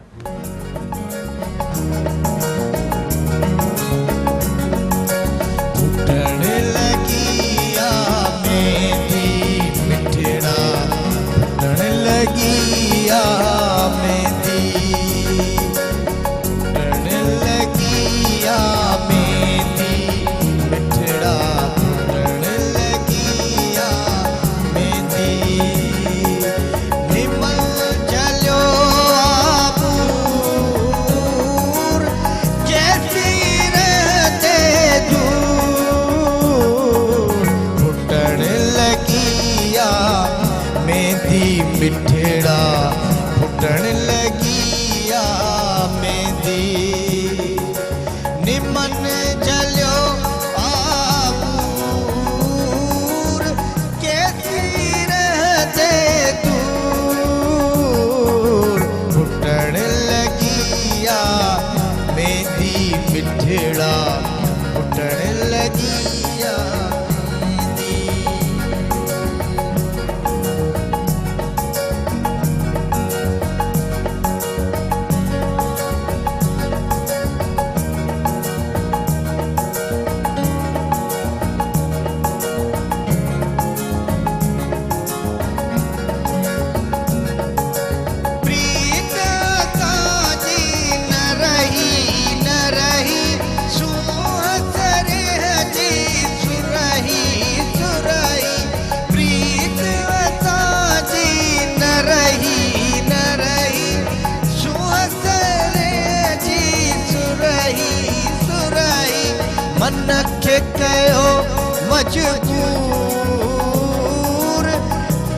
मजबूर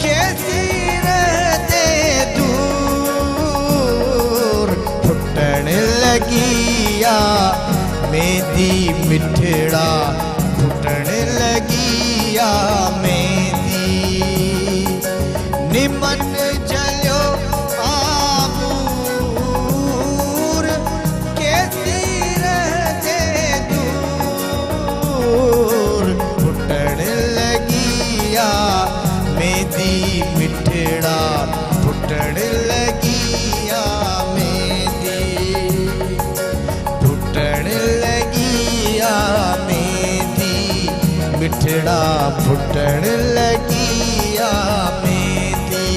कैसी रहते दूर फुटण लगिया मेंदी मिठड़ा फुटण लगिया मेंदी निमन जलियो आबूर कैसी रहते दूर फुटण लगिया मेंदी मिठड़ा फुटण लगिया मेंदी फुटण लगिया मेंदी मिठड़ा फुटण लगिया मेंदी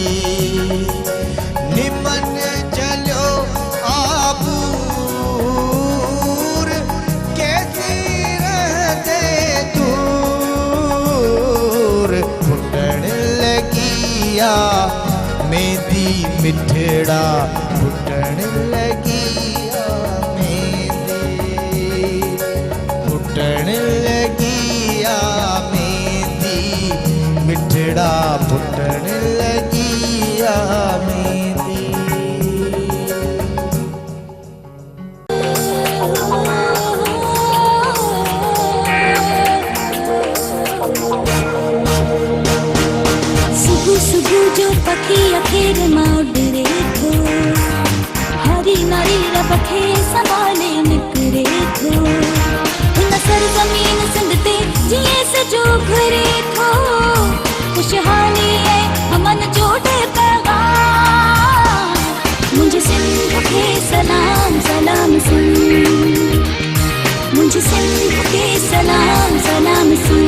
निमन जलियो आबूर कैसी रहते दूर फुटण लगिया मेंदी मिठड़ा फुटण लगिया मेंदी फुटण लगिया मेंदी मिठड़ा फुटण लगिया मेंदी सुबह सुबह जो पखी अखेर मां उडरे थो हरी नारी रबखे संभाले निकरे थो हिन सरज़मीन सिंध ते जीअं सजो घुरे थो खुशहाली ऐं अमन जो ॾे पैगाम मुंहिंजे सिंध खे सलाम सलाम सिंध मुंहिंजे सिंध खे सलाम सलाम सिंध